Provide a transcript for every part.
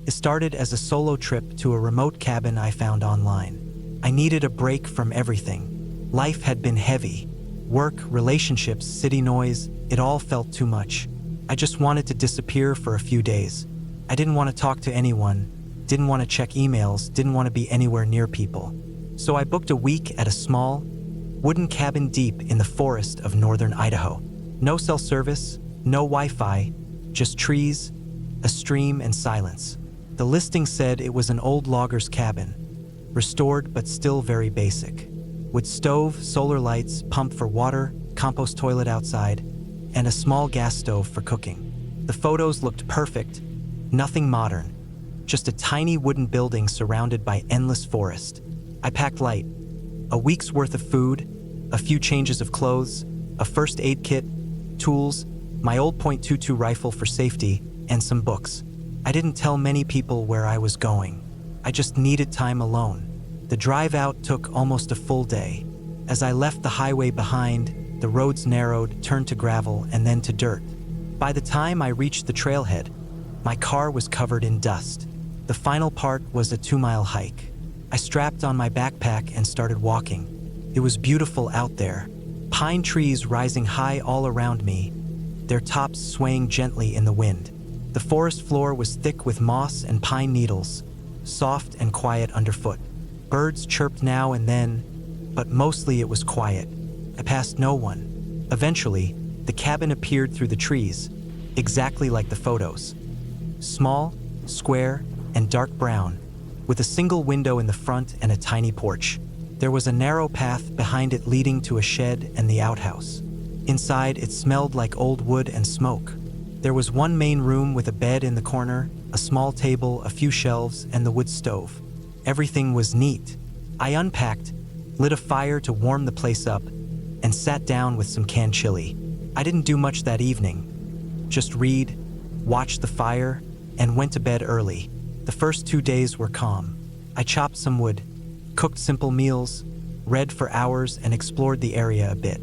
It started as a solo trip to a remote cabin I found online. I needed a break from everything. Life had been heavy. Work, relationships, city noise, it all felt too much. I just wanted to disappear for a few days. I didn't want to talk to anyone, didn't want to check emails, didn't want to be anywhere near people. So I booked a week at a small, wooden cabin deep in the forest of northern Idaho. No cell service, no Wi-Fi, just trees, a stream, and silence. The listing said it was an old logger's cabin, restored but still very basic, with stove, solar lights, pump for water, compost toilet outside, and a small gas stove for cooking. The photos looked perfect, nothing modern, just a tiny wooden building surrounded by endless forest. I packed light, a week's worth of food, a few changes of clothes, a first aid kit, tools, my old .22 rifle for safety, and some books. I didn't tell many people where I was going. I just needed time alone. The drive out took almost a full day. As I left the highway behind, the roads narrowed, turned to gravel, and then to dirt. By the time I reached the trailhead, my car was covered in dust. The final part was a 2-mile hike. I strapped on my backpack and started walking. It was beautiful out there. Pine trees rising high all around me, their tops swaying gently in the wind. The forest floor was thick with moss and pine needles, soft and quiet underfoot. Birds chirped now and then, but mostly it was quiet. I passed no one. Eventually, the cabin appeared through the trees, exactly like the photos. Small, square, and dark brown, with a single window in the front and a tiny porch. There was a narrow path behind it leading to a shed and the outhouse. Inside, it smelled like old wood and smoke. There was one main room with a bed in the corner, a small table, a few shelves, and the wood stove. Everything was neat. I unpacked, lit a fire to warm the place up, and sat down with some canned chili. I didn't do much that evening. Just read, watch the fire, and went to bed early. The first 2 days were calm. I chopped some wood, cooked simple meals, read for hours, and explored the area a bit.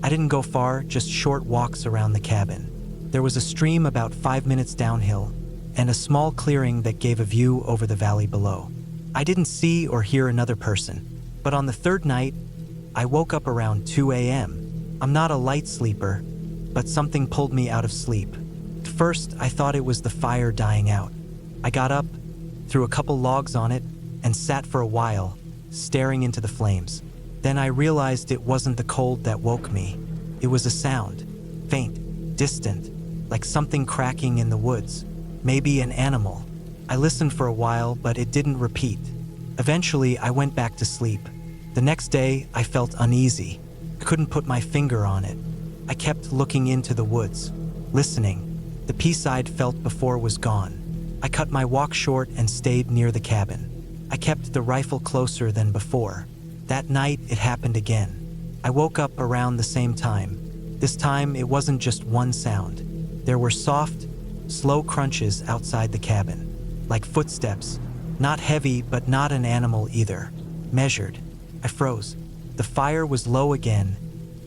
I didn't go far, just short walks around the cabin. There was a stream about 5 minutes downhill, and a small clearing that gave a view over the valley below. I didn't see or hear another person, but on the third night, I woke up around 2 a.m. I'm not a light sleeper, but something pulled me out of sleep. At first, I thought it was the fire dying out. I got up, threw a couple logs on it, and sat for a while, staring into the flames. Then I realized it wasn't the cold that woke me. It was a sound, faint, distant, like something cracking in the woods. Maybe an animal. I listened for a while, but it didn't repeat. Eventually, I went back to sleep. The next day, I felt uneasy. I couldn't put my finger on it. I kept looking into the woods, listening. The peace I'd felt before was gone. I cut my walk short and stayed near the cabin. I kept the rifle closer than before. That night, it happened again. I woke up around the same time. This time, it wasn't just one sound. There were soft, slow crunches outside the cabin, like footsteps, not heavy but not an animal either. Measured. I froze. The fire was low again,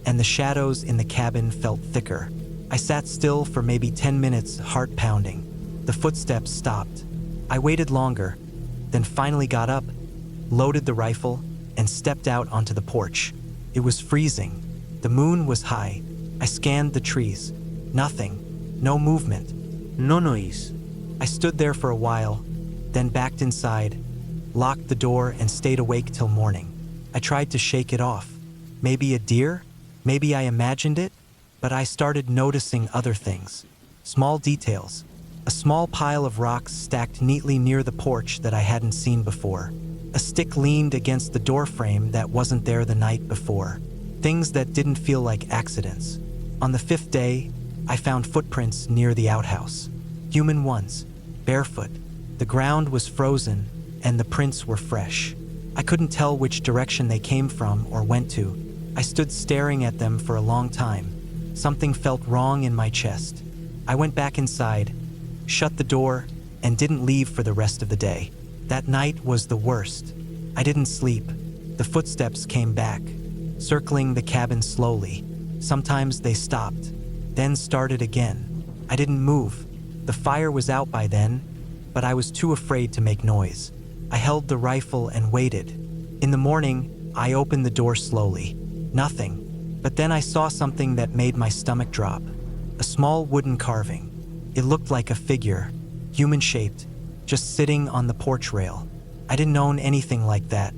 and the shadows in the cabin felt thicker. I sat still for maybe 10 minutes, heart pounding. The footsteps stopped. I waited longer, then finally got up, loaded the rifle, and stepped out onto the porch. It was freezing. The moon was high. I scanned the trees. Nothing. No movement. No noise. I stood there for a while, then backed inside, locked the door, and stayed awake till morning. I tried to shake it off. Maybe a deer? Maybe I imagined it? But I started noticing other things. Small details. A small pile of rocks stacked neatly near the porch that I hadn't seen before. A stick leaned against the doorframe that wasn't there the night before. Things that didn't feel like accidents. On the 5th day, I found footprints near the outhouse. Human ones, barefoot. The ground was frozen, and the prints were fresh. I couldn't tell which direction they came from or went to. I stood staring at them for a long time. Something felt wrong in my chest. I went back inside, shut the door, and didn't leave for the rest of the day. That night was the worst. I didn't sleep. The footsteps came back, circling the cabin slowly. Sometimes they stopped, then started again. I didn't move. The fire was out by then, but I was too afraid to make noise. I held the rifle and waited. In the morning, I opened the door slowly. Nothing. But then I saw something that made my stomach drop. A small wooden carving. It looked like a figure, human-shaped, just sitting on the porch rail. I didn't own anything like that.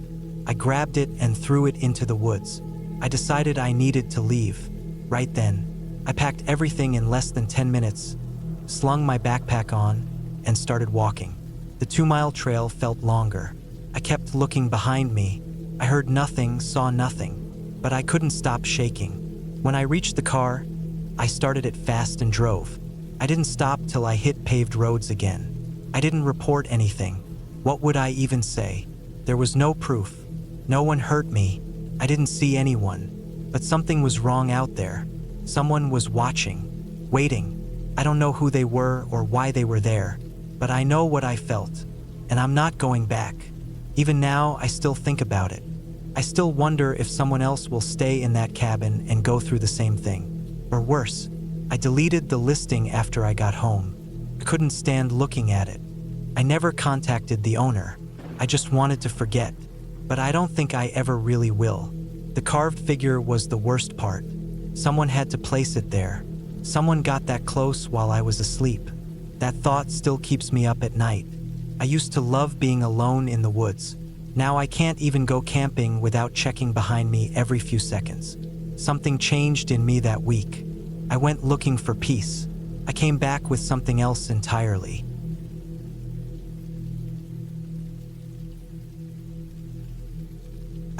I grabbed it and threw it into the woods. I decided I needed to leave. Right then, I packed everything in less than 10 minutes, slung my backpack on, and started walking. The 2-mile trail felt longer. I kept looking behind me. I heard nothing, saw nothing, but I couldn't stop shaking. When I reached the car, I started it fast and drove. I didn't stop till I hit paved roads again. I didn't report anything. What would I even say? There was no proof. No one hurt me. I didn't see anyone. But something was wrong out there. Someone was watching, waiting. I don't know who they were or why they were there, but I know what I felt, and I'm not going back. Even now, I still think about it. I still wonder if someone else will stay in that cabin and go through the same thing. Or worse, I deleted the listing after I got home. I couldn't stand looking at it. I never contacted the owner. I just wanted to forget, but I don't think I ever really will. The carved figure was the worst part. Someone had to place it there. Someone got that close while I was asleep. That thought still keeps me up at night. I used to love being alone in the woods. Now I can't even go camping without checking behind me every few seconds. Something changed in me that week. I went looking for peace. I came back with something else entirely.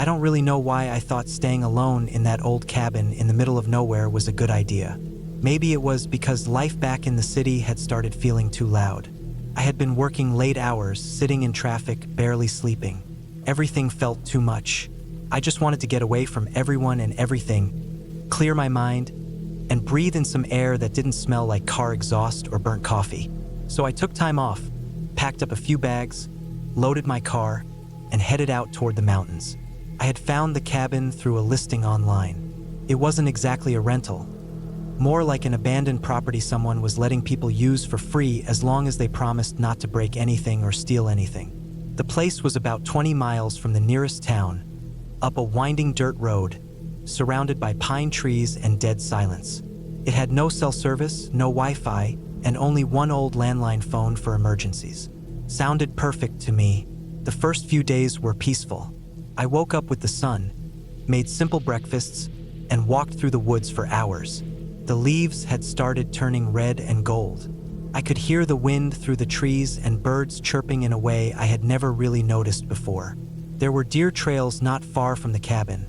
I don't really know why I thought staying alone in that old cabin in the middle of nowhere was a good idea. Maybe it was because life back in the city had started feeling too loud. I had been working late hours, sitting in traffic, barely sleeping. Everything felt too much. I just wanted to get away from everyone and everything, clear my mind, and breathe in some air that didn't smell like car exhaust or burnt coffee. So I took time off, packed up a few bags, loaded my car, and headed out toward the mountains. I had found the cabin through a listing online. It wasn't exactly a rental, more like an abandoned property someone was letting people use for free as long as they promised not to break anything or steal anything. The place was about 20 miles from the nearest town, up a winding dirt road, surrounded by pine trees and dead silence. It had no cell service, no Wi-Fi, and only one old landline phone for emergencies. Sounded perfect to me. The first few days were peaceful. I woke up with the sun, made simple breakfasts, and walked through the woods for hours. The leaves had started turning red and gold. I could hear the wind through the trees and birds chirping in a way I had never really noticed before. There were deer trails not far from the cabin,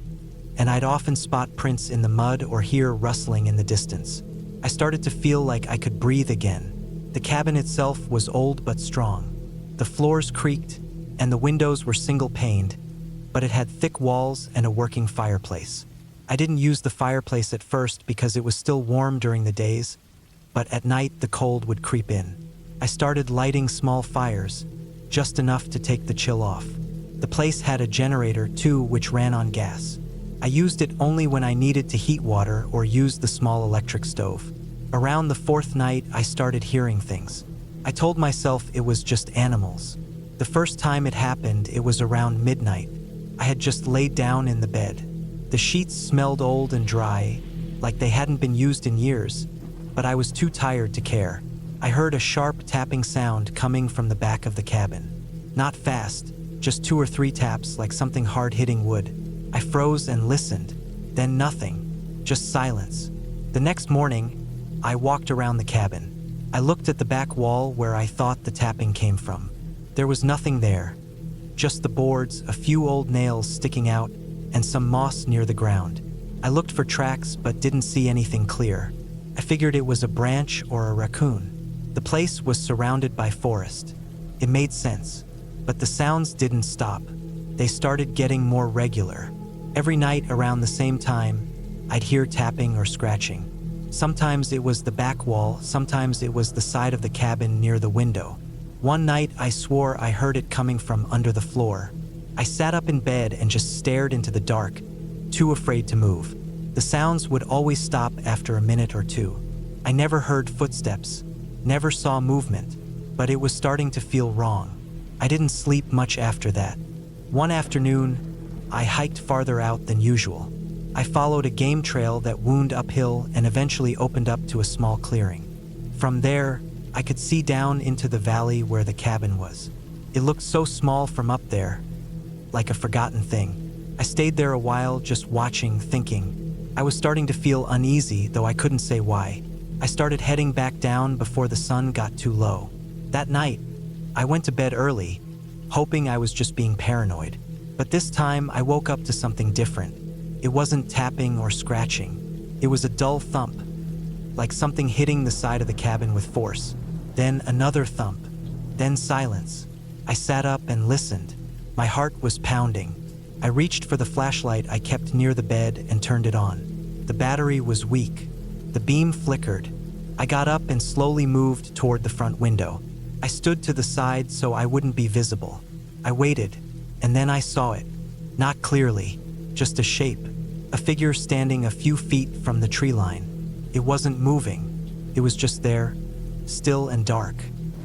and I'd often spot prints in the mud or hear rustling in the distance. I started to feel like I could breathe again. The cabin itself was old but strong. The floors creaked, and the windows were single-paned, but it had thick walls and a working fireplace. I didn't use the fireplace at first because it was still warm during the days, but at night the cold would creep in. I started lighting small fires, just enough to take the chill off. The place had a generator too, which ran on gas. I used it only when I needed to heat water or used the small electric stove. Around the 4th night, I started hearing things. I told myself it was just animals. The first time it happened, it was around midnight. I had just laid down in the bed. The sheets smelled old and dry, like they hadn't been used in years, but I was too tired to care. I heard a sharp tapping sound coming from the back of the cabin. Not fast, just 2 or 3 taps like something hard hitting wood. I froze and listened, then nothing, just silence. The next morning, I walked around the cabin. I looked at the back wall where I thought the tapping came from. There was nothing there. Just the boards, a few old nails sticking out, and some moss near the ground. I looked for tracks but didn't see anything clear. I figured it was a branch or a raccoon. The place was surrounded by forest. It made sense, but the sounds didn't stop. They started getting more regular. Every night around the same time, I'd hear tapping or scratching. Sometimes it was the back wall, sometimes it was the side of the cabin near the window. One night, I swore I heard it coming from under the floor. I sat up in bed and just stared into the dark, too afraid to move. The sounds would always stop after a minute or two. I never heard footsteps, never saw movement, but it was starting to feel wrong. I didn't sleep much after that. One afternoon, I hiked farther out than usual. I followed a game trail that wound uphill and eventually opened up to a small clearing. From there, I could see down into the valley where the cabin was. It looked so small from up there, like a forgotten thing. I stayed there a while, just watching, thinking. I was starting to feel uneasy, though I couldn't say why. I started heading back down before the sun got too low. That night, I went to bed early, hoping I was just being paranoid. But this time, I woke up to something different. It wasn't tapping or scratching. It was a dull thump, like something hitting the side of the cabin with force. Then another thump, then silence. I sat up and listened. My heart was pounding. I reached for the flashlight I kept near the bed and turned it on. The battery was weak. The beam flickered. I got up and slowly moved toward the front window. I stood to the side so I wouldn't be visible. I waited, and then I saw it. Not clearly, just a shape, a figure standing a few feet from the tree line. It wasn't moving. It was just there, still and dark.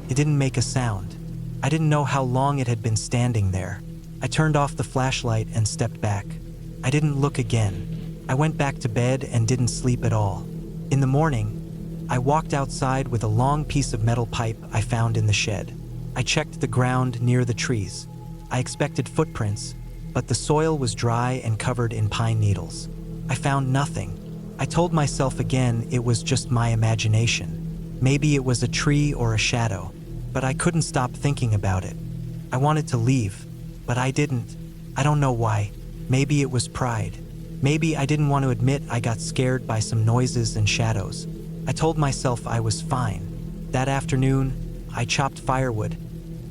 It didn't make a sound. I didn't know how long it had been standing there. I turned off the flashlight and stepped back. I didn't look again. I went back to bed and didn't sleep at all. In the morning, I walked outside with a long piece of metal pipe I found in the shed. I checked the ground near the trees. I expected footprints, but the soil was dry and covered in pine needles. I found nothing. I told myself again it was just my imagination. Maybe it was a tree or a shadow, but I couldn't stop thinking about it. I wanted to leave, but I didn't. I don't know why. Maybe it was pride. Maybe I didn't want to admit I got scared by some noises and shadows. I told myself I was fine. That afternoon, I chopped firewood,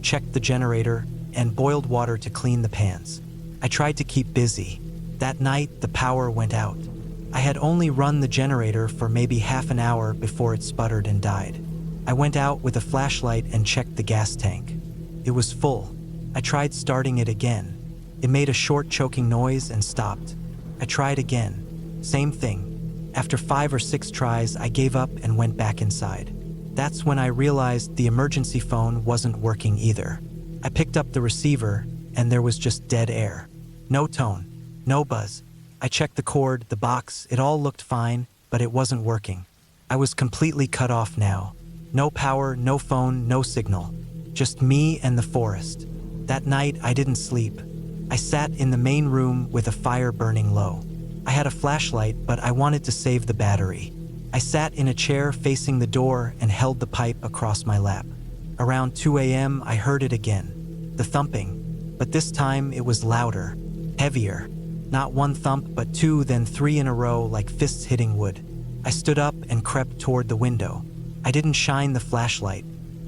checked the generator, and boiled water to clean the pans. I tried to keep busy. That night, the power went out. I had only run the generator for maybe half an hour before it sputtered and died. I went out with a flashlight and checked the gas tank. It was full. I tried starting it again. It made a short choking noise and stopped. I tried again. Same thing. After 5 or 6 tries, I gave up and went back inside. That's when I realized the emergency phone wasn't working either. I picked up the receiver, and there was just dead air. No tone, no buzz. I checked the cord, the box, it all looked fine, but it wasn't working. I was completely cut off now. No power, no phone, no signal. Just me and the forest. That night, I didn't sleep. I sat in the main room with a fire burning low. I had a flashlight, but I wanted to save the battery. I sat in a chair facing the door and held the pipe across my lap. Around 2 a.m., I heard it again. The thumping, but this time it was louder, heavier. Not one thump, but 2, then 3 in a row, like fists hitting wood. I stood up and crept toward the window. I didn't shine the flashlight.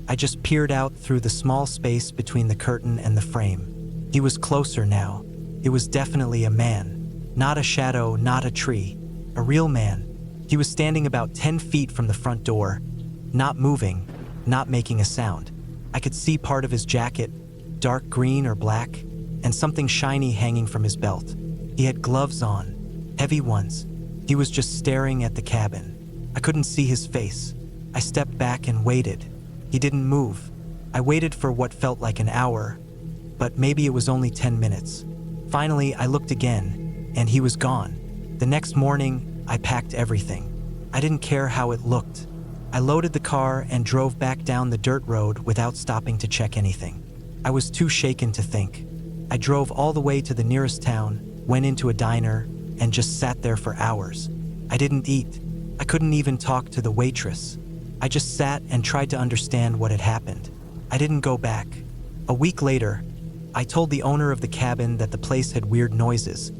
I just peered out through the small space between the curtain and the frame. He was closer now. It was definitely a man. Not a shadow, not a tree. A real man. He was standing about 10 feet from the front door, not moving, not making a sound. I could see part of his jacket, dark green or black, and something shiny hanging from his belt. He had gloves on, heavy ones. He was just staring at the cabin. I couldn't see his face. I stepped back and waited. He didn't move. I waited for what felt like an hour, but maybe it was only 10 minutes. Finally, I looked again, and he was gone. The next morning, I packed everything. I didn't care how it looked. I loaded the car and drove back down the dirt road without stopping to check anything. I was too shaken to think. I drove all the way to the nearest town, went into a diner, and just sat there for hours. I didn't eat. I couldn't even talk to the waitress. I just sat and tried to understand what had happened. I didn't go back. A week later, I told the owner of the cabin that the place had weird noises,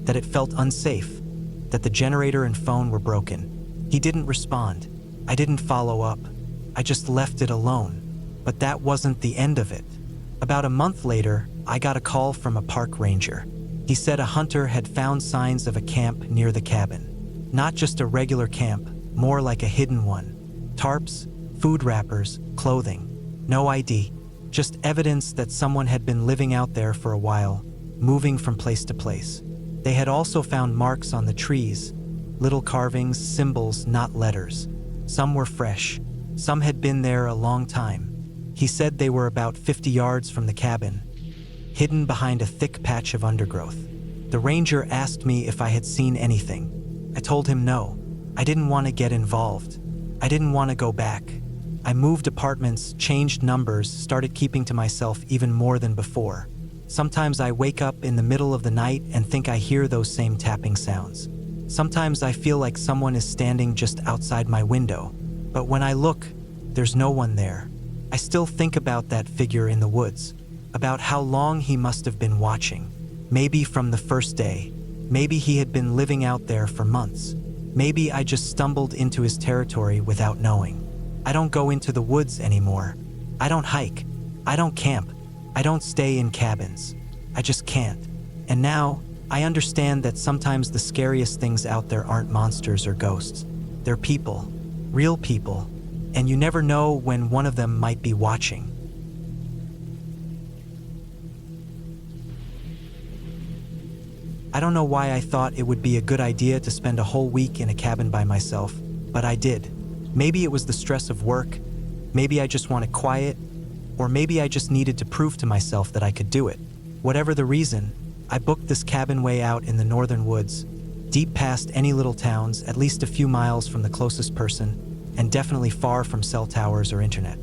that it felt unsafe, that the generator and phone were broken. He didn't respond. I didn't follow up. I just left it alone. But that wasn't the end of it. About a month later, I got a call from a park ranger. He said a hunter had found signs of a camp near the cabin. Not just a regular camp, more like a hidden one. Tarps, food wrappers, clothing. No ID. Just evidence that someone had been living out there for a while, moving from place to place. They had also found marks on the trees, little carvings, symbols, not letters. Some were fresh. Some had been there a long time. He said they were about 50 yards from the cabin, hidden behind a thick patch of undergrowth. The ranger asked me if I had seen anything. I told him no. I didn't want to get involved. I didn't want to go back. I moved apartments, changed numbers, started keeping to myself even more than before. Sometimes I wake up in the middle of the night and think I hear those same tapping sounds. Sometimes I feel like someone is standing just outside my window, but when I look, there's no one there. I still think about that figure in the woods, about how long he must have been watching. Maybe from the first day. Maybe he had been living out there for months. Maybe I just stumbled into his territory without knowing. I don't go into the woods anymore. I don't hike. I don't camp. I don't stay in cabins. I just can't. And now, I understand that sometimes the scariest things out there aren't monsters or ghosts. They're people. Real people. And you never know when one of them might be watching. I don't know why I thought it would be a good idea to spend a whole week in a cabin by myself, but I did. Maybe it was the stress of work, maybe I just wanted quiet, or maybe I just needed to prove to myself that I could do it. Whatever the reason, I booked this cabin way out in the northern woods, deep past any little towns, at least a few miles from the closest person, and definitely far from cell towers or internet.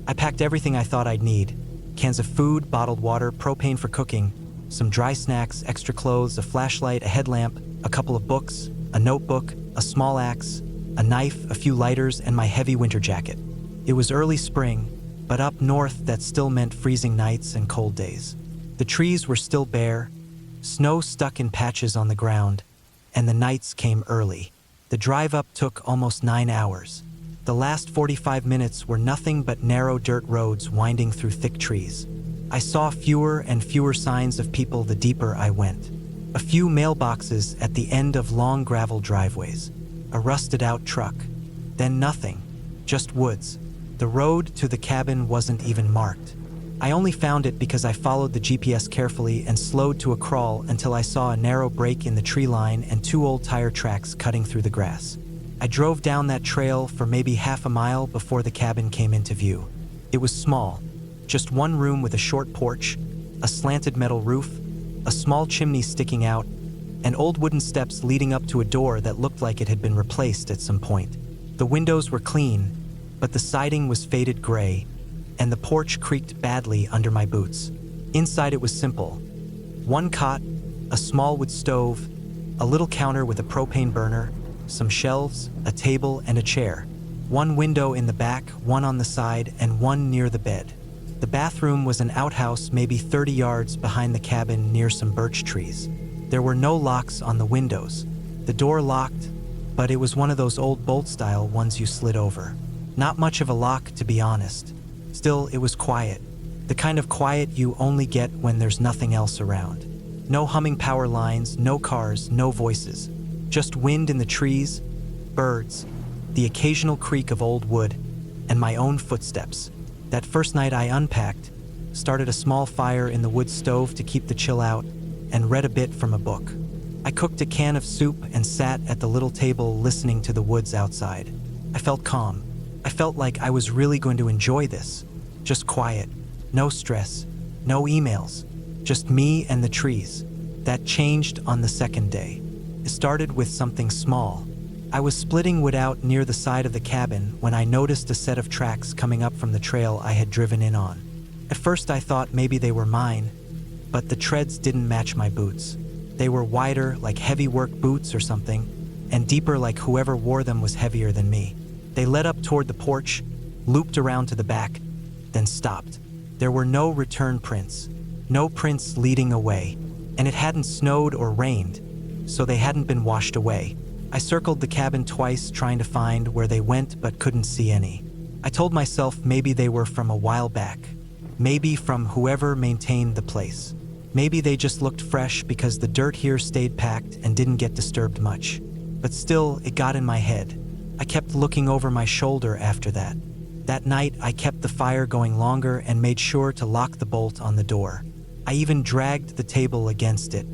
I packed everything I thought I'd need: cans of food, bottled water, propane for cooking, some dry snacks, extra clothes, a flashlight, a headlamp, a couple of books, a notebook, a small axe, a knife, a few lighters, and my heavy winter jacket. It was early spring, but up north that still meant freezing nights and cold days. The trees were still bare, snow stuck in patches on the ground, and the nights came early. The drive up took almost 9 hours. The last 45 minutes were nothing but narrow dirt roads winding through thick trees. I saw fewer and fewer signs of people the deeper I went. A few mailboxes at the end of long gravel driveways, a rusted-out truck. Then nothing, just woods. The road to the cabin wasn't even marked. I only found it because I followed the GPS carefully and slowed to a crawl until I saw a narrow break in the tree line and 2 old tire tracks cutting through the grass. I drove down that trail for maybe half a mile before the cabin came into view. It was small. Just one room with a short porch, a slanted metal roof, a small chimney sticking out, and old wooden steps leading up to a door that looked like it had been replaced at some point. The windows were clean, but the siding was faded gray, and the porch creaked badly under my boots. Inside it was simple. 1 cot, a small wood stove, a little counter with a propane burner, some shelves, a table, and a chair. 1 window in the back, 1 on the side, and 1 near the bed. The bathroom was an outhouse maybe 30 yards behind the cabin near some birch trees. There were no locks on the windows. The door locked, but it was one of those old bolt-style ones you slid over. Not much of a lock, to be honest. Still, it was quiet. The kind of quiet you only get when there's nothing else around. No humming power lines, no cars, no voices. Just wind in the trees, birds, the occasional creak of old wood, and my own footsteps. That first night I unpacked, started a small fire in the wood stove to keep the chill out, and read a bit from a book. I cooked a can of soup and sat at the little table listening to the woods outside. I felt calm. I felt like I was really going to enjoy this. Just quiet. No stress. No emails. Just me and the trees. That changed on the second day. It started with something small. I was splitting wood out near the side of the cabin when I noticed a set of tracks coming up from the trail I had driven in on. At first I thought maybe they were mine, but the treads didn't match my boots. They were wider, like heavy work boots or something, and deeper, like whoever wore them was heavier than me. They led up toward the porch, looped around to the back, then stopped. There were no return prints, no prints leading away, and it hadn't snowed or rained, so they hadn't been washed away. I circled the cabin twice trying to find where they went but couldn't see any. I told myself maybe they were from a while back. Maybe from whoever maintained the place. Maybe they just looked fresh because the dirt here stayed packed and didn't get disturbed much. But still, it got in my head. I kept looking over my shoulder after that. That night, I kept the fire going longer and made sure to lock the bolt on the door. I even dragged the table against it.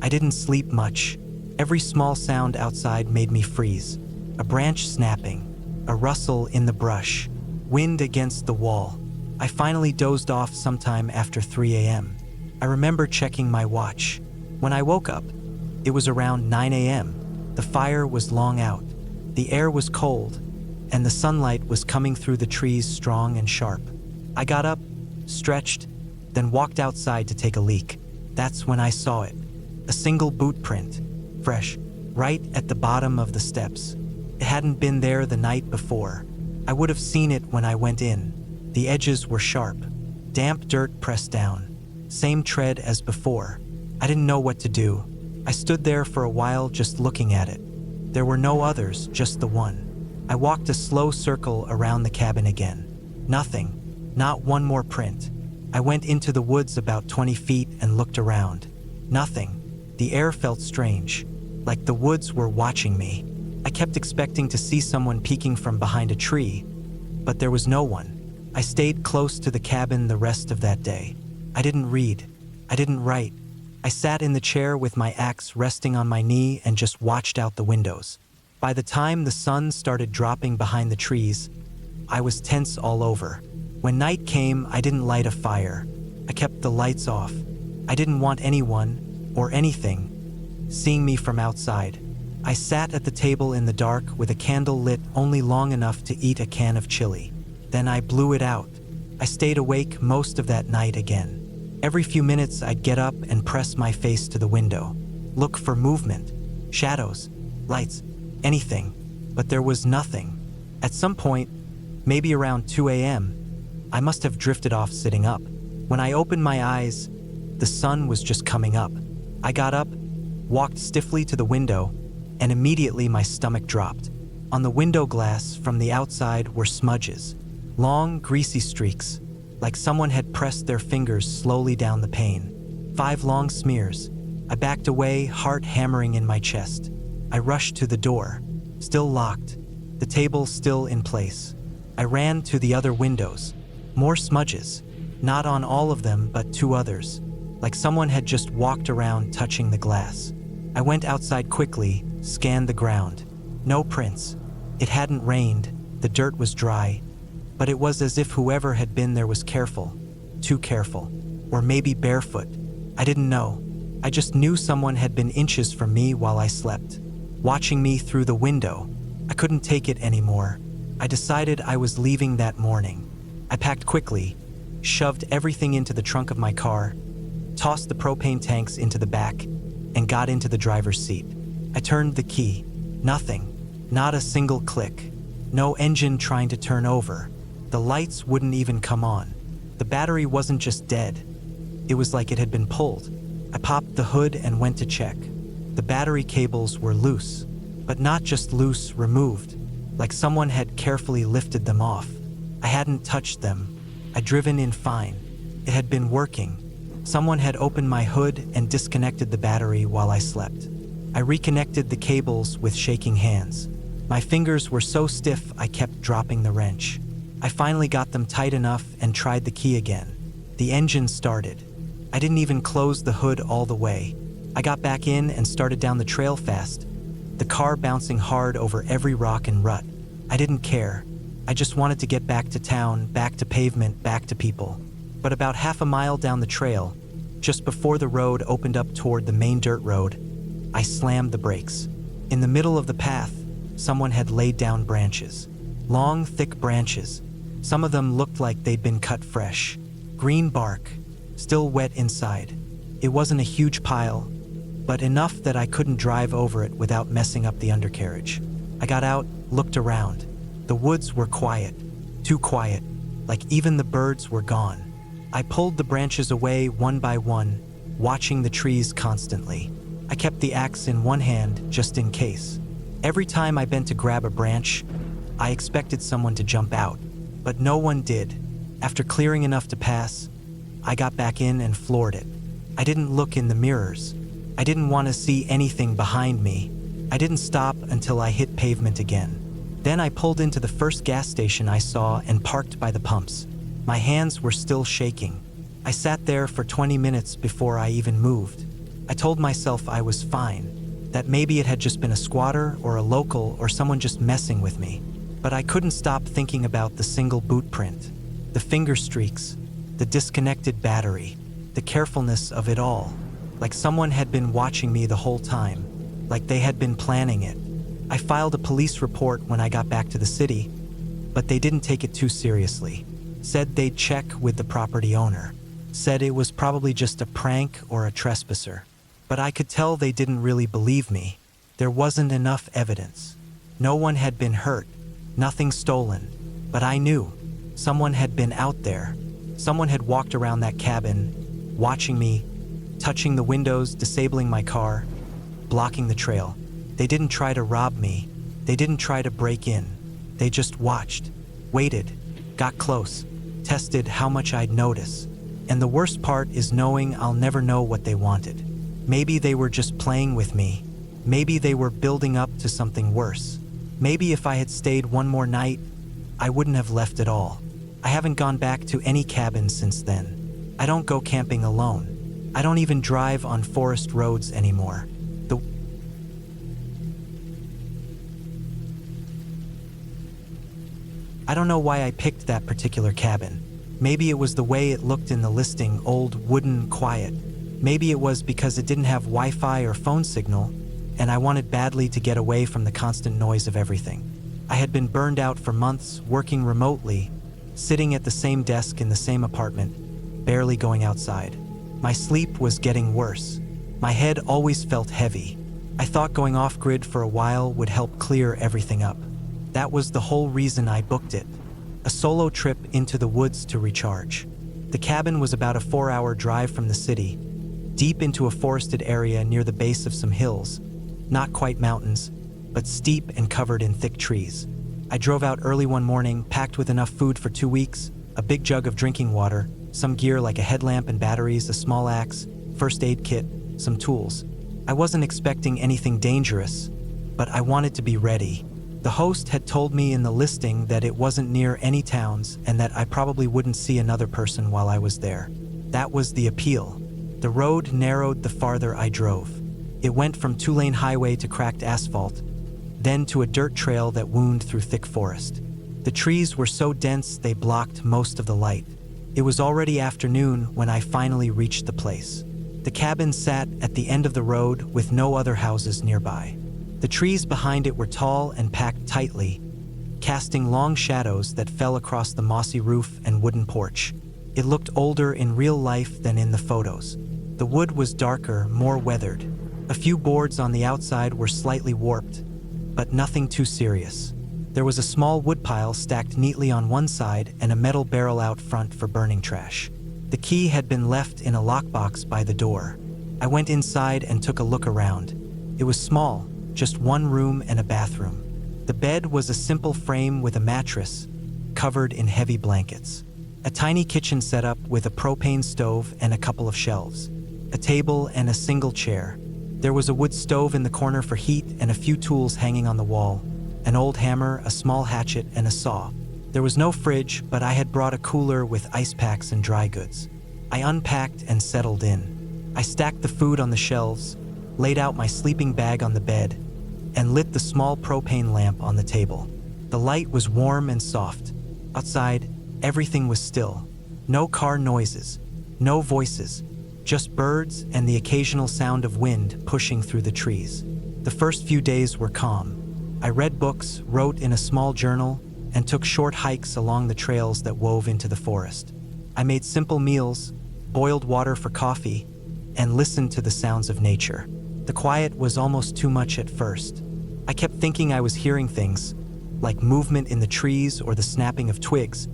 I didn't sleep much. Every small sound outside made me freeze. A branch snapping, a rustle in the brush, wind against the wall. I finally dozed off sometime after 3 a.m. I remember checking my watch. When I woke up, it was around 9 a.m. The fire was long out. The air was cold, and the sunlight was coming through the trees strong and sharp. I got up, stretched, then walked outside to take a leak. That's when I saw it. A single boot print, fresh, right at the bottom of the steps. It hadn't been there the night before. I would have seen it when I went in. The edges were sharp, damp dirt pressed down. Same tread as before. I didn't know what to do. I stood there for a while just looking at it. There were no others, just the one. I walked a slow circle around the cabin again. Nothing, not one more print. I went into the woods about 20 feet and looked around. Nothing. The air felt strange, like the woods were watching me. I kept expecting to see someone peeking from behind a tree, but there was no one. I stayed close to the cabin the rest of that day. I didn't read. I didn't write. I sat in the chair with my axe resting on my knee and just watched out the windows. By the time the sun started dropping behind the trees, I was tense all over. When night came, I didn't light a fire. I kept the lights off. I didn't want anyone, or anything, seeing me from outside. I sat at the table in the dark with a candle lit only long enough to eat a can of chili. Then I blew it out. I stayed awake most of that night again. Every few minutes I'd get up and press my face to the window. Look for movement, shadows, lights, anything. But there was nothing. At some point, maybe around 2 a.m., I must have drifted off sitting up. When I opened my eyes, the sun was just coming up. I got up, walked stiffly to the window, and immediately my stomach dropped. On the window glass from the outside were smudges, long, greasy streaks, like someone had pressed their fingers slowly down the pane. 5 long smears. I backed away, heart hammering in my chest. I rushed to the door, still locked, the table still in place. I ran to the other windows. More smudges, not on all of them, but 2 others, like someone had just walked around touching the glass. I went outside quickly, scanned the ground. No prints. It hadn't rained, the dirt was dry, but it was as if whoever had been there was careful, too careful, or maybe barefoot. I didn't know. I just knew someone had been inches from me while I slept, watching me through the window. I couldn't take it anymore. I decided I was leaving that morning. I packed quickly, shoved everything into the trunk of my car, tossed the propane tanks into the back, and got into the driver's seat. I turned the key. Nothing. Not a single click. No engine trying to turn over. The lights wouldn't even come on. The battery wasn't just dead. It was like it had been pulled. I popped the hood and went to check. The battery cables were loose, but not just loose, removed, like someone had carefully lifted them off. I hadn't touched them. I'd driven in fine. It had been working. Someone had opened my hood and disconnected the battery while I slept. I reconnected the cables with shaking hands. My fingers were so stiff I kept dropping the wrench. I finally got them tight enough and tried the key again. The engine started. I didn't even close the hood all the way. I got back in and started down the trail fast, the car bouncing hard over every rock and rut. I didn't care. I just wanted to get back to town, back to pavement, back to people. But about half a mile down the trail, just before the road opened up toward the main dirt road, I slammed the brakes. In the middle of the path, someone had laid down branches. Long, thick branches. Some of them looked like they'd been cut fresh. Green bark, still wet inside. It wasn't a huge pile, but enough that I couldn't drive over it without messing up the undercarriage. I got out, looked around. The woods were quiet, too quiet, like even the birds were gone. I pulled the branches away one by one, watching the trees constantly. I kept the axe in one hand just in case. Every time I bent to grab a branch, I expected someone to jump out, but no one did. After clearing enough to pass, I got back in and floored it. I didn't look in the mirrors. I didn't want to see anything behind me. I didn't stop until I hit pavement again. Then I pulled into the first gas station I saw and parked by the pumps. My hands were still shaking. I sat there for 20 minutes before I even moved. I told myself I was fine, that maybe it had just been a squatter or a local or someone just messing with me. But I couldn't stop thinking about the single boot print. The finger streaks, the disconnected battery, the carefulness of it all. Like someone had been watching me the whole time, like they had been planning it. I filed a police report when I got back to the city, but they didn't take it too seriously. Said they'd check with the property owner. Said it was probably just a prank or a trespasser. But I could tell they didn't really believe me. There wasn't enough evidence. No one had been hurt, nothing stolen. But I knew someone had been out there. Someone had walked around that cabin, watching me, touching the windows, disabling my car, blocking the trail. They didn't try to rob me. They didn't try to break in. They just watched, waited, got close, tested how much I'd notice. And the worst part is knowing I'll never know what they wanted. Maybe they were just playing with me. Maybe they were building up to something worse. Maybe if I had stayed one more night, I wouldn't have left at all. I haven't gone back to any cabin since then. I don't go camping alone. I don't even drive on forest roads anymore. I don't know why I picked that particular cabin. Maybe it was the way it looked in the listing, old, wooden, quiet. Maybe it was because it didn't have Wi-Fi or phone signal, and I wanted badly to get away from the constant noise of everything. I had been burned out for months, working remotely, sitting at the same desk in the same apartment, barely going outside. My sleep was getting worse. My head always felt heavy. I thought going off-grid for a while would help clear everything up. That was the whole reason I booked it. A solo trip into the woods to recharge. The cabin was about a 4-hour drive from the city, deep into a forested area near the base of some hills. Not quite mountains, but steep and covered in thick trees. I drove out early one morning, packed with enough food for 2 weeks, a big jug of drinking water, some gear like a headlamp and batteries, a small axe, first aid kit, some tools. I wasn't expecting anything dangerous, but I wanted to be ready. The host had told me in the listing that it wasn't near any towns and that I probably wouldn't see another person while I was there. That was the appeal. The road narrowed the farther I drove. It went from 2-lane highway to cracked asphalt, then to a dirt trail that wound through thick forest. The trees were so dense they blocked most of the light. It was already afternoon when I finally reached the place. The cabin sat at the end of the road with no other houses nearby. The trees behind it were tall and packed tightly, casting long shadows that fell across the mossy roof and wooden porch. It looked older in real life than in the photos. The wood was darker, more weathered. A few boards on the outside were slightly warped, but nothing too serious. There was a small woodpile stacked neatly on one side and a metal barrel out front for burning trash. The key had been left in a lockbox by the door. I went inside and took a look around. It was small, just one room and a bathroom. The bed was a simple frame with a mattress, covered in heavy blankets. A tiny kitchen setup with a propane stove and a couple of shelves. A table and a single chair. There was a wood stove in the corner for heat and a few tools hanging on the wall. An old hammer, a small hatchet, and a saw. There was no fridge, but I had brought a cooler with ice packs and dry goods. I unpacked and settled in. I stacked the food on the shelves, laid out my sleeping bag on the bed, and lit the small propane lamp on the table. The light was warm and soft. Outside, everything was still. No car noises, no voices, just birds and the occasional sound of wind pushing through the trees. The first few days were calm. I read books, wrote in a small journal, and took short hikes along the trails that wove into the forest. I made simple meals, boiled water for coffee, and listened to the sounds of nature. The quiet was almost too much at first. I kept thinking I was hearing things, like movement in the trees or the snapping of twigs,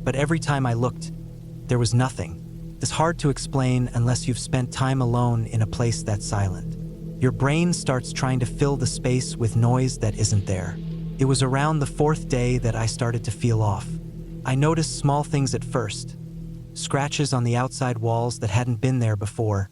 but every time I looked, there was nothing. It's hard to explain unless you've spent time alone in a place that's silent. Your brain starts trying to fill the space with noise that isn't there. It was around the 4th day that I started to feel off. I noticed small things at first. Scratches on the outside walls that hadn't been there before.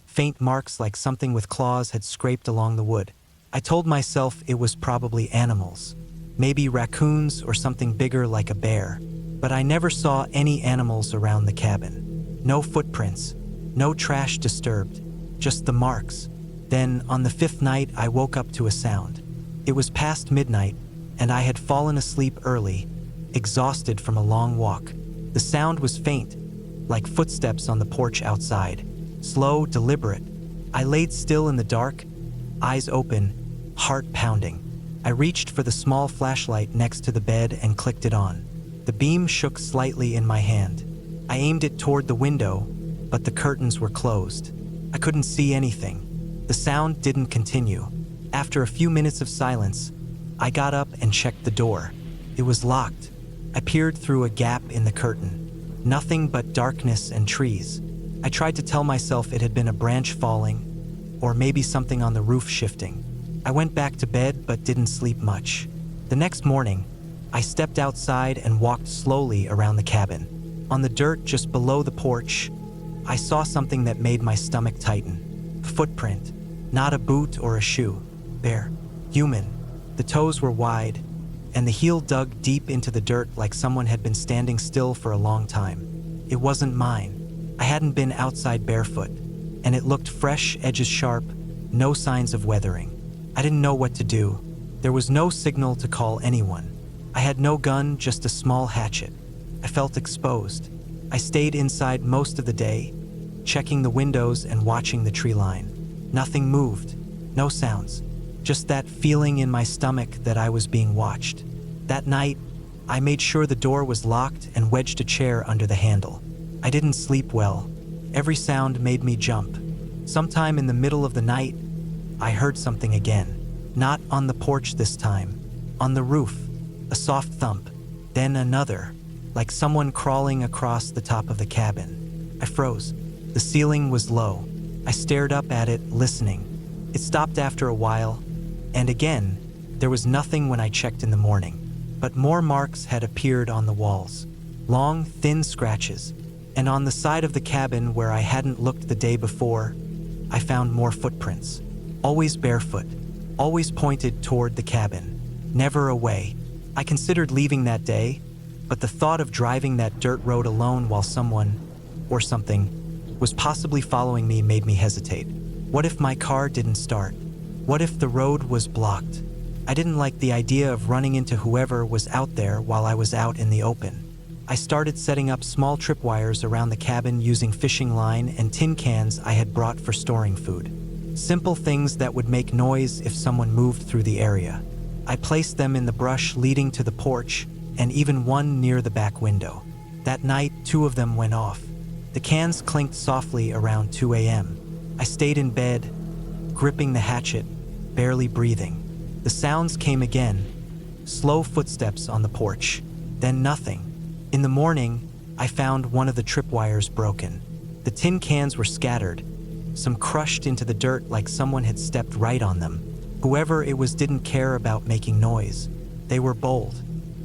Faint marks like something with claws had scraped along the wood. I told myself it was probably animals. Maybe raccoons or something bigger like a bear. But I never saw any animals around the cabin. No footprints, no trash disturbed, just the marks. Then, on the 5th night, I woke up to a sound. It was past midnight, and I had fallen asleep early, exhausted from a long walk. The sound was faint, like footsteps on the porch outside. Slow, deliberate. I laid still in the dark, eyes open, heart pounding. I reached for the small flashlight next to the bed and clicked it on. The beam shook slightly in my hand. I aimed it toward the window, but the curtains were closed. I couldn't see anything. The sound didn't continue. After a few minutes of silence, I got up and checked the door. It was locked. I peered through a gap in the curtain. Nothing but darkness and trees. I tried to tell myself it had been a branch falling, or maybe something on the roof shifting. I went back to bed but didn't sleep much. The next morning, I stepped outside and walked slowly around the cabin. On the dirt just below the porch, I saw something that made my stomach tighten. A footprint, not a boot or a shoe. Bare, human. The toes were wide, and the heel dug deep into the dirt like someone had been standing still for a long time. It wasn't mine. I hadn't been outside barefoot, and it looked fresh, edges sharp, no signs of weathering. I didn't know what to do. There was no signal to call anyone. I had no gun, just a small hatchet. I felt exposed. I stayed inside most of the day, checking the windows and watching the tree line. Nothing moved, no sounds, just that feeling in my stomach that I was being watched. That night, I made sure the door was locked and wedged a chair under the handle. I didn't sleep well. Every sound made me jump. Sometime in the middle of the night, I heard something again. Not on the porch this time. On the roof, a soft thump, then another, like someone crawling across the top of the cabin. I froze. The ceiling was low. I stared up at it, listening. It stopped after a while, and again, there was nothing when I checked in the morning. But more marks had appeared on the walls. Long, thin scratches. And on the side of the cabin where I hadn't looked the day before, I found more footprints. Always barefoot, always pointed toward the cabin, never away. I considered leaving that day, but the thought of driving that dirt road alone while someone, or something, was possibly following me made me hesitate. What if my car didn't start? What if the road was blocked? I didn't like the idea of running into whoever was out there while I was out in the open. I started setting up small tripwires around the cabin using fishing line and tin cans I had brought for storing food. Simple things that would make noise if someone moved through the area. I placed them in the brush leading to the porch, and even one near the back window. That night, 2 of them went off. The cans clinked softly around 2 a.m. I stayed in bed, gripping the hatchet, barely breathing. The sounds came again, slow footsteps on the porch, then nothing. In the morning, I found one of the tripwires broken. The tin cans were scattered, some crushed into the dirt like someone had stepped right on them. Whoever it was didn't care about making noise. They were bold.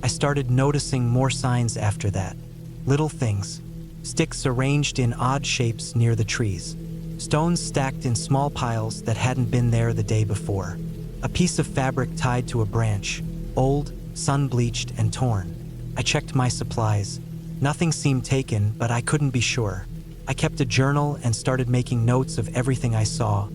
I started noticing more signs after that. Little things. Sticks arranged in odd shapes near the trees. Stones stacked in small piles that hadn't been there the day before. A piece of fabric tied to a branch, old, sun-bleached, and torn. I checked my supplies. Nothing seemed taken, but I couldn't be sure. I kept a journal and started making notes of everything I saw,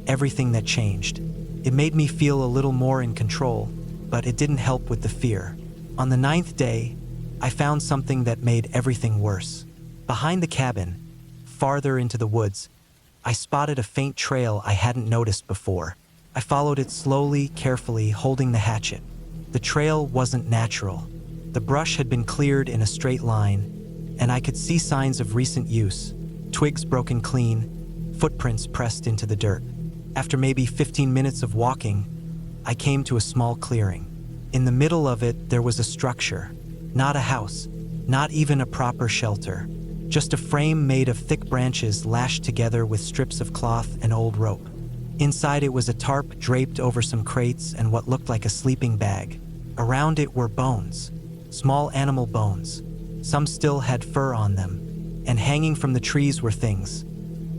everything that changed. It made me feel a little more in control, but it didn't help with the fear. On the 9th day, I found something that made everything worse. Behind the cabin, farther into the woods, I spotted a faint trail I hadn't noticed before. I followed it slowly, carefully, holding the hatchet. The trail wasn't natural. The brush had been cleared in a straight line, and I could see signs of recent use. Twigs broken clean, footprints pressed into the dirt. After maybe 15 minutes of walking, I came to a small clearing. In the middle of it, there was a structure. Not a house, not even a proper shelter. Just a frame made of thick branches lashed together with strips of cloth and old rope. Inside it was a tarp draped over some crates and what looked like a sleeping bag. Around it were bones, small animal bones. Some still had fur on them, and hanging from the trees were things.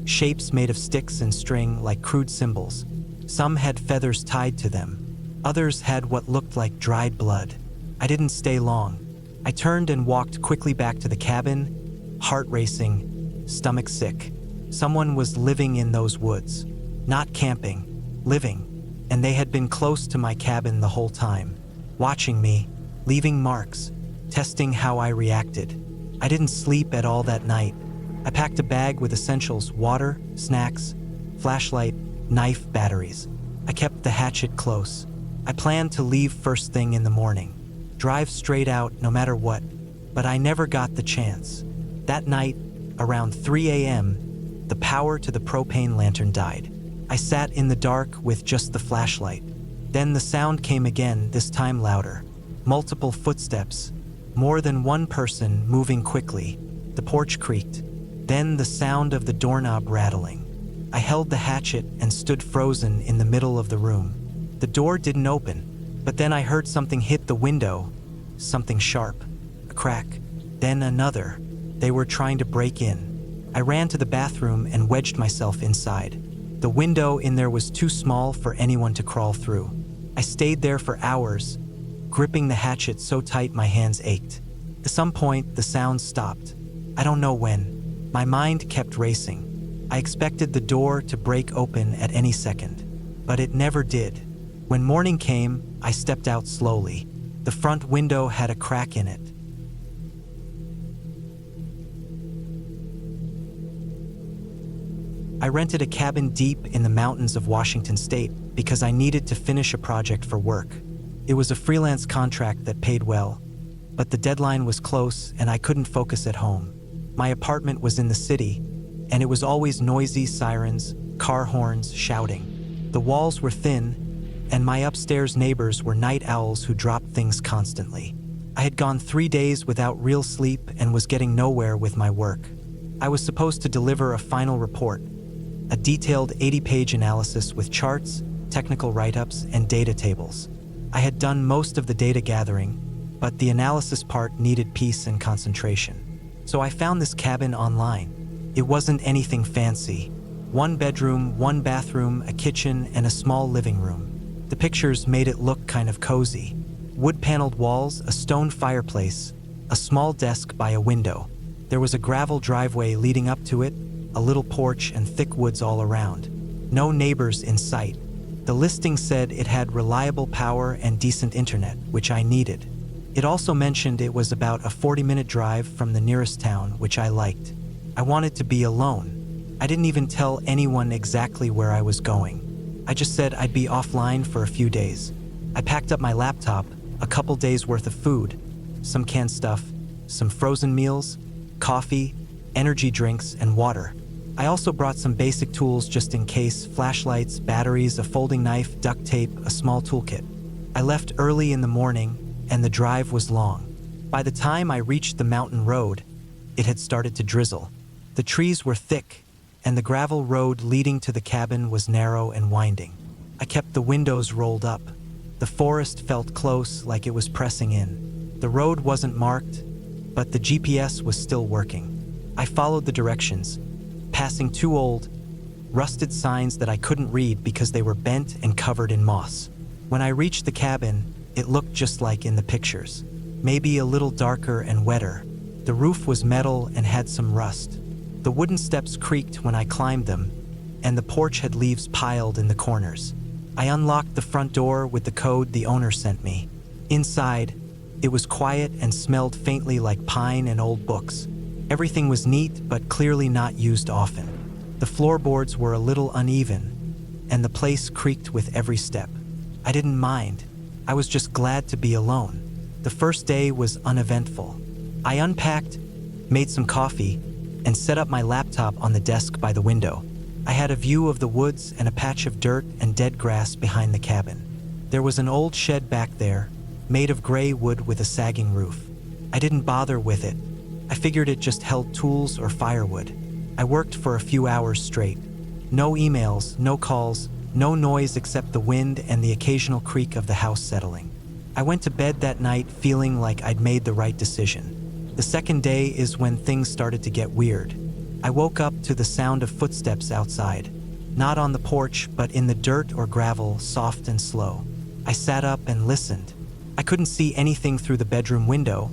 Shapes made of sticks and string like crude symbols. Some had feathers tied to them. Others had what looked like dried blood. I didn't stay long. I turned and walked quickly back to the cabin, heart racing, stomach sick. Someone was living in those woods. Not camping, living. And they had been close to my cabin the whole time, watching me, leaving marks, testing how I reacted. I didn't sleep at all that night. I packed a bag with essentials: water, snacks, flashlight, knife, batteries. I kept the hatchet close. I planned to leave first thing in the morning, drive straight out no matter what, but I never got the chance. That night, around 3 a.m., the power to the propane lantern died. I sat in the dark with just the flashlight. Then the sound came again, this time louder. Multiple footsteps, more than one person moving quickly. The porch creaked. Then the sound of the doorknob rattling. I held the hatchet and stood frozen in the middle of the room. The door didn't open, but then I heard something hit the window, something sharp, a crack, then another. They were trying to break in. I ran to the bathroom and wedged myself inside. The window in there was too small for anyone to crawl through. I stayed there for hours, gripping the hatchet so tight my hands ached. At some point, the sound stopped. I don't know when. My mind kept racing. I expected the door to break open at any second, but it never did. When morning came, I stepped out slowly. The front window had a crack in it. I rented a cabin deep in the mountains of Washington State because I needed to finish a project for work. It was a freelance contract that paid well, but the deadline was close and I couldn't focus at home. My apartment was in the city, and it was always noisy: sirens, car horns, shouting. The walls were thin, and my upstairs neighbors were night owls who dropped things constantly. I had gone 3 days without real sleep and was getting nowhere with my work. I was supposed to deliver a final report, a detailed 80-page analysis with charts, technical write-ups, and data tables. I had done most of the data gathering, but the analysis part needed peace and concentration. So I found this cabin online. It wasn't anything fancy. 1 bedroom, 1 bathroom, a kitchen, and a small living room. The pictures made it look kind of cozy. Wood-paneled walls, a stone fireplace, a small desk by a window. There was a gravel driveway leading up to it, a little porch, and thick woods all around. No neighbors in sight. The listing said it had reliable power and decent internet, which I needed. It also mentioned it was about a 40-minute drive from the nearest town, which I liked. I wanted to be alone. I didn't even tell anyone exactly where I was going. I just said I'd be offline for a few days. I packed up my laptop, a couple days worth of food, some canned stuff, some frozen meals, coffee, energy drinks, and water. I also brought some basic tools just in case: flashlights, batteries, a folding knife, duct tape, a small toolkit. I left early in the morning, and the drive was long. By the time I reached the mountain road, it had started to drizzle. The trees were thick, and the gravel road leading to the cabin was narrow and winding. I kept the windows rolled up. The forest felt close, like it was pressing in. The road wasn't marked, but the GPS was still working. I followed the directions, passing 2 old, rusted signs that I couldn't read because they were bent and covered in moss. When I reached the cabin, it looked just like in the pictures, maybe a little darker and wetter. The roof was metal and had some rust. The wooden steps creaked when I climbed them, and the porch had leaves piled in the corners. I unlocked the front door with the code the owner sent me. Inside, it was quiet and smelled faintly like pine and old books. Everything was neat, but clearly not used often. The floorboards were a little uneven, and the place creaked with every step. I didn't mind. I was just glad to be alone. The first day was uneventful. I unpacked, made some coffee, and set up my laptop on the desk by the window. I had a view of the woods and a patch of dirt and dead grass behind the cabin. There was an old shed back there, made of gray wood with a sagging roof. I didn't bother with it. I figured it just held tools or firewood. I worked for a few hours straight. No emails, no calls, no noise except the wind and the occasional creak of the house settling. I went to bed that night feeling like I'd made the right decision. The second day is when things started to get weird. I woke up to the sound of footsteps outside. Not on the porch, but in the dirt or gravel, soft and slow. I sat up and listened. I couldn't see anything through the bedroom window,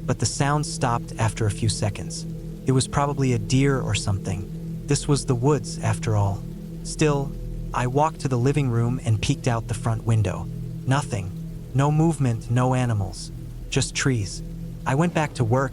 but the sound stopped after a few seconds. It was probably a deer or something. This was the woods, after all. Still, I walked to the living room and peeked out the front window. Nothing. No movement, no animals. Just trees. I went back to work,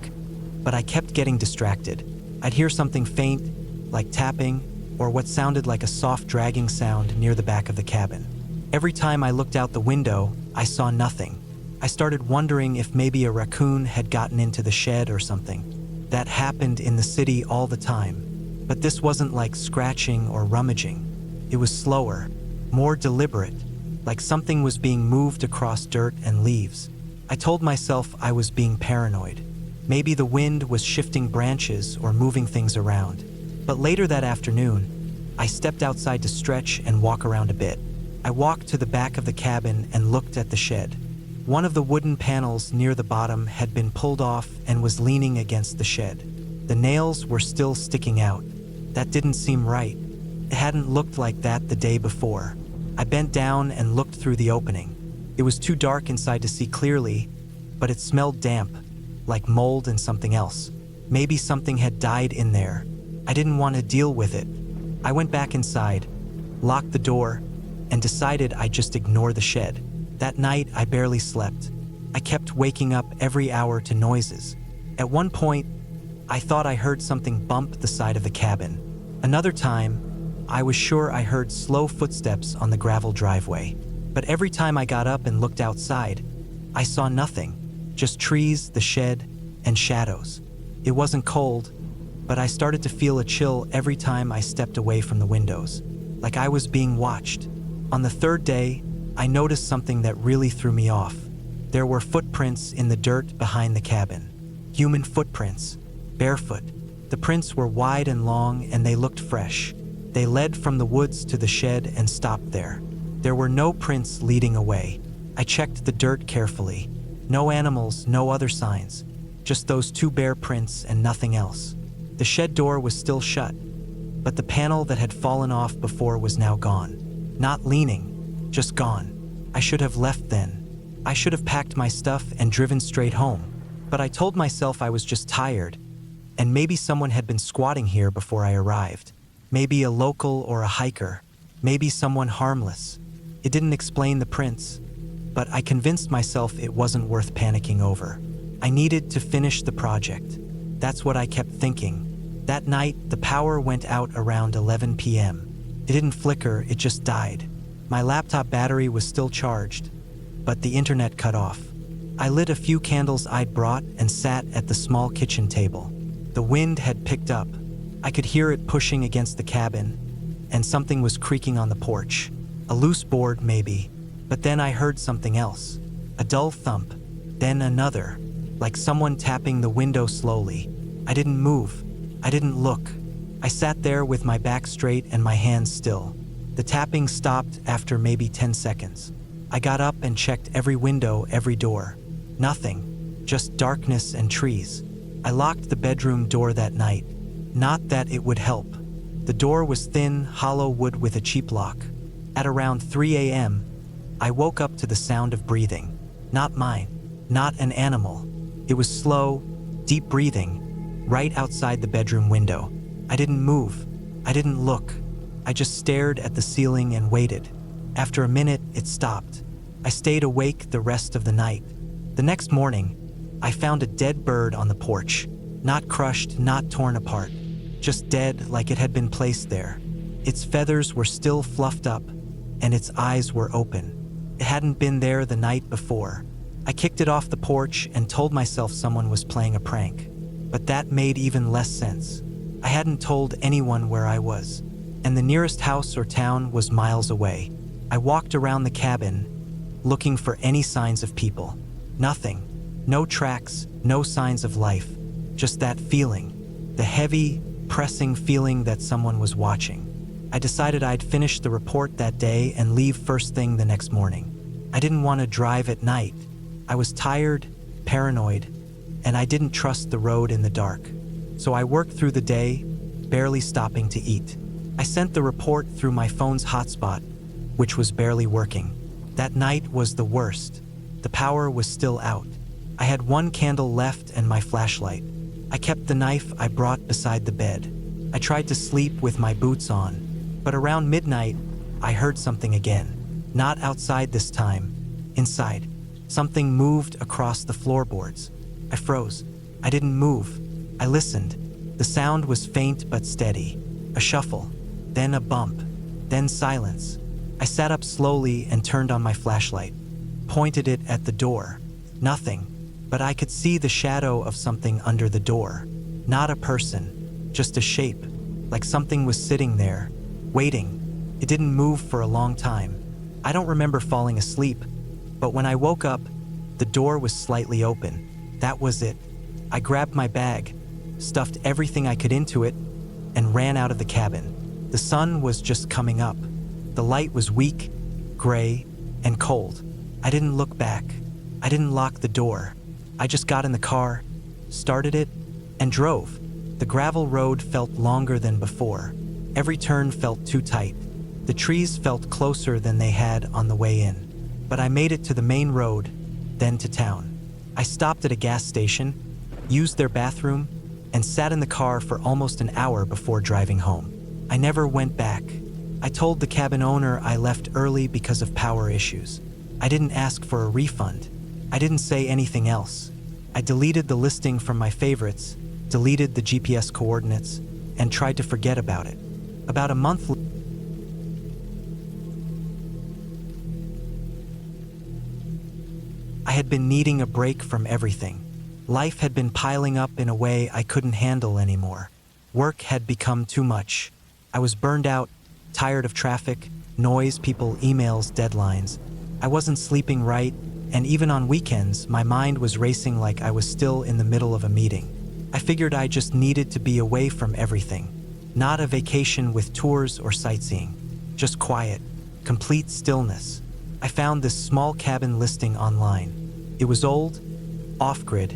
but I kept getting distracted. I'd hear something faint, like tapping, or what sounded like a soft dragging sound near the back of the cabin. Every time I looked out the window, I saw nothing. I started wondering if maybe a raccoon had gotten into the shed or something. That happened in the city all the time, but this wasn't like scratching or rummaging. It was slower, more deliberate, like something was being moved across dirt and leaves. I told myself I was being paranoid. Maybe the wind was shifting branches or moving things around. But later that afternoon, I stepped outside to stretch and walk around a bit. I walked to the back of the cabin and looked at the shed. One of the wooden panels near the bottom had been pulled off and was leaning against the shed. The nails were still sticking out. That didn't seem right. It hadn't looked like that the day before. I bent down and looked through the opening. It was too dark inside to see clearly, but it smelled damp, like mold and something else. Maybe something had died in there. I didn't want to deal with it. I went back inside, locked the door, and decided I'd just ignore the shed. That night, I barely slept. I kept waking up every hour to noises. At one point, I thought I heard something bump the side of the cabin. Another time, I was sure I heard slow footsteps on the gravel driveway. But every time I got up and looked outside, I saw nothing, just trees, the shed, and shadows. It wasn't cold, but I started to feel a chill every time I stepped away from the windows, like I was being watched. On the third day, I noticed something that really threw me off. There were footprints in the dirt behind the cabin. Human footprints, barefoot. The prints were wide and long, and they looked fresh. They led from the woods to the shed and stopped there. There were no prints leading away. I checked the dirt carefully. No animals, no other signs. Just those two bare prints and nothing else. The shed door was still shut, but the panel that had fallen off before was now gone. Not leaning, just gone. I should have left then. I should have packed my stuff and driven straight home. But I told myself I was just tired, and maybe someone had been squatting here before I arrived. Maybe a local or a hiker. Maybe someone harmless. It didn't explain the prints, but I convinced myself it wasn't worth panicking over. I needed to finish the project. That's what I kept thinking. That night, the power went out around 11 p.m. It didn't flicker, it just died. My laptop battery was still charged, but the internet cut off. I lit a few candles I'd brought and sat at the small kitchen table. The wind had picked up. I could hear it pushing against the cabin, and something was creaking on the porch. A loose board, maybe. But then I heard something else. A dull thump, then another, like someone tapping the window slowly. I didn't move. I didn't look. I sat there with my back straight and my hands still. The tapping stopped after maybe 10 seconds. I got up and checked every window, every door. Nothing, just darkness and trees. I locked the bedroom door that night. Not that it would help. The door was thin, hollow wood with a cheap lock. At around 3 a.m., I woke up to the sound of breathing. Not mine, not an animal. It was slow, deep breathing, right outside the bedroom window. I didn't move. I didn't look. I just stared at the ceiling and waited. After a minute, it stopped. I stayed awake the rest of the night. The next morning, I found a dead bird on the porch. Not crushed, not torn apart. Just dead like it had been placed there. Its feathers were still fluffed up, and its eyes were open. It hadn't been there the night before. I kicked it off the porch and told myself someone was playing a prank. But that made even less sense. I hadn't told anyone where I was, and the nearest house or town was miles away. I walked around the cabin, looking for any signs of people. Nothing. No tracks, no signs of life. Just that feeling. The heavy, pressing feeling that someone was watching. I decided I'd finish the report that day and leave first thing the next morning. I didn't want to drive at night. I was tired, paranoid, and I didn't trust the road in the dark. So I worked through the day, barely stopping to eat. I sent the report through my phone's hotspot, which was barely working. That night was the worst. The power was still out. I had one candle left and my flashlight. I kept the knife I brought beside the bed. I tried to sleep with my boots on, but around midnight, I heard something again. Not outside this time, inside. Something moved across the floorboards. I froze. I didn't move. I listened. The sound was faint but steady. A shuffle, then a bump, then silence. I sat up slowly and turned on my flashlight, pointed it at the door. Nothing, but I could see the shadow of something under the door. Not a person, just a shape, like something was sitting there, waiting. It didn't move for a long time. I don't remember falling asleep, but when I woke up, the door was slightly open. That was it. I grabbed my bag, stuffed everything I could into it, and ran out of the cabin. The sun was just coming up. The light was weak, gray, and cold. I didn't look back. I didn't lock the door. I just got in the car, started it, and drove. The gravel road felt longer than before. Every turn felt too tight. The trees felt closer than they had on the way in. But I made it to the main road, then to town. I stopped at a gas station, used their bathroom, and sat in the car for almost an hour before driving home. I never went back. I told the cabin owner I left early because of power issues. I didn't ask for a refund. I didn't say anything else. I deleted the listing from my favorites, deleted the GPS coordinates, and tried to forget about it. About a month later, I had been needing a break from everything. Life had been piling up in a way I couldn't handle anymore. Work had become too much. I was burned out, tired of traffic, noise, people, emails, deadlines. I wasn't sleeping right, and even on weekends, my mind was racing like I was still in the middle of a meeting. I figured I just needed to be away from everything. Not a vacation with tours or sightseeing. Just quiet, complete stillness. I found this small cabin listing online. It was old, off-grid,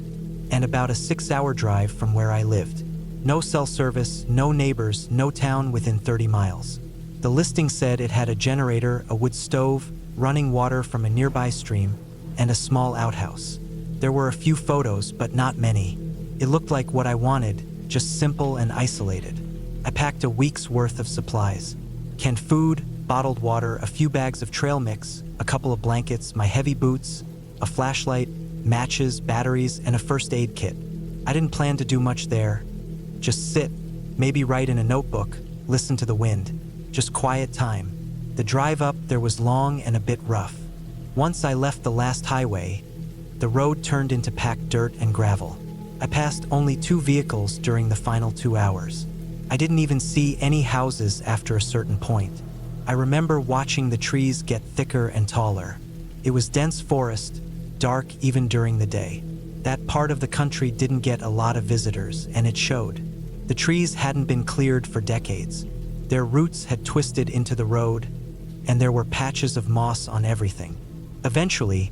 and about a 6-hour drive from where I lived. No cell service, no neighbors, no town within 30 miles. The listing said it had a generator, a wood stove, running water from a nearby stream, and a small outhouse. There were a few photos, but not many. It looked like what I wanted, just simple and isolated. I packed a week's worth of supplies. Canned food, bottled water, a few bags of trail mix, a couple of blankets, my heavy boots, a flashlight, matches, batteries, and a first aid kit. I didn't plan to do much there. Just sit, maybe write in a notebook, listen to the wind. Just quiet time. The drive up there was long and a bit rough. Once I left the last highway, the road turned into packed dirt and gravel. I passed only 2 vehicles during the final 2 hours. I didn't even see any houses after a certain point. I remember watching the trees get thicker and taller. It was dense forest, dark even during the day. That part of the country didn't get a lot of visitors, and it showed. The trees hadn't been cleared for decades. Their roots had twisted into the road, and there were patches of moss on everything. Eventually,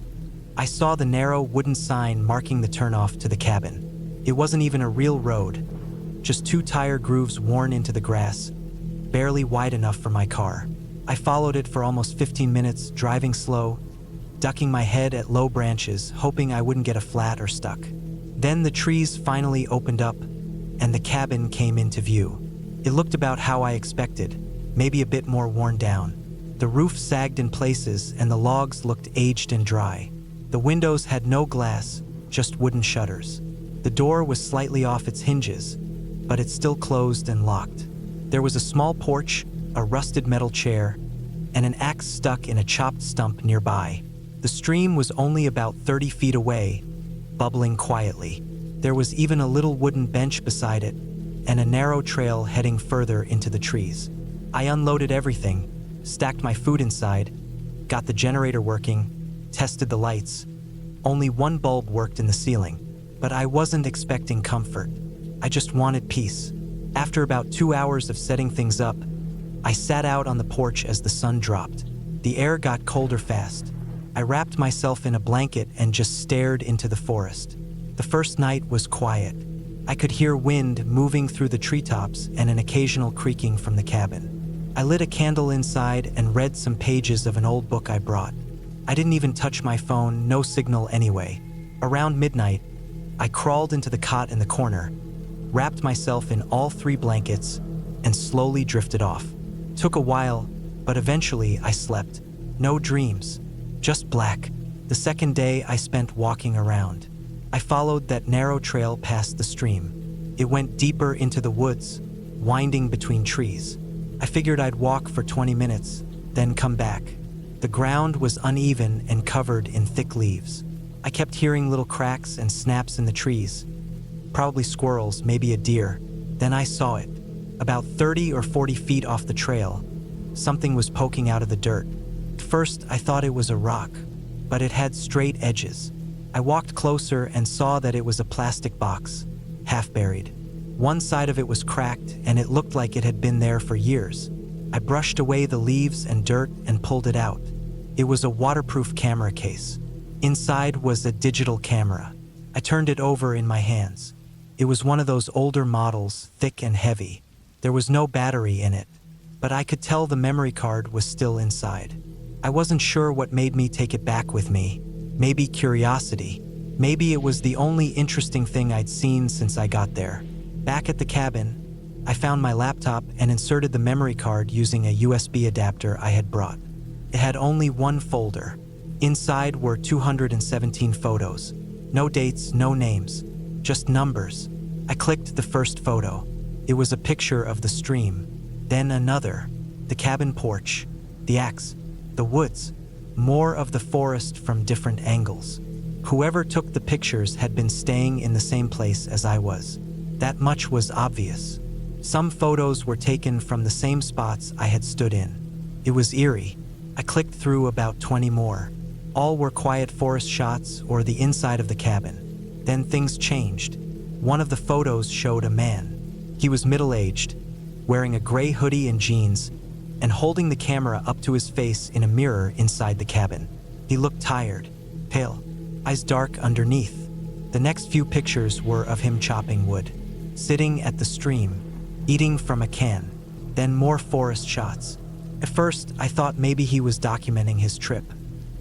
I saw the narrow wooden sign marking the turnoff to the cabin. It wasn't even a real road, just 2 tire grooves worn into the grass, barely wide enough for my car. I followed it for almost 15 minutes, driving slow, ducking my head at low branches, hoping I wouldn't get a flat or stuck. Then the trees finally opened up, and the cabin came into view. It looked about how I expected, maybe a bit more worn down. The roof sagged in places, and the logs looked aged and dry. The windows had no glass, just wooden shutters. The door was slightly off its hinges, but it still closed and locked. There was a small porch, a rusted metal chair, and an axe stuck in a chopped stump nearby. The stream was only about 30 feet away, bubbling quietly. There was even a little wooden bench beside it, and a narrow trail heading further into the trees. I unloaded everything, stacked my food inside, got the generator working, tested the lights. Only one bulb worked in the ceiling, but I wasn't expecting comfort. I just wanted peace. After about 2 hours of setting things up, I sat out on the porch as the sun dropped. The air got colder fast. I wrapped myself in a blanket and just stared into the forest. The first night was quiet. I could hear wind moving through the treetops and an occasional creaking from the cabin. I lit a candle inside and read some pages of an old book I brought. I didn't even touch my phone, no signal anyway. Around midnight, I crawled into the cot in the corner, wrapped myself in all 3 blankets, and slowly drifted off. Took a while, but eventually I slept. No dreams, just black. The second day I spent walking around. I followed that narrow trail past the stream. It went deeper into the woods, winding between trees. I figured I'd walk for 20 minutes, then come back. The ground was uneven and covered in thick leaves. I kept hearing little cracks and snaps in the trees. Probably squirrels, maybe a deer. Then I saw it. About 30 or 40 feet off the trail, something was poking out of the dirt. At first, I thought it was a rock, but it had straight edges. I walked closer and saw that it was a plastic box, half buried. One side of it was cracked, and it looked like it had been there for years. I brushed away the leaves and dirt and pulled it out. It was a waterproof camera case. Inside was a digital camera. I turned it over in my hands. It was one of those older models, thick and heavy. There was no battery in it, but I could tell the memory card was still inside. I wasn't sure what made me take it back with me. Maybe curiosity. Maybe it was the only interesting thing I'd seen since I got there. Back at the cabin, I found my laptop and inserted the memory card using a USB adapter I had brought. It had only one folder. Inside were 217 photos. No dates, no names, just numbers. I clicked the first photo. It was a picture of the stream, then another, the cabin porch, the axe, the woods, more of the forest from different angles. Whoever took the pictures had been staying in the same place as I was. That much was obvious. Some photos were taken from the same spots I had stood in. It was eerie. I clicked through about 20 more. All were quiet forest shots or the inside of the cabin. Then things changed. One of the photos showed a man. He was middle-aged, wearing a gray hoodie and jeans, and holding the camera up to his face in a mirror inside the cabin. He looked tired, pale, eyes dark underneath. The next few pictures were of him chopping wood, sitting at the stream, eating from a can, then more forest shots. At first, I thought maybe he was documenting his trip,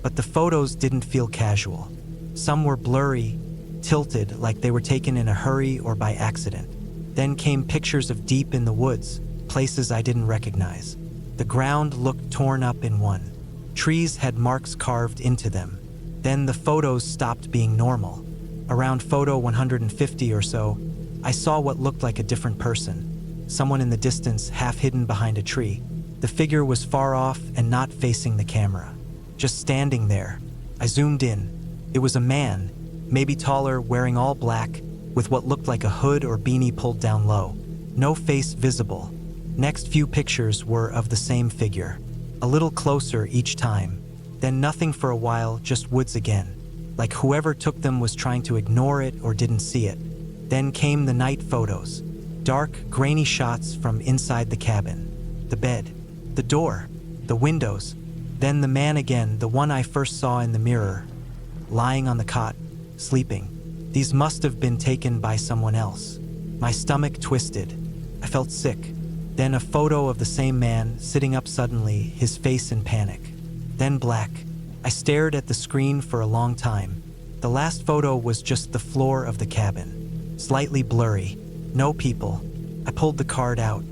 but the photos didn't feel casual. Some were blurry, tilted like they were taken in a hurry or by accident. Then came pictures of deep in the woods, places I didn't recognize. The ground looked torn up in one. Trees had marks carved into them. Then the photos stopped being normal. Around photo 150 or so, I saw what looked like a different person. Someone in the distance, half hidden behind a tree. The figure was far off and not facing the camera, just standing there. I zoomed in. It was a man, maybe taller, wearing all black, with what looked like a hood or beanie pulled down low. No face visible. Next few pictures were of the same figure. A little closer each time. Then nothing for a while, just woods again. Like whoever took them was trying to ignore it or didn't see it. Then came the night photos. Dark, grainy shots from inside the cabin. The bed, the door, the windows. Then the man again, the one I first saw in the mirror, lying on the cot, sleeping. These must have been taken by someone else. My stomach twisted. I felt sick. Then a photo of the same man sitting up suddenly, his face in panic. Then black. I stared at the screen for a long time. The last photo was just the floor of the cabin. Slightly blurry. No people. I pulled the card out.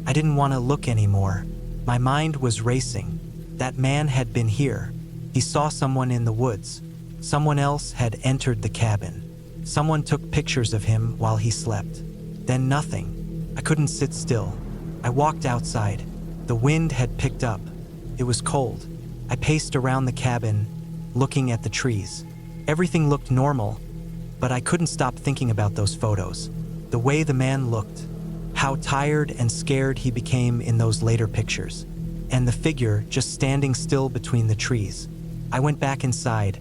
I didn't want to look anymore. My mind was racing. That man had been here. He saw someone in the woods. Someone else had entered the cabin. Someone took pictures of him while he slept. Then nothing. I couldn't sit still. I walked outside. The wind had picked up. It was cold. I paced around the cabin, looking at the trees. Everything looked normal, but I couldn't stop thinking about those photos. The way the man looked, how tired and scared he became in those later pictures, and the figure just standing still between the trees. I went back inside,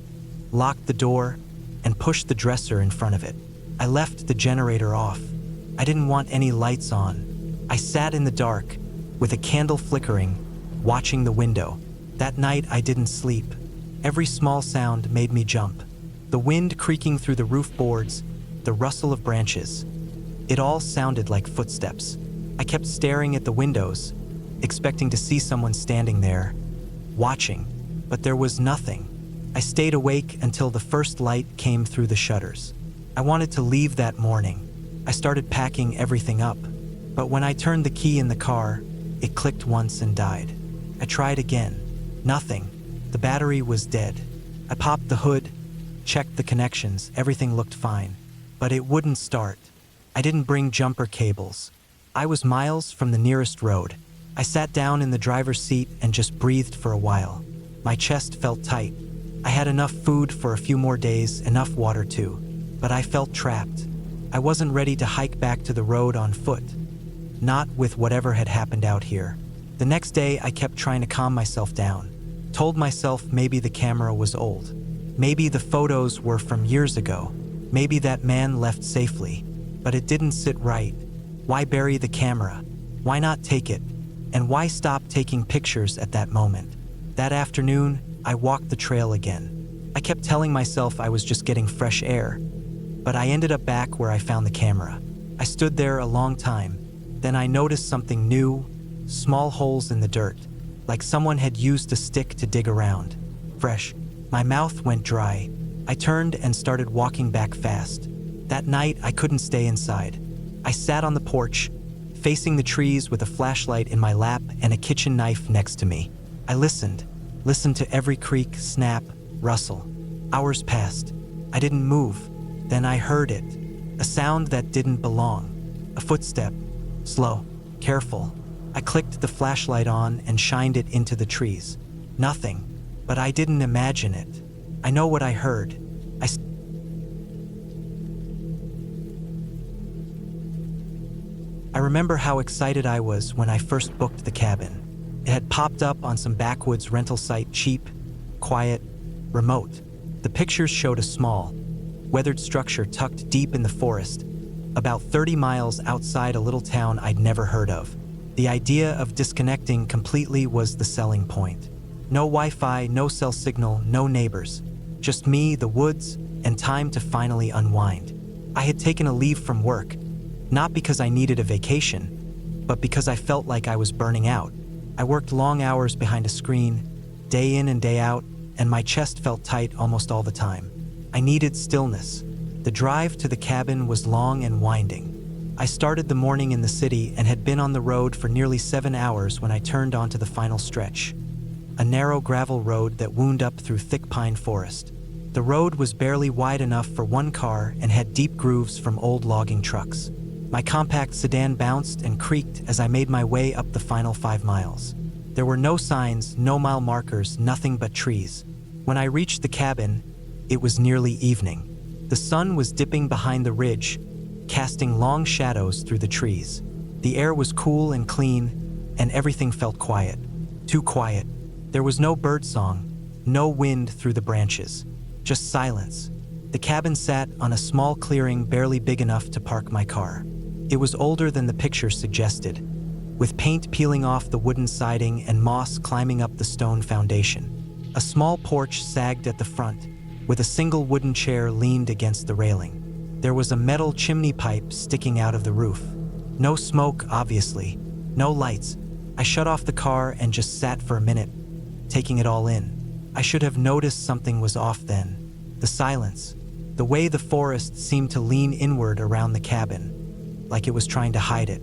locked the door, and pushed the dresser in front of it. I left the generator off. I didn't want any lights on. I sat in the dark, with a candle flickering, watching the window. That night I didn't sleep. Every small sound made me jump. The wind creaking through the roof boards, the rustle of branches. It all sounded like footsteps. I kept staring at the windows, expecting to see someone standing there, watching, but there was nothing. I stayed awake until the first light came through the shutters. I wanted to leave that morning. I started packing everything up, but when I turned the key in the car, it clicked once and died. I tried again. Nothing. The battery was dead. I popped the hood, checked the connections, everything looked fine, but it wouldn't start. I didn't bring jumper cables. I was miles from the nearest road. I sat down in the driver's seat and just breathed for a while. My chest felt tight. I had enough food for a few more days, enough water too. But I felt trapped. I wasn't ready to hike back to the road on foot. Not with whatever had happened out here. The next day, I kept trying to calm myself down. Told myself maybe the camera was old. Maybe the photos were from years ago. Maybe that man left safely. But it didn't sit right. Why bury the camera? Why not take it? And why stop taking pictures at that moment? That afternoon, I walked the trail again. I kept telling myself I was just getting fresh air. But I ended up back where I found the camera. I stood there a long time. Then I noticed something new, small holes in the dirt, like someone had used a stick to dig around. Fresh. My mouth went dry. I turned and started walking back fast. That night, I couldn't stay inside. I sat on the porch, facing the trees with a flashlight in my lap and a kitchen knife next to me. I listened to every creak, snap, rustle. Hours passed. I didn't move. Then I heard it. A sound that didn't belong. A footstep. Slow. Careful. I clicked the flashlight on and shined it into the trees. Nothing. But I didn't imagine it. I know what I heard. I remember how excited I was when I first booked the cabin. It had popped up on some backwoods rental site, cheap, quiet, remote. The pictures showed a small, weathered structure tucked deep in the forest, about 30 miles outside a little town I'd never heard of. The idea of disconnecting completely was the selling point. No Wi-Fi, no cell signal, no neighbors. Just me, the woods, and time to finally unwind. I had taken a leave from work, not because I needed a vacation, but because I felt like I was burning out. I worked long hours behind a screen, day in and day out, and my chest felt tight almost all the time. I needed stillness. The drive to the cabin was long and winding. I started the morning in the city and had been on the road for nearly 7 hours when I turned onto the final stretch. A narrow gravel road that wound up through thick pine forest. The road was barely wide enough for one car and had deep grooves from old logging trucks. My compact sedan bounced and creaked as I made my way up the final 5 miles. There were no signs, no mile markers, nothing but trees. When I reached the cabin, it was nearly evening. The sun was dipping behind the ridge, casting long shadows through the trees. The air was cool and clean, and everything felt quiet. Too quiet. There was no bird song, no wind through the branches, just silence. The cabin sat on a small clearing barely big enough to park my car. It was older than the picture suggested, with paint peeling off the wooden siding and moss climbing up the stone foundation. A small porch sagged at the front, with a single wooden chair leaned against the railing. There was a metal chimney pipe sticking out of the roof. No smoke, obviously. No lights. I shut off the car and just sat for a minute, taking it all in. I should have noticed something was off then. The silence. The way the forest seemed to lean inward around the cabin, like it was trying to hide it.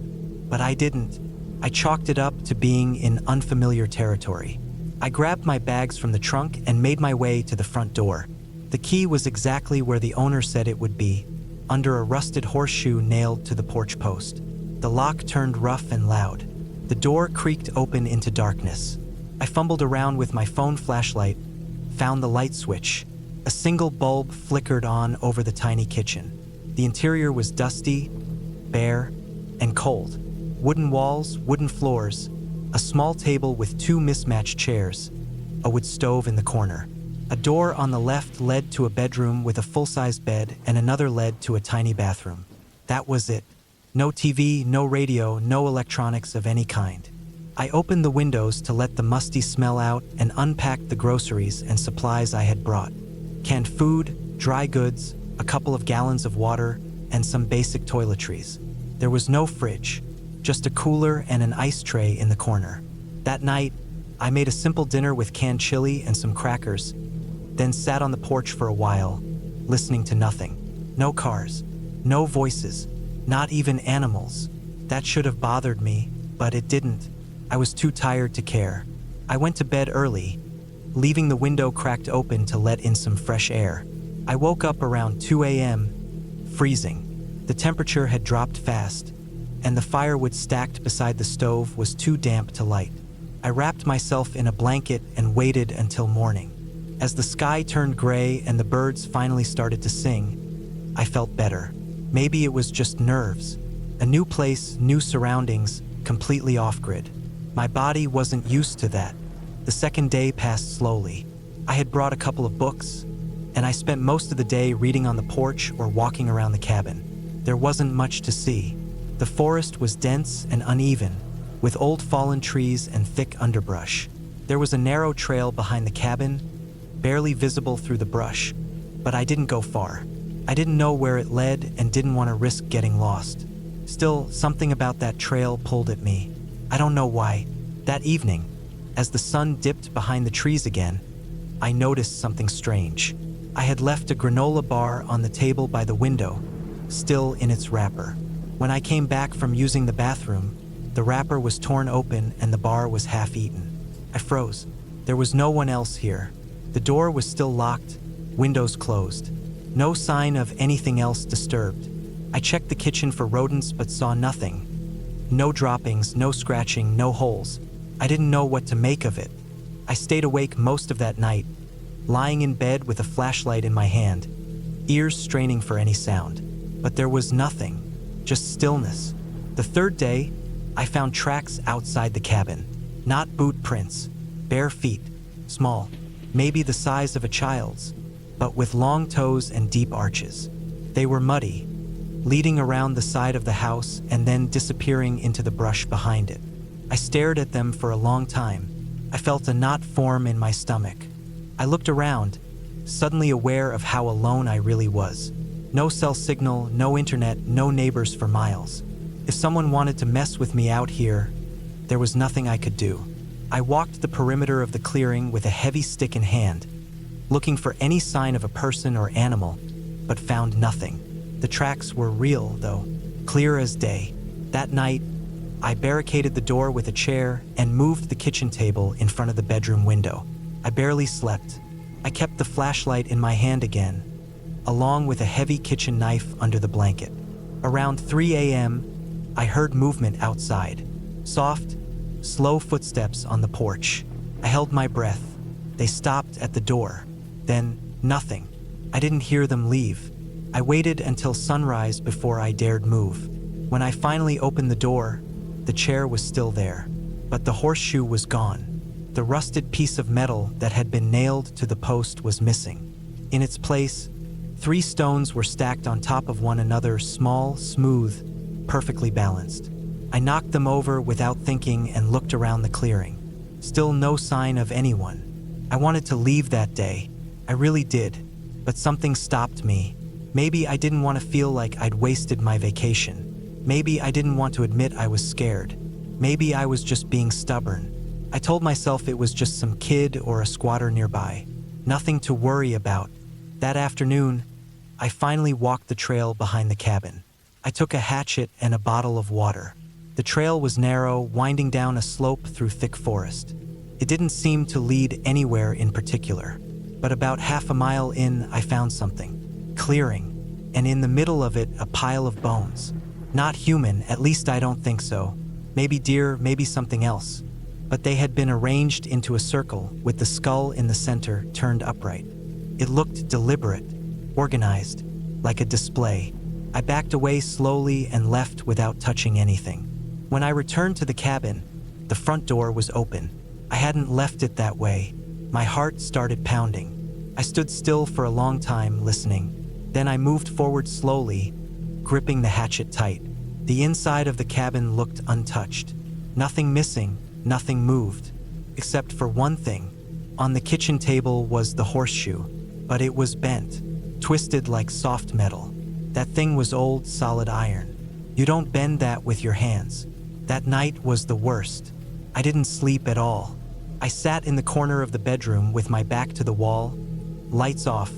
But I didn't. I chalked it up to being in unfamiliar territory. I grabbed my bags from the trunk and made my way to the front door. The key was exactly where the owner said it would be, under a rusted horseshoe nailed to the porch post. The lock turned rough and loud. The door creaked open into darkness. I fumbled around with my phone flashlight, found the light switch. A single bulb flickered on over the tiny kitchen. The interior was dusty, bare, and cold. Wooden walls, wooden floors, a small table with 2 mismatched chairs, a wood stove in the corner. A door on the left led to a bedroom with a full-size bed and another led to a tiny bathroom. That was it. No TV, no radio, no electronics of any kind. I opened the windows to let the musty smell out and unpacked the groceries and supplies I had brought. Canned food, dry goods, a couple of gallons of water, and some basic toiletries. There was no fridge, just a cooler and an ice tray in the corner. That night, I made a simple dinner with canned chili and some crackers, then sat on the porch for a while, listening to nothing. No cars, no voices, not even animals. That should have bothered me, but it didn't. I was too tired to care. I went to bed early, leaving the window cracked open to let in some fresh air. I woke up around 2 a.m., freezing. The temperature had dropped fast, and the firewood stacked beside the stove was too damp to light. I wrapped myself in a blanket and waited until morning. As the sky turned gray and the birds finally started to sing, I felt better. Maybe it was just nerves. A new place, new surroundings, completely off-grid. My body wasn't used to that. The second day passed slowly. I had brought a couple of books, and I spent most of the day reading on the porch or walking around the cabin. There wasn't much to see. The forest was dense and uneven, with old fallen trees and thick underbrush. There was a narrow trail behind the cabin, barely visible through the brush, but I didn't go far. I didn't know where it led and didn't want to risk getting lost. Still, something about that trail pulled at me. I don't know why. That evening, as the sun dipped behind the trees again, I noticed something strange. I had left a granola bar on the table by the window, still in its wrapper. When I came back from using the bathroom, the wrapper was torn open and the bar was half-eaten. I froze. There was no one else here. The door was still locked, windows closed. No sign of anything else disturbed. I checked the kitchen for rodents but saw nothing. No droppings, no scratching, no holes. I didn't know what to make of it. I stayed awake most of that night, lying in bed with a flashlight in my hand, ears straining for any sound. But there was nothing, just stillness. The third day, I found tracks outside the cabin. Not boot prints, bare feet, small, maybe the size of a child's, but with long toes and deep arches. They were muddy, leading around the side of the house and then disappearing into the brush behind it. I stared at them for a long time. I felt a knot form in my stomach. I looked around, suddenly aware of how alone I really was. No cell signal, no internet, no neighbors for miles. If someone wanted to mess with me out here, there was nothing I could do. I walked the perimeter of the clearing with a heavy stick in hand, looking for any sign of a person or animal, but found nothing. The tracks were real, though, clear as day. That night, I barricaded the door with a chair and moved the kitchen table in front of the bedroom window. I barely slept. I kept the flashlight in my hand again, along with a heavy kitchen knife under the blanket. Around 3 a.m., I heard movement outside. Soft, slow footsteps on the porch. I held my breath. They stopped at the door. Then, nothing. I didn't hear them leave. I waited until sunrise before I dared move. When I finally opened the door, the chair was still there, but the horseshoe was gone. The rusted piece of metal that had been nailed to the post was missing. In its place, 3 stones were stacked on top of one another, small, smooth, perfectly balanced. I knocked them over without thinking and looked around the clearing. Still no sign of anyone. I wanted to leave that day. I really did, but something stopped me. Maybe I didn't want to feel like I'd wasted my vacation. Maybe I didn't want to admit I was scared. Maybe I was just being stubborn. I told myself it was just some kid or a squatter nearby. Nothing to worry about. That afternoon, I finally walked the trail behind the cabin. I took a hatchet and a bottle of water. The trail was narrow, winding down a slope through thick forest. It didn't seem to lead anywhere in particular. But about half a mile in, I found something. Clearing, and in the middle of it, a pile of bones. Not human, at least I don't think so. Maybe deer, maybe something else. But they had been arranged into a circle, with the skull in the center turned upright. It looked deliberate, organized, like a display. I backed away slowly and left without touching anything. When I returned to the cabin, the front door was open. I hadn't left it that way. My heart started pounding. I stood still for a long time, listening. Then I moved forward slowly, gripping the hatchet tight. The inside of the cabin looked untouched. Nothing missing, nothing moved. Except for one thing. On the kitchen table was the horseshoe, but it was bent, twisted like soft metal. That thing was old, solid iron. You don't bend that with your hands. That night was the worst. I didn't sleep at all. I sat in the corner of the bedroom with my back to the wall, lights off,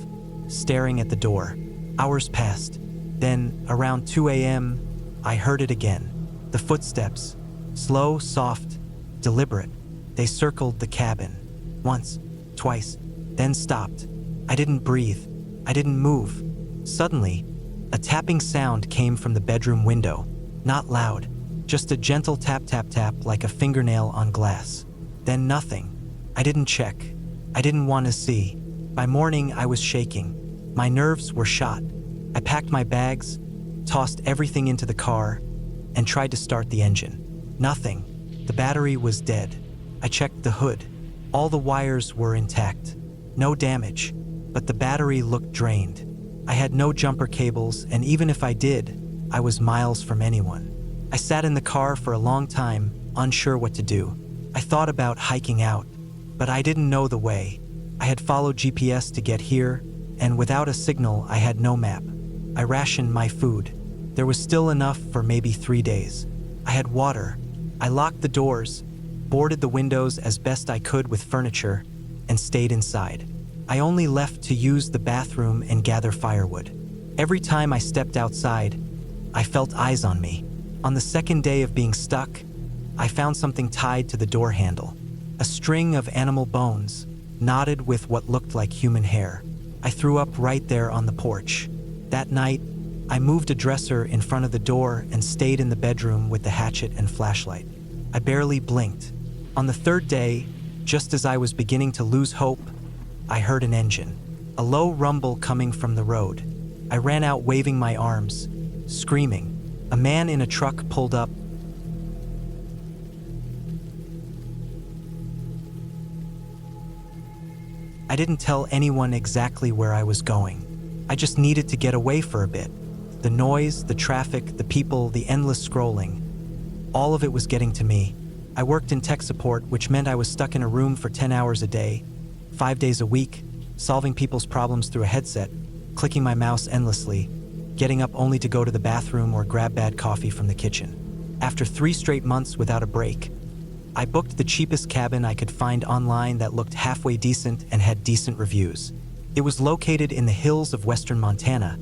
staring at the door. Hours passed. Then, around 2 a.m., I heard it again. The footsteps. Slow, soft, deliberate. They circled the cabin. Once, twice, then stopped. I didn't breathe. I didn't move. Suddenly, A tapping sound came from the bedroom window, not loud, just a gentle tap tap tap like a fingernail on glass. Then nothing. I didn't check. I didn't want to see. By morning, I was shaking. My nerves were shot. I packed my bags, tossed everything into the car, and tried to start the engine. Nothing. The battery was dead. I checked the hood. All the wires were intact. No damage, but the battery looked drained. I had no jumper cables, and even if I did, I was miles from anyone. I sat in the car for a long time, unsure what to do. I thought about hiking out, but I didn't know the way. I had followed GPS to get here, and without a signal, I had no map. I rationed my food. There was still enough for maybe 3 days. I had water. I locked the doors, boarded the windows as best I could with furniture, and stayed inside. I only left to use the bathroom and gather firewood. Every time I stepped outside, I felt eyes on me. On the second day of being stuck, I found something tied to the door handle. A string of animal bones, knotted with what looked like human hair. I threw up right there on the porch. That night, I moved a dresser in front of the door and stayed in the bedroom with the hatchet and flashlight. I barely blinked. On the third day, just as I was beginning to lose hope, I heard an engine, a low rumble coming from the road. I ran out waving my arms, screaming. A man in a truck pulled up. I didn't tell anyone exactly where I was going. I just needed to get away for a bit. The noise, the traffic, the people, the endless scrolling. All of it was getting to me. I worked in tech support, which meant I was stuck in a room for 10 hours a day, 5 days a week, solving people's problems through a headset, clicking my mouse endlessly, getting up only to go to the bathroom or grab bad coffee from the kitchen. After 3 straight months without a break, I booked the cheapest cabin I could find online that looked halfway decent and had decent reviews. It was located in the hills of western Montana,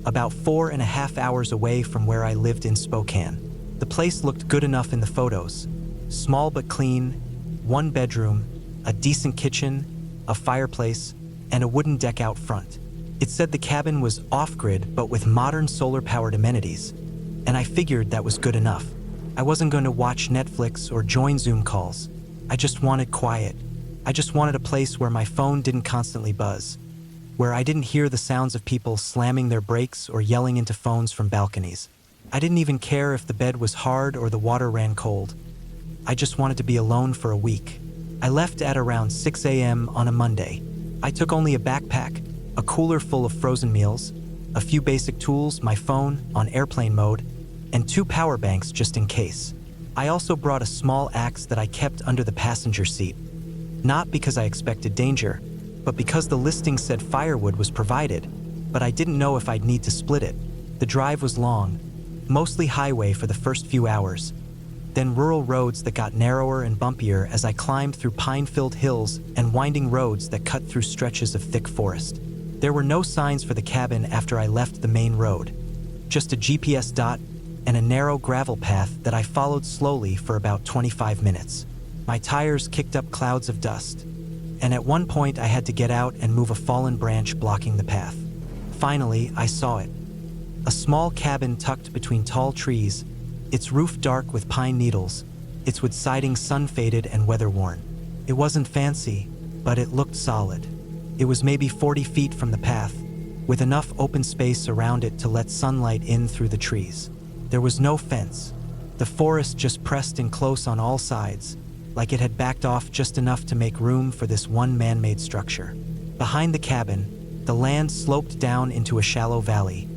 about 4.5 hours away from where I lived in Spokane. The place looked good enough in the photos. Small but clean, 1 bedroom, a decent kitchen, a fireplace, and a wooden deck out front. It said the cabin was off-grid but with modern solar-powered amenities, and I figured that was good enough. I wasn't going to watch Netflix or join Zoom calls. I just wanted quiet. I just wanted a place where my phone didn't constantly buzz, where I didn't hear the sounds of people slamming their brakes or yelling into phones from balconies. I didn't even care if the bed was hard or the water ran cold. I just wanted to be alone for a week. I left at around 6 a.m. on a Monday. I took only a backpack, a cooler full of frozen meals, a few basic tools, my phone on airplane mode, and 2 power banks just in case. I also brought a small axe that I kept under the passenger seat, not because I expected danger, but because the listing said firewood was provided, but I didn't know if I'd need to split it. The drive was long, mostly highway for the first few hours, then rural roads that got narrower and bumpier as I climbed through pine-filled hills and winding roads that cut through stretches of thick forest. There were no signs for the cabin after I left the main road, just a GPS dot and a narrow gravel path that I followed slowly for about 25 minutes. My tires kicked up clouds of dust, and at one point I had to get out and move a fallen branch blocking the path. Finally, I saw it. A small cabin tucked between tall trees, its roof dark with pine needles, its wood siding sun-faded and weather-worn. It wasn't fancy, but it looked solid. It was maybe 40 feet from the path, with enough open space around it to let sunlight in through the trees. There was no fence. The forest just pressed in close on all sides, like it had backed off just enough to make room for this one man-made structure. Behind the cabin, the land sloped down into a shallow valley,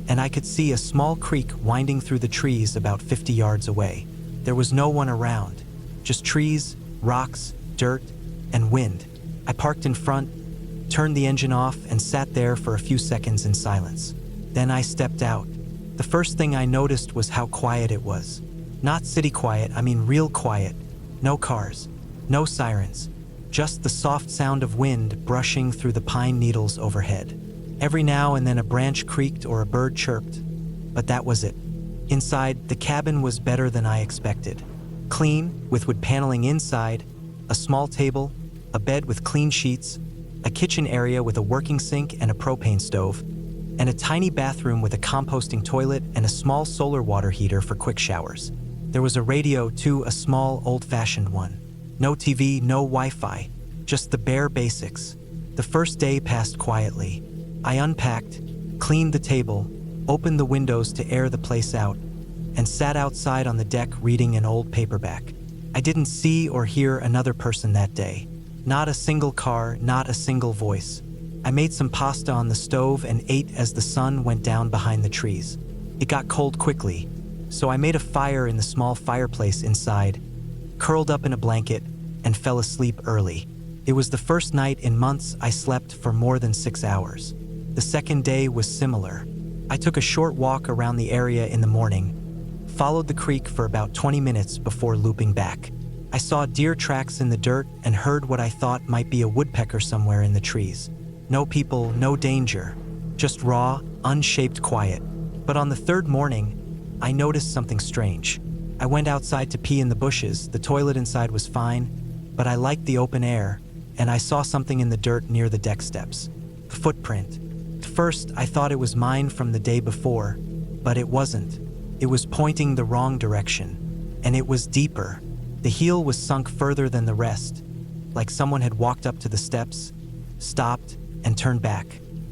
and I could see a small creek winding through the trees about 50 yards away. There was no one around, just trees, rocks, dirt, and wind. I parked in front, turned the engine off, and sat there for a few seconds in silence. Then I stepped out. The first thing I noticed was how quiet it was. Not city quiet, I mean real quiet. No cars, no sirens, just the soft sound of wind brushing through the pine needles overhead. Every now and then a branch creaked or a bird chirped, but that was it. Inside, the cabin was better than I expected. Clean, with wood paneling inside, a small table, a bed with clean sheets, a kitchen area with a working sink and a propane stove, and a tiny bathroom with a composting toilet and a small solar water heater for quick showers. There was a radio too, a small, old-fashioned one. No TV, no Wi-Fi, just the bare basics. The first day passed quietly. I unpacked, cleaned the table, opened the windows to air the place out, and sat outside on the deck reading an old paperback. I didn't see or hear another person that day. Not a single car, not a single voice. I made some pasta on the stove and ate as the sun went down behind the trees. It got cold quickly, so I made a fire in the small fireplace inside, curled up in a blanket, and fell asleep early. It was the first night in months I slept for more than 6 hours. The second day was similar. I took a short walk around the area in the morning, followed the creek for about 20 minutes before looping back. I saw deer tracks in the dirt and heard what I thought might be a woodpecker somewhere in the trees. No people, no danger, just raw, unshaped quiet. But on the third morning, I noticed something strange. I went outside to pee in the bushes. The toilet inside was fine, but I liked the open air, and I saw something in the dirt near the deck steps. A footprint. At first, I thought it was mine from the day before, but it wasn't. It was pointing the wrong direction, and it was deeper. The heel was sunk further than the rest, like someone had walked up to the steps, stopped, and turned back.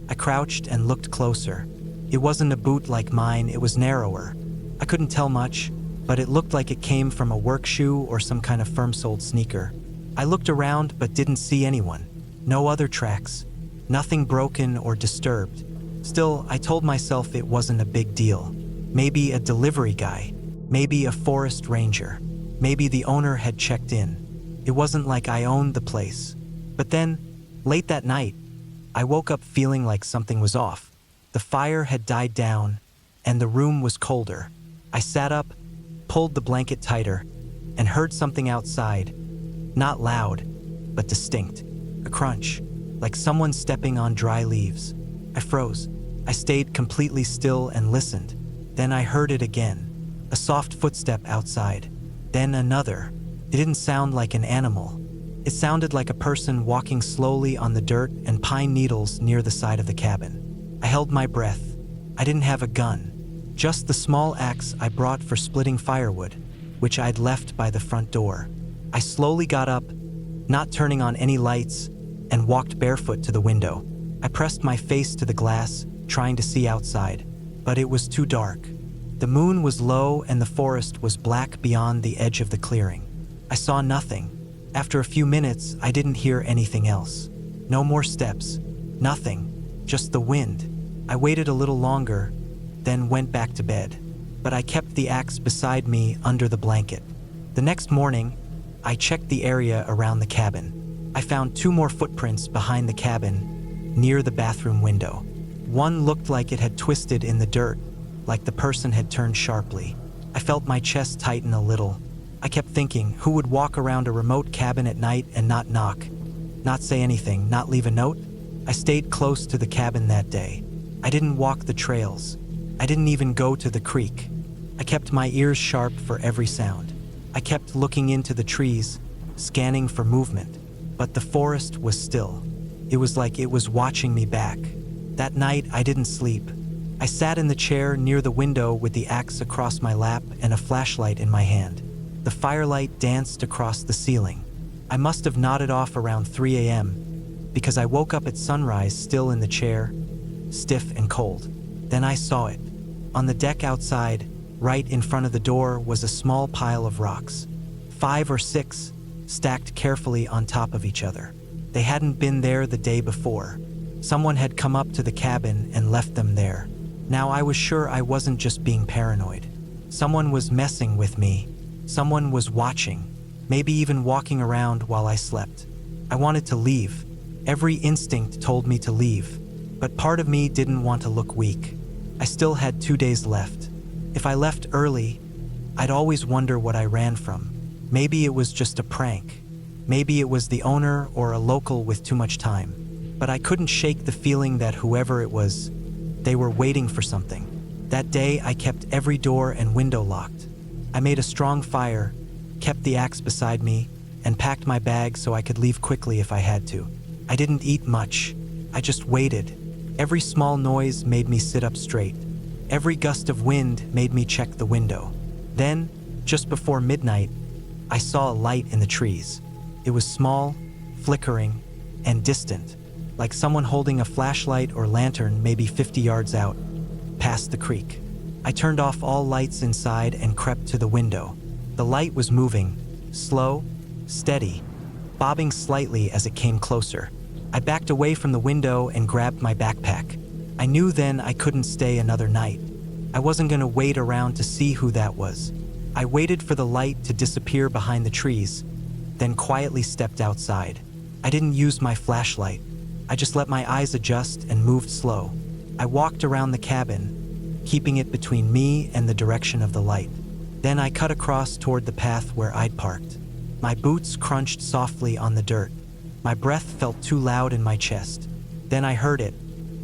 I crouched and looked closer. It wasn't a boot like mine, it was narrower. I couldn't tell much, but it looked like it came from a work shoe or some kind of firm-soled sneaker. I looked around but didn't see anyone. No other tracks. Nothing broken or disturbed. Still, I told myself it wasn't a big deal. Maybe a delivery guy. Maybe a forest ranger. Maybe the owner had checked in. It wasn't like I owned the place. But then, late that night, I woke up feeling like something was off. The fire had died down, and the room was colder. I sat up, pulled the blanket tighter, and heard something outside. Not loud, but distinct. A crunch, like someone stepping on dry leaves. I froze. I stayed completely still and listened. Then I heard it again. A soft footstep outside. Then another. It didn't sound like an animal. It sounded like a person walking slowly on the dirt and pine needles near the side of the cabin. I held my breath. I didn't have a gun, just the small axe I brought for splitting firewood, which I'd left by the front door. I slowly got up, not turning on any lights, and walked barefoot to the window. I pressed my face to the glass, trying to see outside, but it was too dark. The moon was low and the forest was black beyond the edge of the clearing. I saw nothing. After a few minutes, I didn't hear anything else. No more steps. Nothing. Just the wind. I waited a little longer, then went back to bed. But I kept the axe beside me under the blanket. The next morning, I checked the area around the cabin. I found 2 more footprints behind the cabin, near the bathroom window. One looked like it had twisted in the dirt, like the person had turned sharply. I felt my chest tighten a little. I kept thinking, who would walk around a remote cabin at night and not knock, not say anything, not leave a note? I stayed close to the cabin that day. I didn't walk the trails. I didn't even go to the creek. I kept my ears sharp for every sound. I kept looking into the trees, scanning for movement. But the forest was still. It was like it was watching me back. That night, I didn't sleep. I sat in the chair near the window with the axe across my lap and a flashlight in my hand. The firelight danced across the ceiling. I must have nodded off around 3 a.m. because I woke up at sunrise still in the chair, stiff and cold. Then I saw it. On the deck outside, right in front of the door, was a small pile of rocks. 5 or 6, stacked carefully on top of each other. They hadn't been there the day before. Someone had come up to the cabin and left them there. Now I was sure I wasn't just being paranoid. Someone was messing with me. Someone was watching, maybe even walking around while I slept. I wanted to leave. Every instinct told me to leave, but part of me didn't want to look weak. I still had 2 days left. If I left early, I'd always wonder what I ran from. Maybe it was just a prank. Maybe it was the owner or a local with too much time. But I couldn't shake the feeling that whoever it was, they were waiting for something. That day, I kept every door and window locked. I made a strong fire, kept the axe beside me, and packed my bag so I could leave quickly if I had to. I didn't eat much. I just waited. Every small noise made me sit up straight. Every gust of wind made me check the window. Then, just before midnight, I saw a light in the trees. It was small, flickering, and distant, like someone holding a flashlight or lantern maybe 50 yards out, past the creek. I turned off all lights inside and crept to the window. The light was moving, slow, steady, bobbing slightly as it came closer. I backed away from the window and grabbed my backpack. I knew then I couldn't stay another night. I wasn't going to wait around to see who that was. I waited for the light to disappear behind the trees, then quietly stepped outside. I didn't use my flashlight. I just let my eyes adjust and moved slow. I walked around the cabin, keeping it between me and the direction of the light. Then I cut across toward the path where I'd parked. My boots crunched softly on the dirt. My breath felt too loud in my chest. Then I heard it.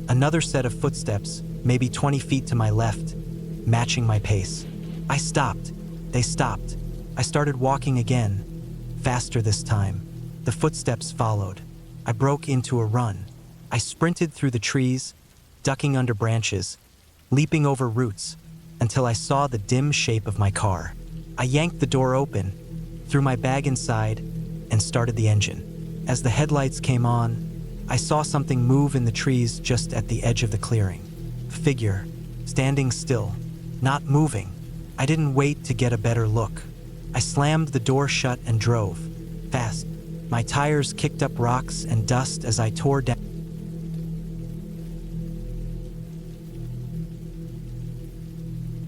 Another set of footsteps, maybe 20 feet to my left, matching my pace. I stopped. They stopped. I started walking again, faster this time. The footsteps followed. I broke into a run. I sprinted through the trees, ducking under branches, leaping over roots, until I saw the dim shape of my car. I yanked the door open, threw my bag inside, and started the engine. As the headlights came on, I saw something move in the trees just at the edge of the clearing. A figure, standing still, not moving. I didn't wait to get a better look. I slammed the door shut and drove, fast. My tires kicked up rocks and dust as I tore down.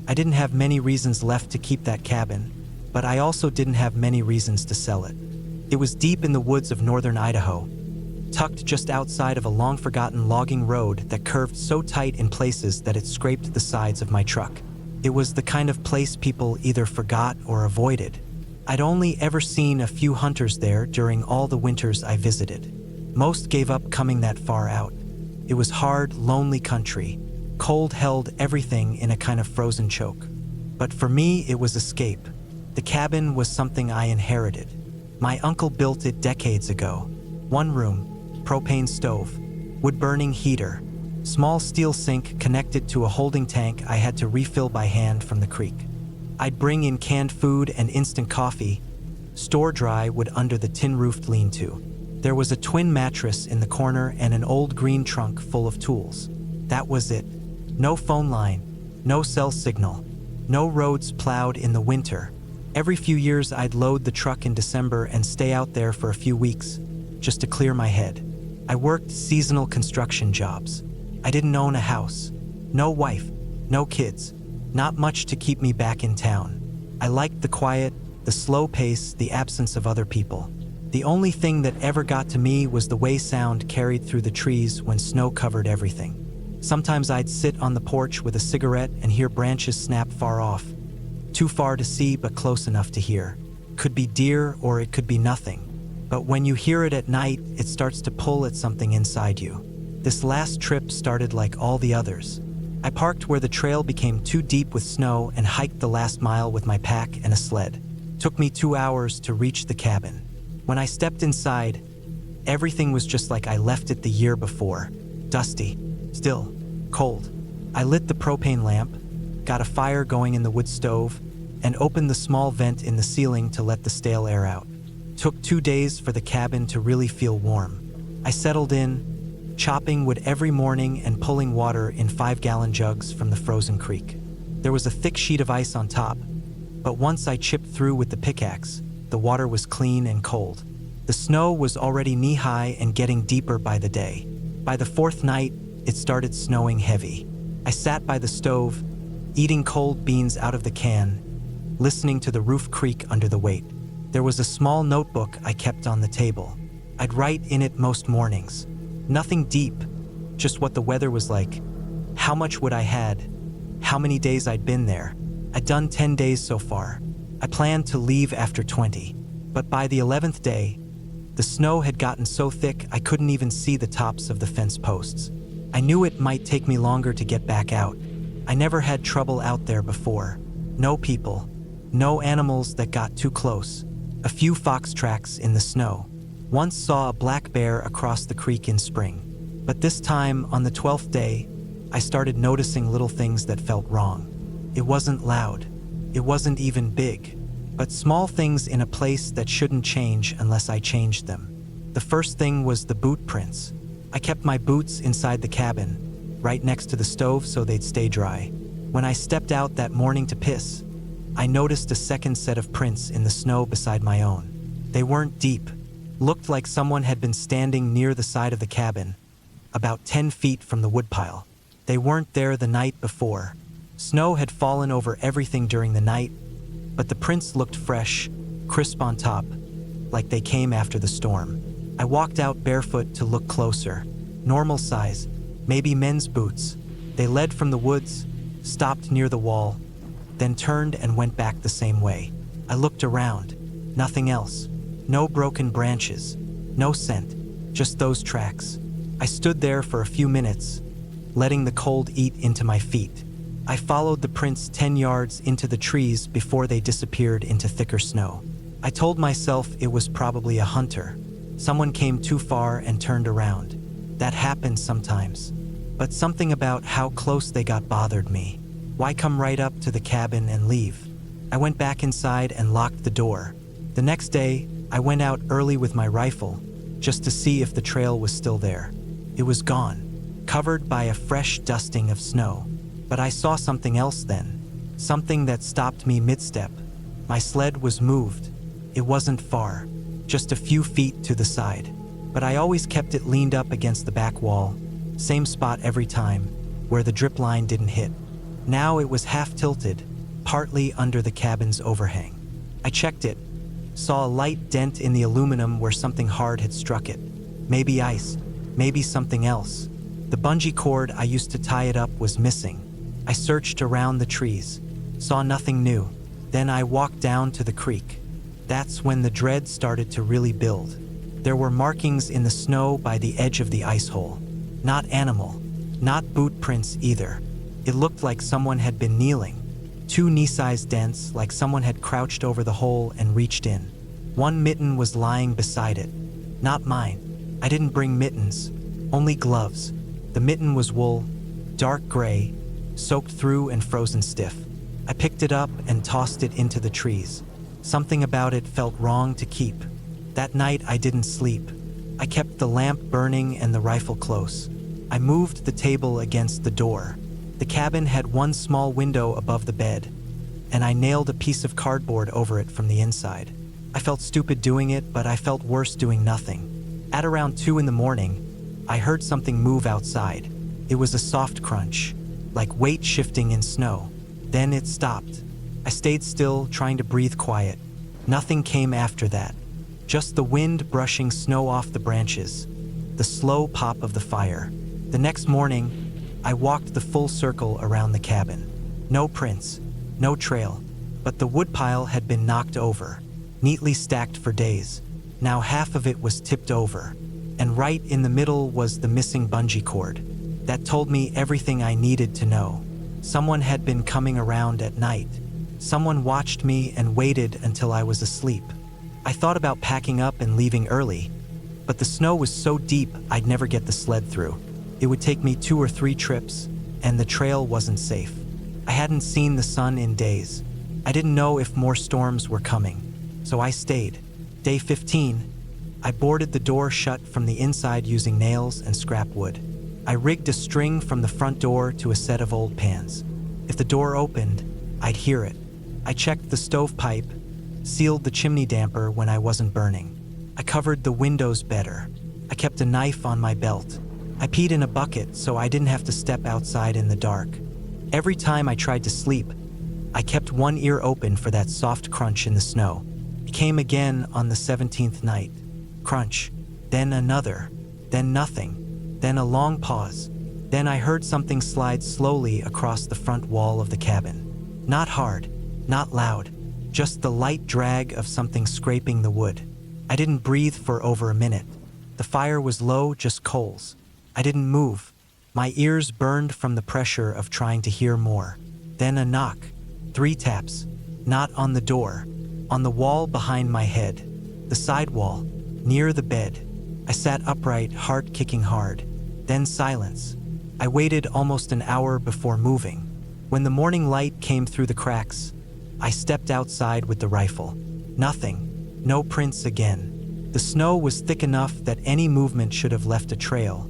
I didn't have many reasons left to keep that cabin, but I also didn't have many reasons to sell it. It was deep in the woods of northern Idaho, tucked just outside of a long-forgotten logging road that curved so tight in places that it scraped the sides of my truck. It was the kind of place people either forgot or avoided. I'd only ever seen a few hunters there during all the winters I visited. Most gave up coming that far out. It was hard, lonely country. Cold held everything in a kind of frozen choke. But for me, it was escape. The cabin was something I inherited. My uncle built it decades ago. One room, propane stove, wood-burning heater, small steel sink connected to a holding tank I had to refill by hand from the creek. I'd bring in canned food and instant coffee, store dry wood under the tin-roofed lean-to. There was a twin mattress in the corner and an old green trunk full of tools. That was it. No phone line, no cell signal, no roads plowed in the winter. Every few years I'd load the truck in December and stay out there for a few weeks, just to clear my head. I worked seasonal construction jobs. I didn't own a house. No wife, no kids. Not much to keep me back in town. I liked the quiet, the slow pace, the absence of other people. The only thing that ever got to me was the way sound carried through the trees when snow covered everything. Sometimes I'd sit on the porch with a cigarette and hear branches snap far off. Too far to see, but close enough to hear. Could be deer or it could be nothing. But when you hear it at night, it starts to pull at something inside you. This last trip started like all the others. I parked where the trail became too deep with snow and hiked the last mile with my pack and a sled. Took me 2 hours to reach the cabin. When I stepped inside, everything was just like I left it the year before. Dusty, still, cold. I lit the propane lamp, got a fire going in the wood stove, and opened the small vent in the ceiling to let the stale air out. Took 2 days for the cabin to really feel warm. I settled in, chopping wood every morning and pulling water in 5-gallon jugs from the frozen creek. There was a thick sheet of ice on top, but once I chipped through with the pickaxe, the water was clean and cold. The snow was already knee-high and getting deeper by the day. By the 4th night, it started snowing heavy. I sat by the stove, eating cold beans out of the can, listening to the roof creak under the weight. There was a small notebook I kept on the table. I'd write in it most mornings. Nothing deep, just what the weather was like, how much wood I had, how many days I'd been there. I'd done 10 days so far. I planned to leave after 20, but by the 11th day, the snow had gotten so thick I couldn't even see the tops of the fence posts. I knew it might take me longer to get back out. I never had trouble out there before. No people, no animals that got too close. A few fox tracks in the snow. Once saw a black bear across the creek in spring. But this time, on the 12th day, I started noticing little things that felt wrong. It wasn't loud. It wasn't even big. But small things in a place that shouldn't change unless I changed them. The first thing was the boot prints. I kept my boots inside the cabin, right next to the stove so they'd stay dry. When I stepped out that morning to piss, I noticed a second set of prints in the snow beside my own. They weren't deep. Looked like someone had been standing near the side of the cabin, about 10 feet from the woodpile. They weren't there the night before. Snow had fallen over everything during the night, but the prints looked fresh, crisp on top, like they came after the storm. I walked out barefoot to look closer. Normal size, maybe men's boots. They led from the woods, stopped near the wall, then turned and went back the same way. I looked around. Nothing else. No broken branches. No scent. Just those tracks. I stood there for a few minutes, letting the cold eat into my feet. I followed the prints 10 yards into the trees before they disappeared into thicker snow. I told myself it was probably a hunter. Someone came too far and turned around. That happens sometimes. But something about how close they got bothered me. Why come right up to the cabin and leave? I went back inside and locked the door. The next day, I went out early with my rifle, just to see if the trail was still there. It was gone, covered by a fresh dusting of snow. But I saw something else then, something that stopped me mid-step. My sled was moved. It wasn't far, just a few feet to the side. But I always kept it leaned up against the back wall, same spot every time, where the drip line didn't hit. Now it was half-tilted, partly under the cabin's overhang. I checked it, saw a light dent in the aluminum where something hard had struck it. Maybe ice, maybe something else. The bungee cord I used to tie it up was missing. I searched around the trees, saw nothing new. Then I walked down to the creek. That's when the dread started to really build. There were markings in the snow by the edge of the ice hole. Not animal, not boot prints either. It looked like someone had been kneeling. 2 knee-sized dents, like someone had crouched over the hole and reached in. One mitten was lying beside it. Not mine. I didn't bring mittens, only gloves. The mitten was wool, dark gray, soaked through and frozen stiff. I picked it up and tossed it into the trees. Something about it felt wrong to keep. That night I didn't sleep. I kept the lamp burning and the rifle close. I moved the table against the door. The cabin had one small window above the bed, and I nailed a piece of cardboard over it from the inside. I felt stupid doing it, but I felt worse doing nothing. At around 2 in the morning, I heard something move outside. It was a soft crunch, like weight shifting in snow. Then it stopped. I stayed still, trying to breathe quiet. Nothing came after that. Just the wind brushing snow off the branches, the slow pop of the fire. The next morning, I walked the full circle around the cabin. No prints, no trail, but the woodpile had been knocked over, neatly stacked for days. Now half of it was tipped over, and right in the middle was the missing bungee cord. That told me everything I needed to know. Someone had been coming around at night. Someone watched me and waited until I was asleep. I thought about packing up and leaving early, but the snow was so deep I'd never get the sled through. It would take me 2 or 3 trips, and the trail wasn't safe. I hadn't seen the sun in days. I didn't know if more storms were coming, so I stayed. Day 15, I boarded the door shut from the inside using nails and scrap wood. I rigged a string from the front door to a set of old pans. If the door opened, I'd hear it. I checked the stovepipe, sealed the chimney damper when I wasn't burning. I covered the windows better. I kept a knife on my belt. I peed in a bucket so I didn't have to step outside in the dark. Every time I tried to sleep, I kept one ear open for that soft crunch in the snow. It came again on the 17th night. Crunch, then another, then nothing. Then a long pause. Then I heard something slide slowly across the front wall of the cabin. Not hard, not loud, just the light drag of something scraping the wood. I didn't breathe for over a minute. The fire was low, just coals. I didn't move. My ears burned from the pressure of trying to hear more. Then a knock. 3 taps. Not on the door. On the wall behind my head. The side wall, near the bed. I sat upright, heart kicking hard. Then silence. I waited almost an hour before moving. When the morning light came through the cracks, I stepped outside with the rifle. Nothing. No prints again. The snow was thick enough that any movement should have left a trail,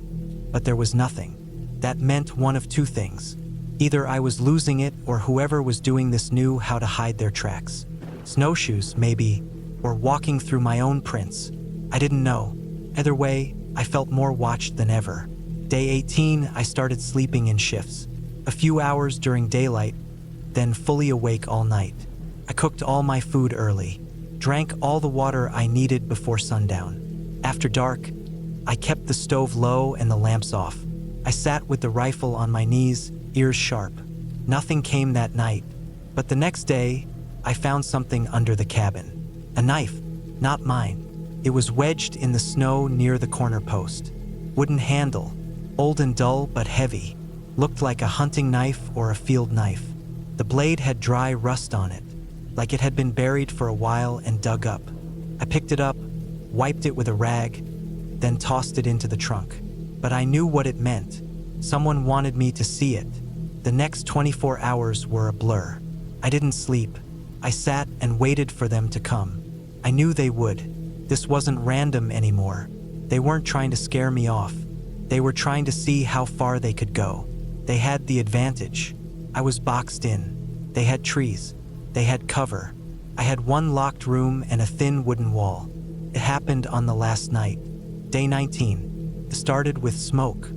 but there was nothing. That meant one of two things. Either I was losing it or whoever was doing this knew how to hide their tracks. Snowshoes, maybe, or walking through my own prints. I didn't know. Either way, I felt more watched than ever. Day 18, I started sleeping in shifts. A few hours during daylight, then fully awake all night. I cooked all my food early, drank all the water I needed before sundown. After dark, I kept the stove low and the lamps off. I sat with the rifle on my knees, ears sharp. Nothing came that night, but the next day, I found something under the cabin. A knife, not mine. It was wedged in the snow near the corner post. Wooden handle, old and dull but heavy. Looked like a hunting knife or a field knife. The blade had dry rust on it, like it had been buried for a while and dug up. I picked it up, wiped it with a rag, then tossed it into the trunk. But I knew what it meant. Someone wanted me to see it. The next 24 hours were a blur. I didn't sleep. I sat and waited for them to come. I knew they would. This wasn't random anymore. They weren't trying to scare me off. They were trying to see how far they could go. They had the advantage. I was boxed in. They had trees. They had cover. I had one locked room and a thin wooden wall. It happened on the last night. Day 19. It started with smoke.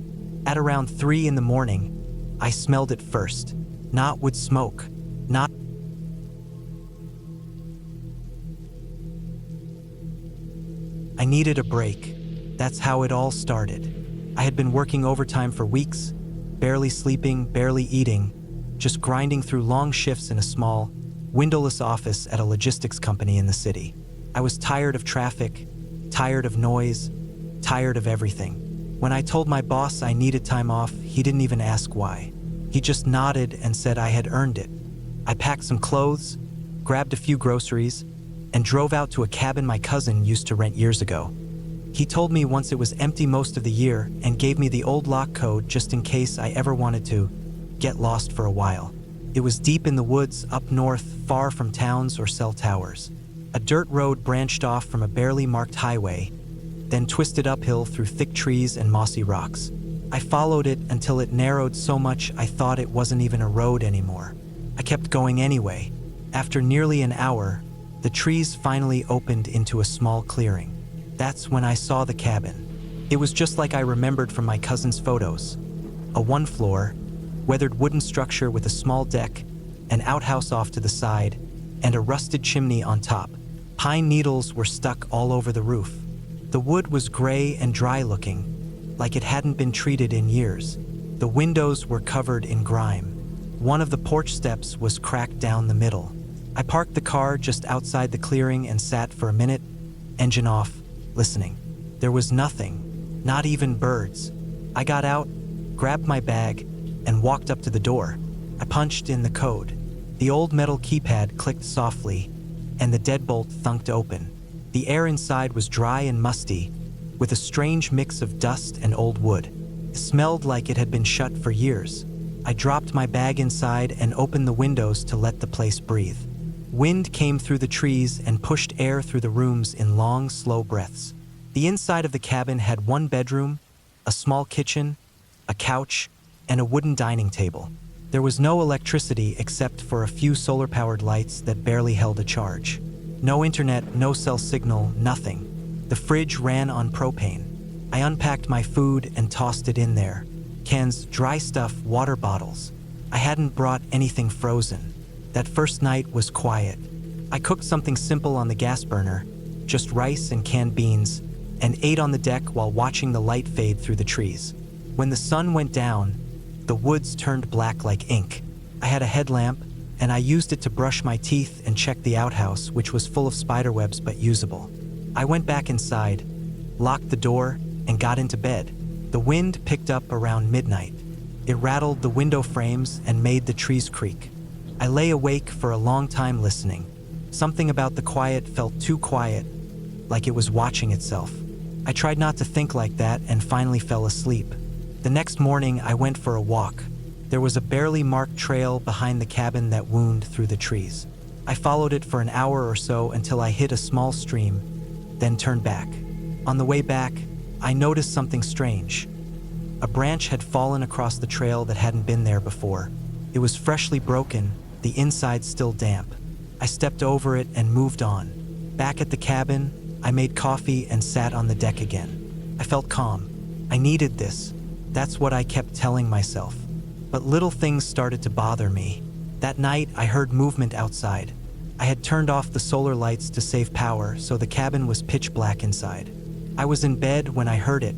At around 3 in the morning, I smelled it first. Not wood smoke. Not. I needed a break. That's how it all started. I had been working overtime for weeks, barely sleeping, barely eating, just grinding through long shifts in a small, windowless office at a logistics company in the city. I was tired of traffic, tired of noise, tired of everything. When I told my boss I needed time off, he didn't even ask why. He just nodded and said I had earned it. I packed some clothes, grabbed a few groceries, and drove out to a cabin my cousin used to rent years ago. He told me once it was empty most of the year and gave me the old lock code just in case I ever wanted to get lost for a while. It was deep in the woods up north, far from towns or cell towers. A dirt road branched off from a barely marked highway, then twisted uphill through thick trees and mossy rocks. I followed it until it narrowed so much I thought it wasn't even a road anymore. I kept going anyway. After nearly an hour, the trees finally opened into a small clearing. That's when I saw the cabin. It was just like I remembered from my cousin's photos. A one-floor, weathered wooden structure with a small deck, an outhouse off to the side, and a rusted chimney on top. Pine needles were stuck all over the roof. The wood was gray and dry-looking, like it hadn't been treated in years. The windows were covered in grime. One of the porch steps was cracked down the middle. I parked the car just outside the clearing and sat for a minute, engine off, listening. There was nothing, not even birds. I got out, grabbed my bag, and walked up to the door. I punched in the code. The old metal keypad clicked softly, and the deadbolt thunked open. The air inside was dry and musty, with a strange mix of dust and old wood. It smelled like it had been shut for years. I dropped my bag inside and opened the windows to let the place breathe. Wind came through the trees and pushed air through the rooms in long, slow breaths. The inside of the cabin had one bedroom, a small kitchen, a couch, and a wooden dining table. There was no electricity except for a few solar-powered lights that barely held a charge. No internet, no cell signal, nothing. The fridge ran on propane. I unpacked my food and tossed it in there. Cans, dry stuff, water bottles. I hadn't brought anything frozen. That first night was quiet. I cooked something simple on the gas burner, just rice and canned beans, and ate on the deck while watching the light fade through the trees. When the sun went down, the woods turned black like ink. I had a headlamp, and I used it to brush my teeth and check the outhouse, which was full of spiderwebs but usable. I went back inside, locked the door, and got into bed. The wind picked up around midnight. It rattled the window frames and made the trees creak. I lay awake for a long time listening. Something about the quiet felt too quiet, like it was watching itself. I tried not to think like that and finally fell asleep. The next morning, I went for a walk. There was a barely marked trail behind the cabin that wound through the trees. I followed it for an hour or so until I hit a small stream, then turned back. On the way back, I noticed something strange. A branch had fallen across the trail that hadn't been there before. It was freshly broken, the inside still damp. I stepped over it and moved on. Back at the cabin, I made coffee and sat on the deck again. I felt calm. I needed this. That's what I kept telling myself. But little things started to bother me. That night, I heard movement outside. I had turned off the solar lights to save power, so the cabin was pitch black inside. I was in bed when I heard it.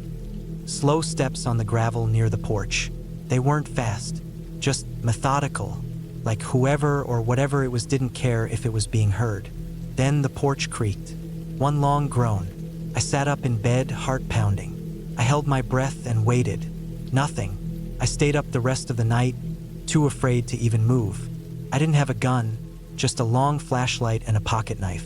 Slow steps on the gravel near the porch. They weren't fast, just methodical, like whoever or whatever it was didn't care if it was being heard. Then the porch creaked. One long groan. I sat up in bed, heart pounding. I held my breath and waited. Nothing. I stayed up the rest of the night, too afraid to even move. I didn't have a gun, just a long flashlight and a pocket knife.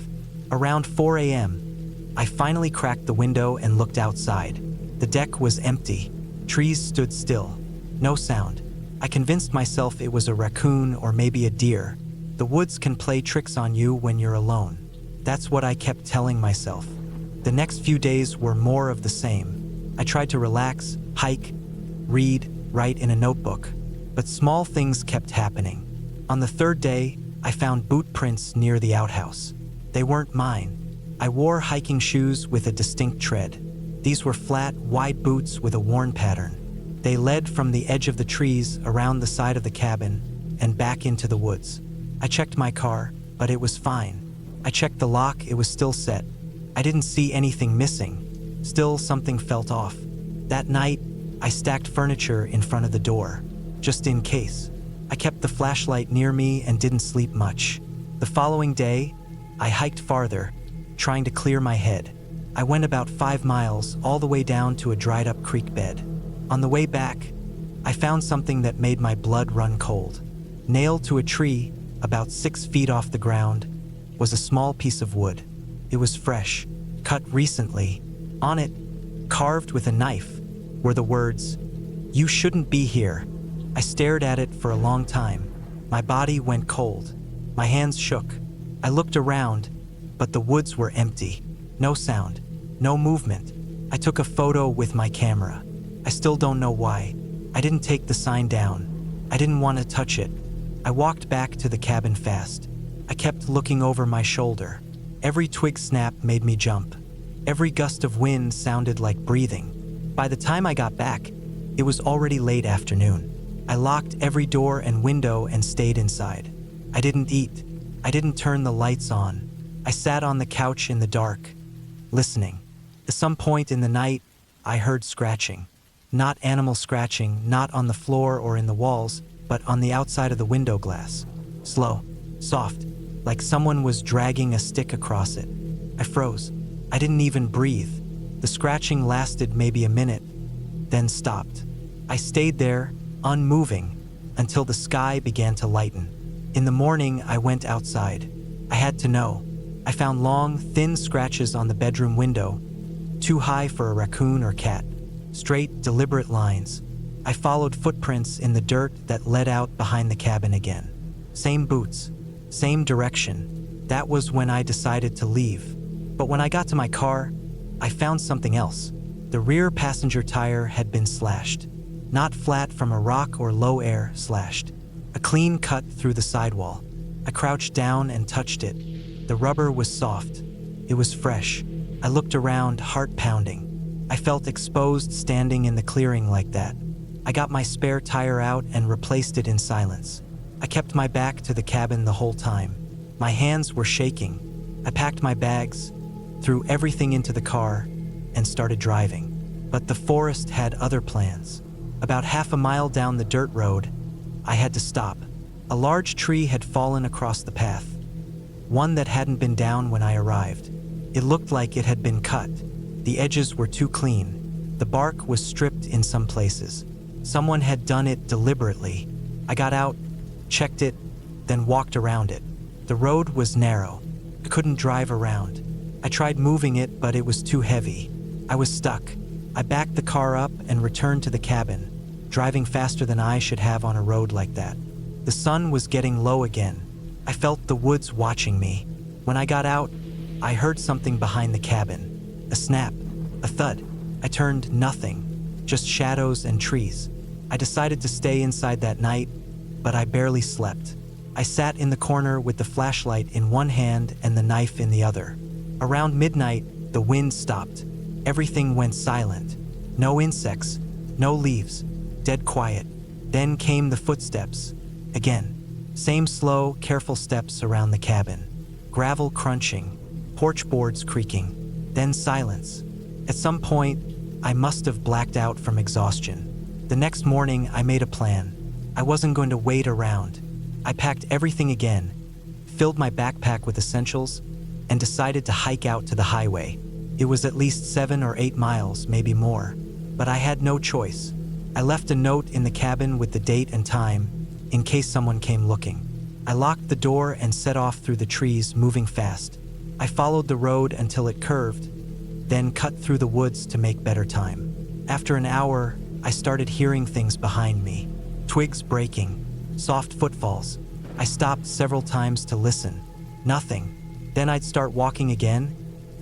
Around 4 a.m., I finally cracked the window and looked outside. The deck was empty. Trees stood still. No sound. I convinced myself it was a raccoon or maybe a deer. The woods can play tricks on you when you're alone. That's what I kept telling myself. The next few days were more of the same. I tried to relax, hike, read, write in a notebook. But small things kept happening. On the third day, I found boot prints near the outhouse. They weren't mine. I wore hiking shoes with a distinct tread. These were flat, wide boots with a worn pattern. They led from the edge of the trees around the side of the cabin and back into the woods. I checked my car, but it was fine. I checked the lock, it was still set. I didn't see anything missing. Still, something felt off. That night, I stacked furniture in front of the door, just in case. I kept the flashlight near me and didn't sleep much. The following day, I hiked farther, trying to clear my head. I went about 5 miles, all the way down to a dried-up creek bed. On the way back, I found something that made my blood run cold. Nailed to a tree, about 6 feet off the ground, was a small piece of wood. It was fresh, cut recently. On it, carved with a knife, were the words, "You shouldn't be here." I stared at it for a long time. My body went cold. My hands shook. I looked around, but the woods were empty. No sound, no movement. I took a photo with my camera. I still don't know why. I didn't take the sign down. I didn't want to touch it. I walked back to the cabin fast. I kept looking over my shoulder. Every twig snap made me jump. Every gust of wind sounded like breathing. By the time I got back, it was already late afternoon. I locked every door and window and stayed inside. I didn't eat. I didn't turn the lights on. I sat on the couch in the dark, listening. At some point in the night, I heard scratching. Not animal scratching, not on the floor or in the walls, but on the outside of the window glass. Slow, soft, like someone was dragging a stick across it. I froze. I didn't even breathe. The scratching lasted maybe a minute, then stopped. I stayed there, unmoving, until the sky began to lighten. In the morning, I went outside. I had to know. I found long, thin scratches on the bedroom window, too high for a raccoon or cat. Straight, deliberate lines. I followed footprints in the dirt that led out behind the cabin again. Same boots, same direction. That was when I decided to leave. But when I got to my car, I found something else. The rear passenger tire had been slashed. Not flat from a rock or low air, slashed. A clean cut through the sidewall. I crouched down and touched it. The rubber was soft. It was fresh. I looked around, heart pounding. I felt exposed standing in the clearing like that. I got my spare tire out and replaced it in silence. I kept my back to the cabin the whole time. My hands were shaking. I packed my bags, threw everything into the car, and started driving. But the forest had other plans. About half a mile down the dirt road, I had to stop. A large tree had fallen across the path. One that hadn't been down when I arrived. It looked like it had been cut. The edges were too clean. The bark was stripped in some places. Someone had done it deliberately. I got out, checked it, then walked around it. The road was narrow. I couldn't drive around. I tried moving it, but it was too heavy. I was stuck. I backed the car up and returned to the cabin, driving faster than I should have on a road like that. The sun was getting low again. I felt the woods watching me. When I got out, I heard something behind the cabin. A snap, a thud. I turned, nothing, just shadows and trees. I decided to stay inside that night, but I barely slept. I sat in the corner with the flashlight in one hand and the knife in the other. Around midnight, the wind stopped. Everything went silent. No insects, no leaves, dead quiet. Then came the footsteps. Again, same slow, careful steps around the cabin. Gravel crunching, porch boards creaking, then silence. At some point, I must have blacked out from exhaustion. The next morning, I made a plan. I wasn't going to wait around. I packed everything again, filled my backpack with essentials, and decided to hike out to the highway. It was at least 7 or 8 miles, maybe more, but I had no choice. I left a note in the cabin with the date and time, in case someone came looking. I locked the door and set off through the trees, moving fast. I followed the road until it curved, then cut through the woods to make better time. After an hour, I started hearing things behind me. Twigs breaking, soft footfalls. I stopped several times to listen. Nothing. Then I'd start walking again,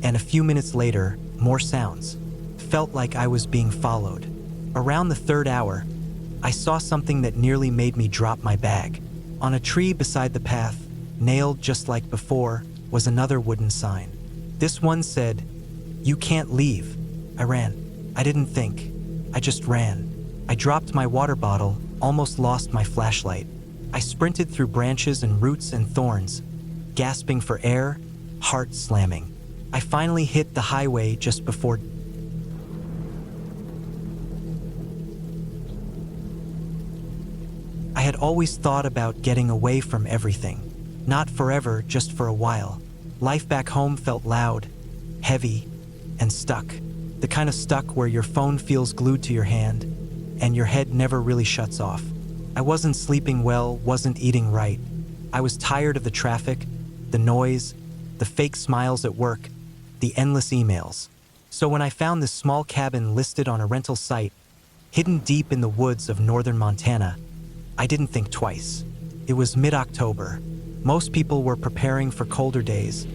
and a few minutes later, more sounds. Felt like I was being followed. Around the 3rd hour, I saw something that nearly made me drop my bag. On a tree beside the path, nailed just like before, was another wooden sign. This one said, "You can't leave." I ran. I didn't think. I just ran. I dropped my water bottle, almost lost my flashlight. I sprinted through branches and roots and thorns, gasping for air, heart slamming. I finally hit the highway just before I had always thought about getting away from everything. Not forever, just for a while. Life back home felt loud, heavy, and stuck. The kind of stuck where your phone feels glued to your hand, and your head never really shuts off. I wasn't sleeping well, wasn't eating right. I was tired of the traffic, the noise, the fake smiles at work, the endless emails. So when I found this small cabin listed on a rental site, hidden deep in the woods of northern Montana, I didn't think twice. It was mid-October. Most people were preparing for colder days,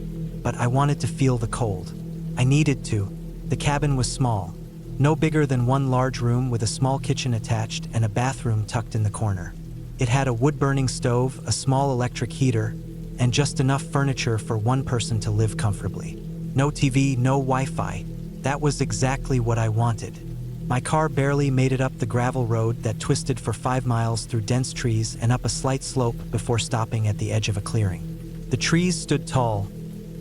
but I wanted to feel the cold. I needed to. The cabin was small, no bigger than one large room with a small kitchen attached and a bathroom tucked in the corner. It had a wood-burning stove, a small electric heater, and just enough furniture for one person to live comfortably. No TV, no Wi-Fi. That was exactly what I wanted. My car barely made it up the gravel road that twisted for 5 miles through dense trees and up a slight slope before stopping at the edge of a clearing. The trees stood tall,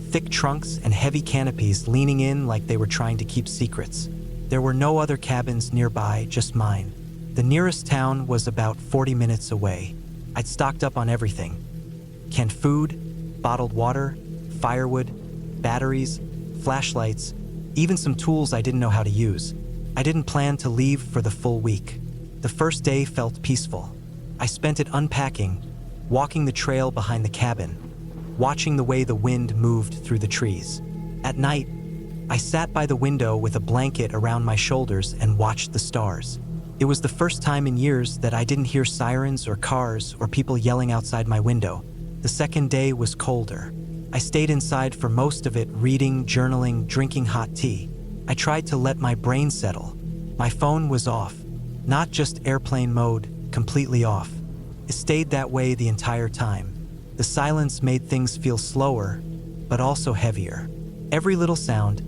thick trunks and heavy canopies leaning in like they were trying to keep secrets. There were no other cabins nearby, just mine. The nearest town was about 40 minutes away. I'd stocked up on everything. Canned food, bottled water, firewood, batteries, flashlights, even some tools I didn't know how to use. I didn't plan to leave for the full week. The first day felt peaceful. I spent it unpacking, walking the trail behind the cabin, watching the way the wind moved through the trees. At night, I sat by the window with a blanket around my shoulders and watched the stars. It was the first time in years that I didn't hear sirens or cars or people yelling outside my window. The second day was colder. I stayed inside for most of it, reading, journaling, drinking hot tea. I tried to let my brain settle. My phone was off, not just airplane mode, completely off. It stayed that way the entire time. The silence made things feel slower, but also heavier. Every little sound,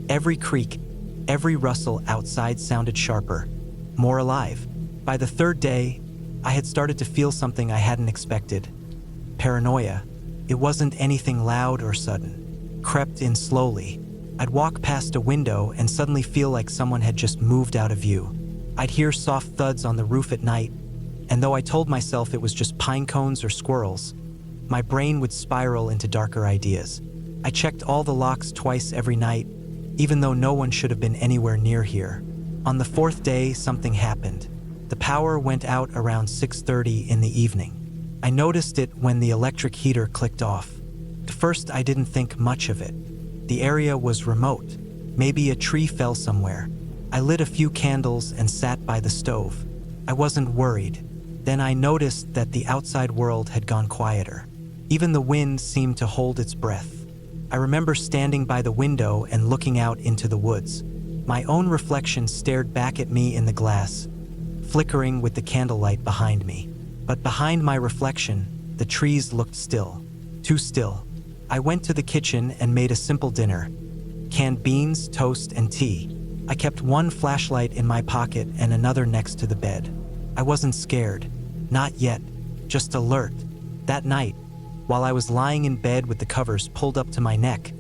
every creak, every rustle outside sounded sharper, more alive. By the 3rd day, I had started to feel something I hadn't expected. Paranoia. It wasn't anything loud or sudden. Crept in slowly. I'd walk past a window and suddenly feel like someone had just moved out of view. I'd hear soft thuds on the roof at night, and though I told myself it was just pine cones or squirrels, my brain would spiral into darker ideas. I checked all the locks twice every night, even though no one should have been anywhere near here. On the 4th day, something happened. The power went out around 6:30 in the evening. I noticed it when the electric heater clicked off. At first, I didn't think much of it. The area was remote. Maybe a tree fell somewhere. I lit a few candles and sat by the stove. I wasn't worried. Then I noticed that the outside world had gone quieter. Even the wind seemed to hold its breath. I remember standing by the window and looking out into the woods. My own reflection stared back at me in the glass, flickering with the candlelight behind me. But behind my reflection, the trees looked still. Too still. I went to the kitchen and made a simple dinner. Canned beans, toast, and tea. I kept one flashlight in my pocket and another next to the bed. I wasn't scared. Not yet. Just alert. That night, while I was lying in bed with the covers pulled up to my neck,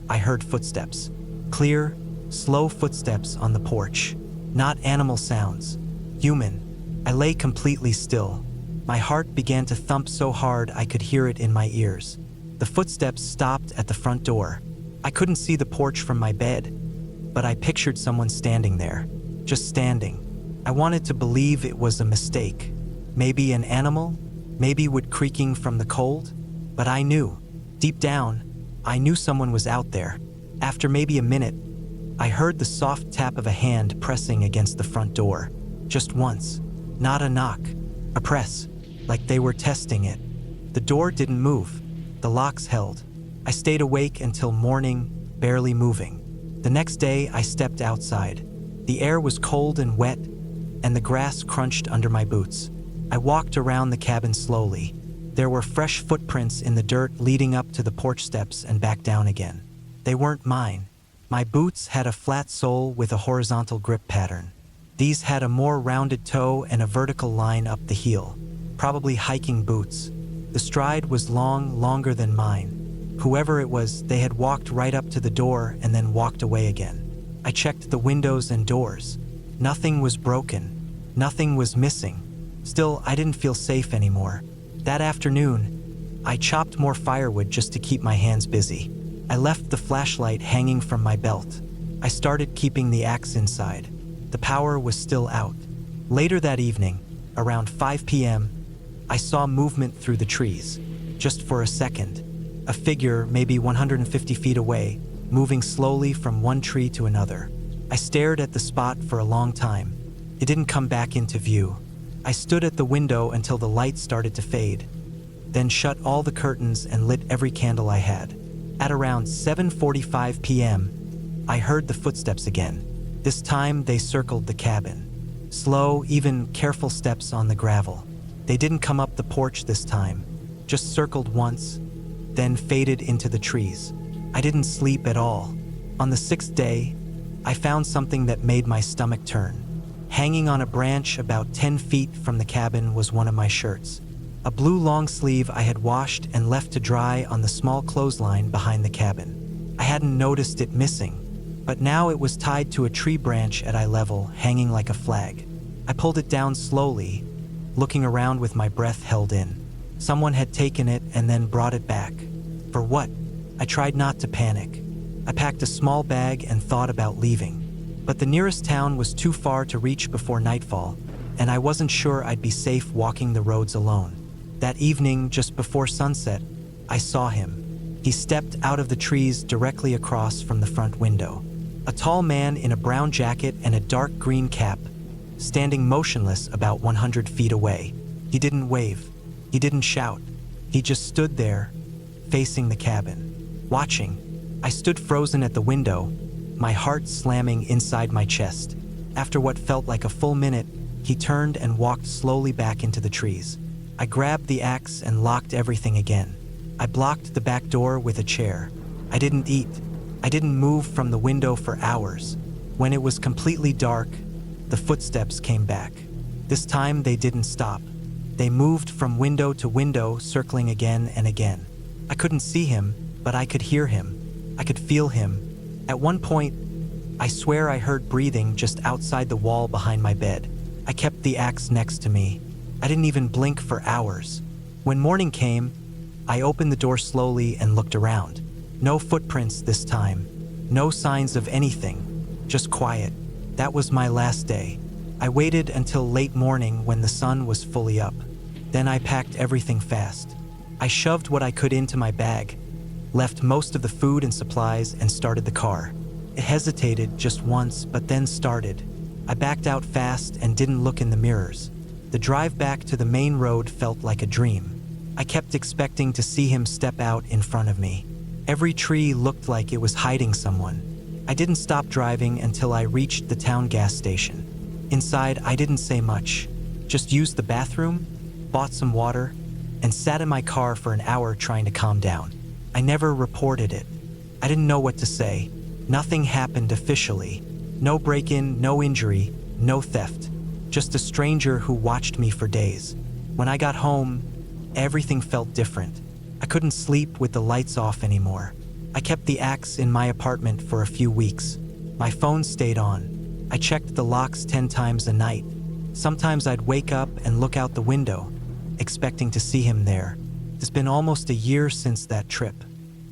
I heard footsteps. Clear, slow footsteps on the porch. Not animal sounds. Human. I lay completely still. My heart began to thump so hard I could hear it in my ears. The footsteps stopped at the front door. I couldn't see the porch from my bed, but I pictured someone standing there, just standing. I wanted to believe it was a mistake. Maybe an animal, maybe wood creaking from the cold, but I knew, deep down, I knew someone was out there. After maybe a minute, I heard the soft tap of a hand pressing against the front door. Just once, not a knock, a press, like they were testing it. The door didn't move, the locks held. I stayed awake until morning, barely moving. The next day, I stepped outside. The air was cold and wet, and the grass crunched under my boots. I walked around the cabin slowly. There were fresh footprints in the dirt leading up to the porch steps and back down again. They weren't mine. My boots had a flat sole with a horizontal grip pattern. These had a more rounded toe and a vertical line up the heel, probably hiking boots. The stride was longer than mine. Whoever it was, they had walked right up to the door and then walked away again. I checked the windows and doors. Nothing was broken. Nothing was missing. Still, I didn't feel safe anymore. That afternoon, I chopped more firewood just to keep my hands busy. I left the flashlight hanging from my belt. I started keeping the axe inside. The power was still out. Later that evening, around 5 p.m., I saw movement through the trees. Just for a second. A figure, maybe 150 feet away, moving slowly from one tree to another. I stared at the spot for a long time. It didn't come back into view. I stood at the window until the light started to fade, then shut all the curtains and lit every candle I had. At around 7:45 p.m., I heard the footsteps again. This time they circled the cabin. Slow, even careful steps on the gravel. They didn't come up the porch this time, just circled once, then faded into the trees. I didn't sleep at all. On the 6th day, I found something that made my stomach turn. Hanging on a branch about 10 feet from the cabin was one of my shirts. A blue long sleeve I had washed and left to dry on the small clothesline behind the cabin. I hadn't noticed it missing, but now it was tied to a tree branch at eye level, hanging like a flag. I pulled it down slowly, looking around with my breath held in. Someone had taken it and then brought it back. For what? I tried not to panic. I packed a small bag and thought about leaving. But the nearest town was too far to reach before nightfall, and I wasn't sure I'd be safe walking the roads alone. That evening, just before sunset, I saw him. He stepped out of the trees directly across from the front window. A tall man in a brown jacket and a dark green cap, standing motionless about 100 feet away. He didn't wave. He didn't shout. He just stood there, facing the cabin, watching. I stood frozen at the window, my heart slamming inside my chest. After what felt like a full minute, he turned and walked slowly back into the trees. I grabbed the axe and locked everything again. I blocked the back door with a chair. I didn't eat. I didn't move from the window for hours. When it was completely dark, the footsteps came back. This time they didn't stop. They moved from window to window, circling again and again. I couldn't see him, but I could hear him. I could feel him. At one point, I swear I heard breathing just outside the wall behind my bed. I kept the axe next to me. I didn't even blink for hours. When morning came, I opened the door slowly and looked around. No footprints this time. No signs of anything. Just quiet. That was my last day. I waited until late morning when the sun was fully up. Then I packed everything fast. I shoved what I could into my bag, left most of the food and supplies, and started the car. It hesitated just once, but then started. I backed out fast and didn't look in the mirrors. The drive back to the main road felt like a dream. I kept expecting to see him step out in front of me. Every tree looked like it was hiding someone. I didn't stop driving until I reached the town gas station. Inside, I didn't say much. Just used the bathroom, bought some water, and sat in my car for an hour trying to calm down. I never reported it. I didn't know what to say. Nothing happened officially. No break-in, no injury, no theft. Just a stranger who watched me for days. When I got home, everything felt different. I couldn't sleep with the lights off anymore. I kept the axe in my apartment for a few weeks. My phone stayed on. I checked the locks 10 times a night. Sometimes I'd wake up and look out the window, expecting to see him there. It's been almost a year since that trip.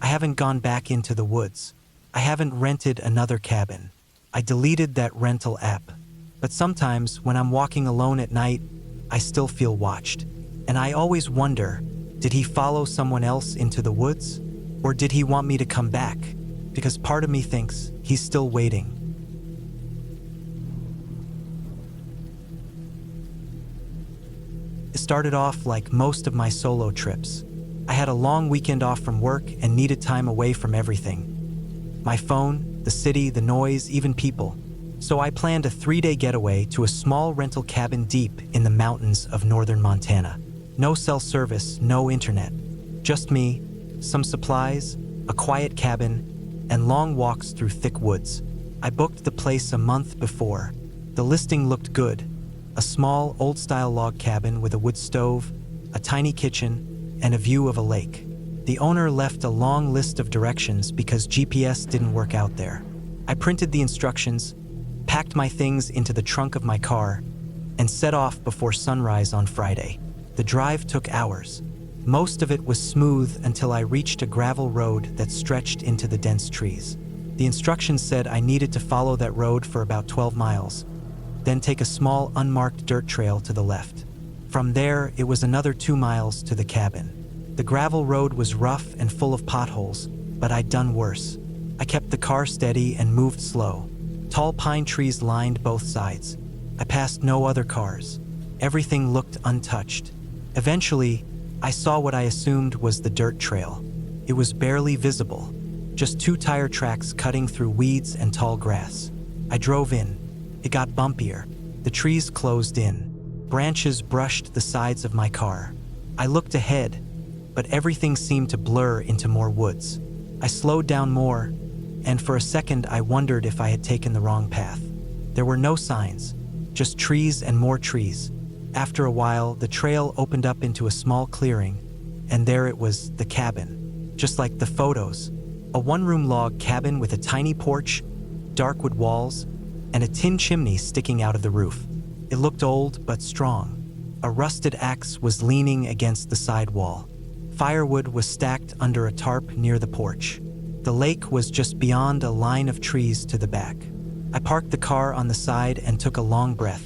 I haven't gone back into the woods. I haven't rented another cabin. I deleted that rental app. But sometimes when I'm walking alone at night, I still feel watched. And I always wonder, did he follow someone else into the woods? Or did he want me to come back? Because part of me thinks he's still waiting. It started off like most of my solo trips. I had a long weekend off from work and needed time away from everything. My phone, the city, the noise, even people. So I planned a 3-day getaway to a small rental cabin deep in the mountains of northern Montana. No cell service, no internet. Just me, some supplies, a quiet cabin, and long walks through thick woods. I booked the place a month before. The listing looked good. A small, old-style log cabin with a wood stove, a tiny kitchen, and a view of a lake. The owner left a long list of directions because GPS didn't work out there. I printed the instructions, packed my things into the trunk of my car, and set off before sunrise on Friday. The drive took hours. Most of it was smooth until I reached a gravel road that stretched into the dense trees. The instructions said I needed to follow that road for about 12 miles, then take a small unmarked dirt trail to the left. From there, it was another 2 miles to the cabin. The gravel road was rough and full of potholes, but I'd done worse. I kept the car steady and moved slow. Tall pine trees lined both sides. I passed no other cars. Everything looked untouched. Eventually, I saw what I assumed was the dirt trail. It was barely visible, just 2 tire tracks cutting through weeds and tall grass. I drove in. It got bumpier. The trees closed in. Branches brushed the sides of my car. I looked ahead, but everything seemed to blur into more woods. I slowed down more, and for a second I wondered if I had taken the wrong path. There were no signs, just trees and more trees. After a while, the trail opened up into a small clearing, and there it was, the cabin. Just like the photos. A 1-room log cabin with a tiny porch, dark wood walls, and a tin chimney sticking out of the roof. It looked old but strong. A rusted axe was leaning against the side wall. Firewood was stacked under a tarp near the porch. The lake was just beyond a line of trees to the back. I parked the car on the side and took a long breath.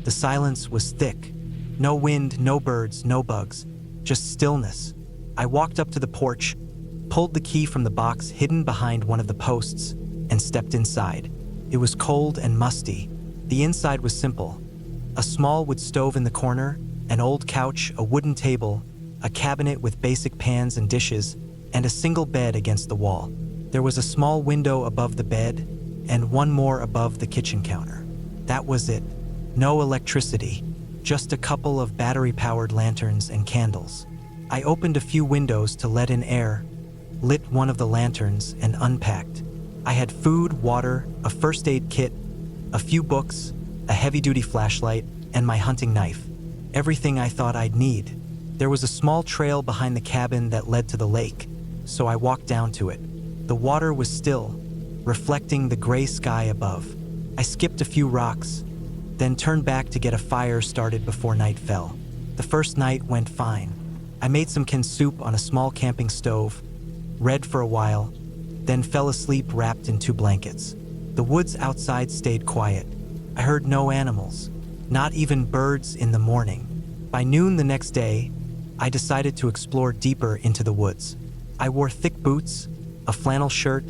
The silence was thick. No wind, no birds, no bugs, just stillness. I walked up to the porch, pulled the key from the box hidden behind one of the posts, and stepped inside. It was cold and musty. The inside was simple. A small wood stove in the corner, an old couch, a wooden table, a cabinet with basic pans and dishes, and a single bed against the wall. There was a small window above the bed, and one more above the kitchen counter. That was it. No electricity, just a couple of battery-powered lanterns and candles. I opened a few windows to let in air, lit one of the lanterns, and unpacked. I had food, water, a first aid kit, a few books, a heavy-duty flashlight, and my hunting knife. Everything I thought I'd need. There was a small trail behind the cabin that led to the lake, so I walked down to it. The water was still, reflecting the gray sky above. I skipped a few rocks, then turned back to get a fire started before night fell. The first night went fine. I made some canned soup on a small camping stove, read for a while, then fell asleep wrapped in 2 blankets. The woods outside stayed quiet. I heard no animals, not even birds in the morning. By noon the next day, I decided to explore deeper into the woods. I wore thick boots, a flannel shirt,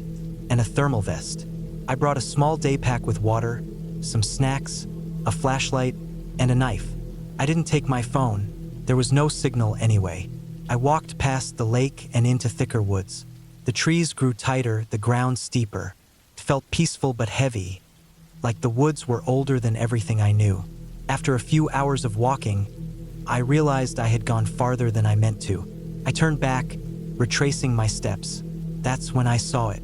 and a thermal vest. I brought a small day pack with water, some snacks, a flashlight, and a knife. I didn't take my phone. There was no signal anyway. I walked past the lake and into thicker woods. The trees grew tighter, the ground steeper. It felt peaceful but heavy, like the woods were older than everything I knew. After a few hours of walking, I realized I had gone farther than I meant to. I turned back, retracing my steps. That's when I saw it.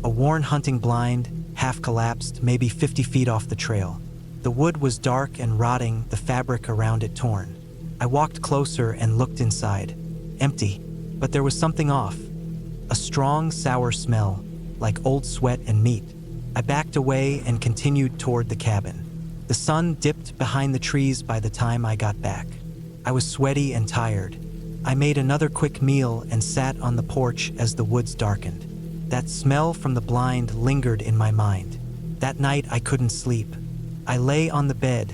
A worn hunting blind, half collapsed, maybe 50 feet off the trail. The wood was dark and rotting, the fabric around it torn. I walked closer and looked inside. Empty, but there was something off. A strong, sour smell, like old sweat and meat. I backed away and continued toward the cabin. The sun dipped behind the trees by the time I got back. I was sweaty and tired. I made another quick meal and sat on the porch as the woods darkened. That smell from the blind lingered in my mind. That night I couldn't sleep. I lay on the bed,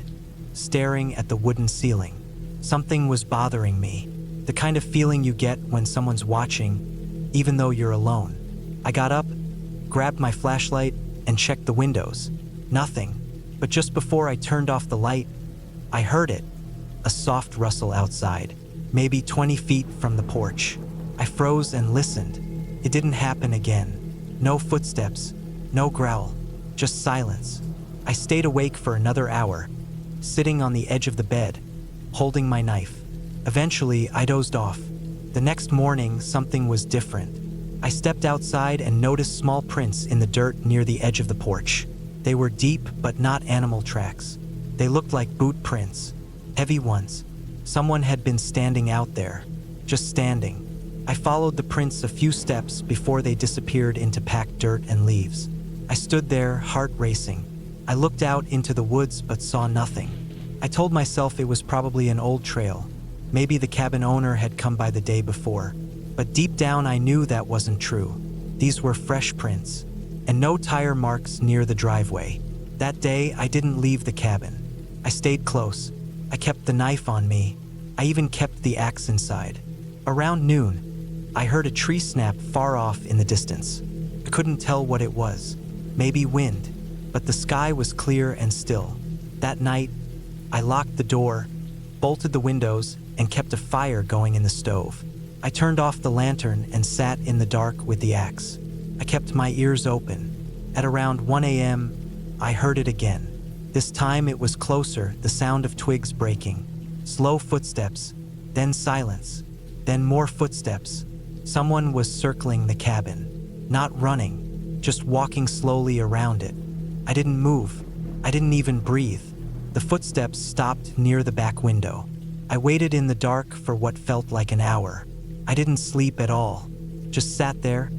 staring at the wooden ceiling. Something was bothering me, the kind of feeling you get when someone's watching, even though you're alone. I got up, grabbed my flashlight, and checked the windows. Nothing. But just before I turned off the light, I heard it, a soft rustle outside, maybe 20 feet from the porch. I froze and listened. It didn't happen again. No footsteps, no growl, just silence. I stayed awake for another hour, sitting on the edge of the bed, holding my knife. Eventually, I dozed off. The next morning, something was different. I stepped outside and noticed small prints in the dirt near the edge of the porch. They were deep, but not animal tracks. They looked like boot prints, heavy ones. Someone had been standing out there, just standing. I followed the prints a few steps before they disappeared into packed dirt and leaves. I stood there, heart racing. I looked out into the woods but saw nothing. I told myself it was probably an old trail. Maybe the cabin owner had come by the day before. But deep down I knew that wasn't true. These were fresh prints, and no tire marks near the driveway. That day I didn't leave the cabin. I stayed close. I kept the knife on me. I even kept the axe inside. Around noon, I heard a tree snap far off in the distance. I couldn't tell what it was. Maybe wind, but the sky was clear and still. That night, I locked the door, bolted the windows, and kept a fire going in the stove. I turned off the lantern and sat in the dark with the axe. I kept my ears open. At around 1 a.m., I heard it again. This time it was closer, the sound of twigs breaking. Slow footsteps, then silence, then more footsteps. Someone was circling the cabin. Not running, just walking slowly around it. I didn't move. I didn't even breathe. The footsteps stopped near the back window. I waited in the dark for what felt like an hour. I didn't sleep at all. Just sat there,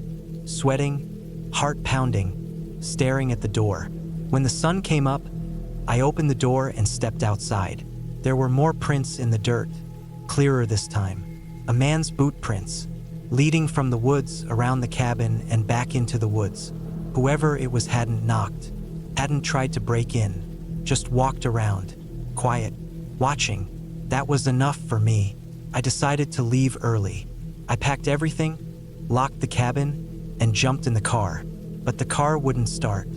sweating, heart pounding, staring at the door. When the sun came up, I opened the door and stepped outside. There were more prints in the dirt, clearer this time. A man's boot prints, leading from the woods around the cabin and back into the woods. Whoever it was hadn't knocked, hadn't tried to break in, just walked around, quiet, watching. That was enough for me. I decided to leave early. I packed everything, locked the cabin, and jumped in the car. But the car wouldn't start.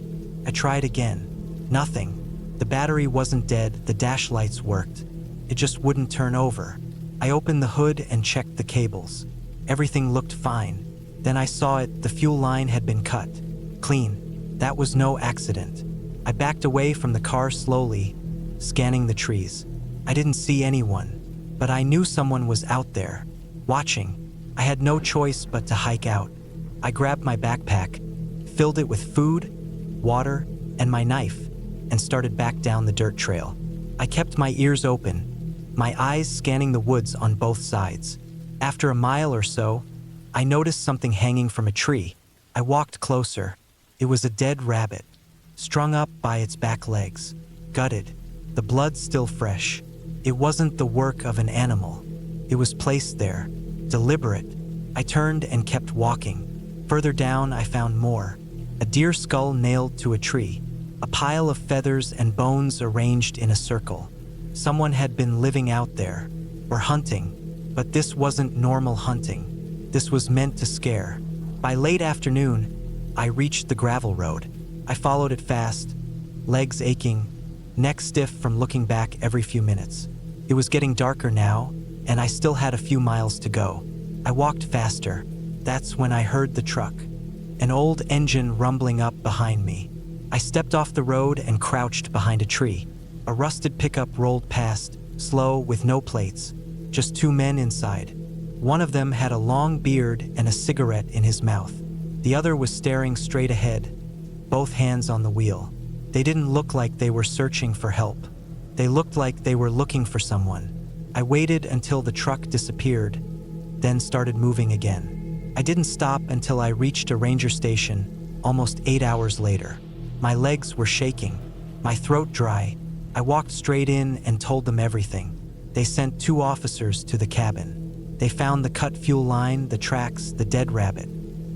I tried again. Nothing. The battery wasn't dead, the dash lights worked. It just wouldn't turn over. I opened the hood and checked the cables. Everything looked fine. Then I saw it, the fuel line had been cut. Clean. That was no accident. I backed away from the car slowly, scanning the trees. I didn't see anyone, but I knew someone was out there, watching. I had no choice but to hike out. I grabbed my backpack, filled it with food, water, and my knife, and started back down the dirt trail. I kept my ears open, my eyes scanning the woods on both sides. After a mile or so, I noticed something hanging from a tree. I walked closer. It was a dead rabbit, strung up by its back legs, gutted, the blood still fresh. It wasn't the work of an animal. It was placed there, deliberate. I turned and kept walking. Further down, I found more. A deer skull nailed to a tree, a pile of feathers and bones arranged in a circle. Someone had been living out there, or hunting, but this wasn't normal hunting. This was meant to scare. By late afternoon, I reached the gravel road. I followed it fast, legs aching, neck stiff from looking back every few minutes. It was getting darker now, and I still had a few miles to go. I walked faster. That's when I heard the truck, an old engine rumbling up behind me. I stepped off the road and crouched behind a tree. A rusted pickup rolled past, slow, with no plates, just two men inside. One of them had a long beard and a cigarette in his mouth. The other was staring straight ahead, both hands on the wheel. They didn't look like they were searching for help. They looked like they were looking for someone. I waited until the truck disappeared, then started moving again. I didn't stop until I reached a ranger station, almost 8 hours later. My legs were shaking, my throat dry. I walked straight in and told them everything. They sent 2 officers to the cabin. They found the cut fuel line, the tracks, the dead rabbit,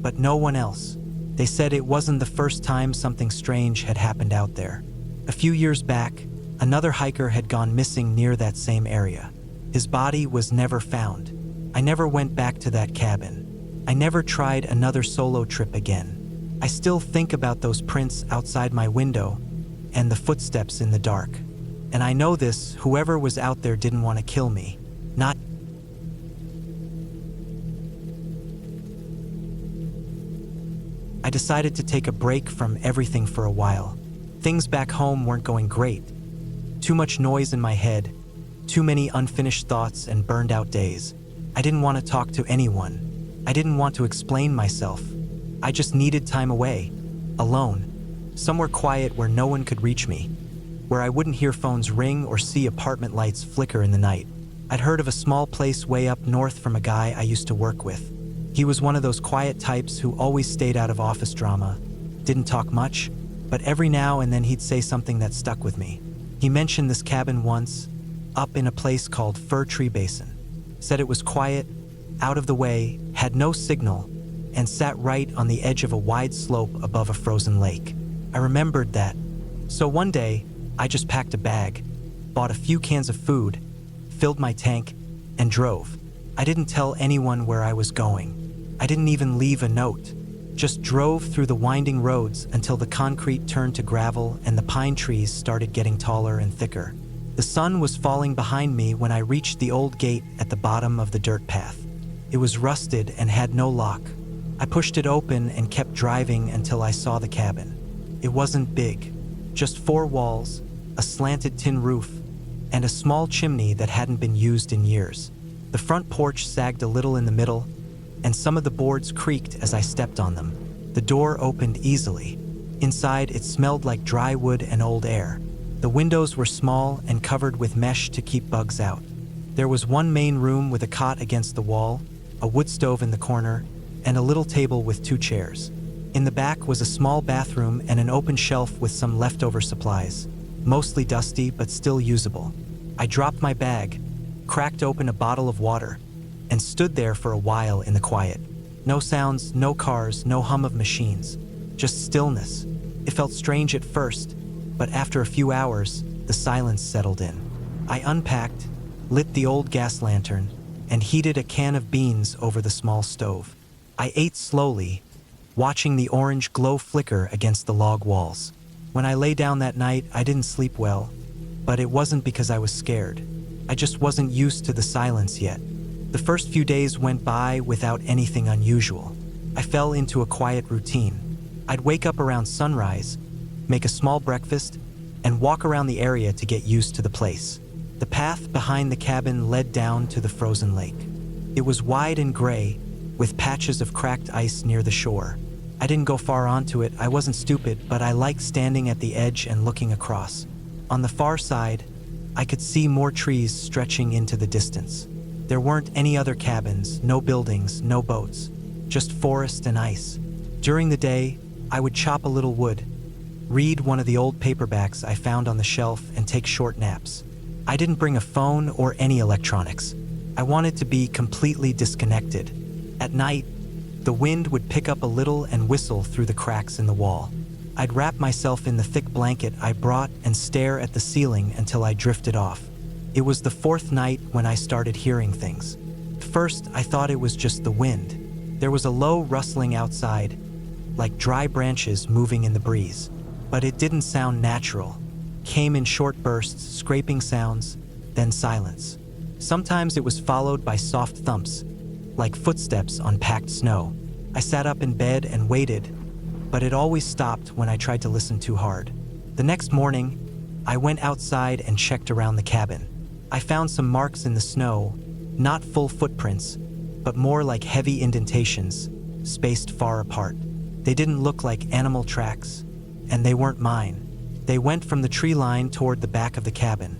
but no one else. They said it wasn't the first time something strange had happened out there. A few years back, another hiker had gone missing near that same area. His body was never found. I never went back to that cabin. I never tried another solo trip again. I still think about those prints outside my window and the footsteps in the dark. And I know this, whoever was out there didn't want to kill me. Not I decided to take a break from everything for a while. Things back home weren't going great. Too much noise in my head, too many unfinished thoughts and burned out days. I didn't want to talk to anyone. I didn't want to explain myself. I just needed time away, alone, somewhere quiet where no one could reach me, where I wouldn't hear phones ring or see apartment lights flicker in the night. I'd heard of a small place way up north from a guy I used to work with. He was one of those quiet types who always stayed out of office drama, didn't talk much, but every now and then he'd say something that stuck with me. He mentioned this cabin once, up in a place called Fir Tree Basin. Said it was quiet, out of the way, had no signal, and sat right on the edge of a wide slope above a frozen lake. I remembered that. So one day, I just packed a bag, bought a few cans of food, filled my tank, and drove. I didn't tell anyone where I was going. I didn't even leave a note. Just drove through the winding roads until the concrete turned to gravel and the pine trees started getting taller and thicker. The sun was falling behind me when I reached the old gate at the bottom of the dirt path. It was rusted and had no lock. I pushed it open and kept driving until I saw the cabin. It wasn't big, just 4 walls, a slanted tin roof, and a small chimney that hadn't been used in years. The front porch sagged a little in the middle, and some of the boards creaked as I stepped on them. The door opened easily. Inside, it smelled like dry wood and old air. The windows were small and covered with mesh to keep bugs out. There was one main room with a cot against the wall, a wood stove in the corner, and a little table with 2 chairs. In the back was a small bathroom and an open shelf with some leftover supplies, mostly dusty but still usable. I dropped my bag, cracked open a bottle of water, and stood there for a while in the quiet. No sounds, no cars, no hum of machines, just stillness. It felt strange at first, but after a few hours, the silence settled in. I unpacked, lit the old gas lantern, and heated a can of beans over the small stove. I ate slowly, watching the orange glow flicker against the log walls. When I lay down that night, I didn't sleep well, but it wasn't because I was scared. I just wasn't used to the silence yet. The first few days went by without anything unusual. I fell into a quiet routine. I'd wake up around sunrise, make a small breakfast, and walk around the area to get used to the place. The path behind the cabin led down to the frozen lake. It was wide and gray, with patches of cracked ice near the shore. I didn't go far onto it. I wasn't stupid, but I liked standing at the edge and looking across. On the far side, I could see more trees stretching into the distance. There weren't any other cabins, no buildings, no boats, just forest and ice. During the day, I would chop a little wood, read one of the old paperbacks I found on the shelf, and take short naps. I didn't bring a phone or any electronics. I wanted to be completely disconnected. At night, the wind would pick up a little and whistle through the cracks in the wall. I'd wrap myself in the thick blanket I brought and stare at the ceiling until I drifted off. It was the 4th night when I started hearing things. First, I thought it was just the wind. There was a low rustling outside, like dry branches moving in the breeze. But it didn't sound natural. Came in short bursts, scraping sounds, then silence. Sometimes it was followed by soft thumps, like footsteps on packed snow. I sat up in bed and waited, but it always stopped when I tried to listen too hard. The next morning, I went outside and checked around the cabin. I found some marks in the snow, not full footprints, but more like heavy indentations, spaced far apart. They didn't look like animal tracks, and they weren't mine. They went from the tree line toward the back of the cabin,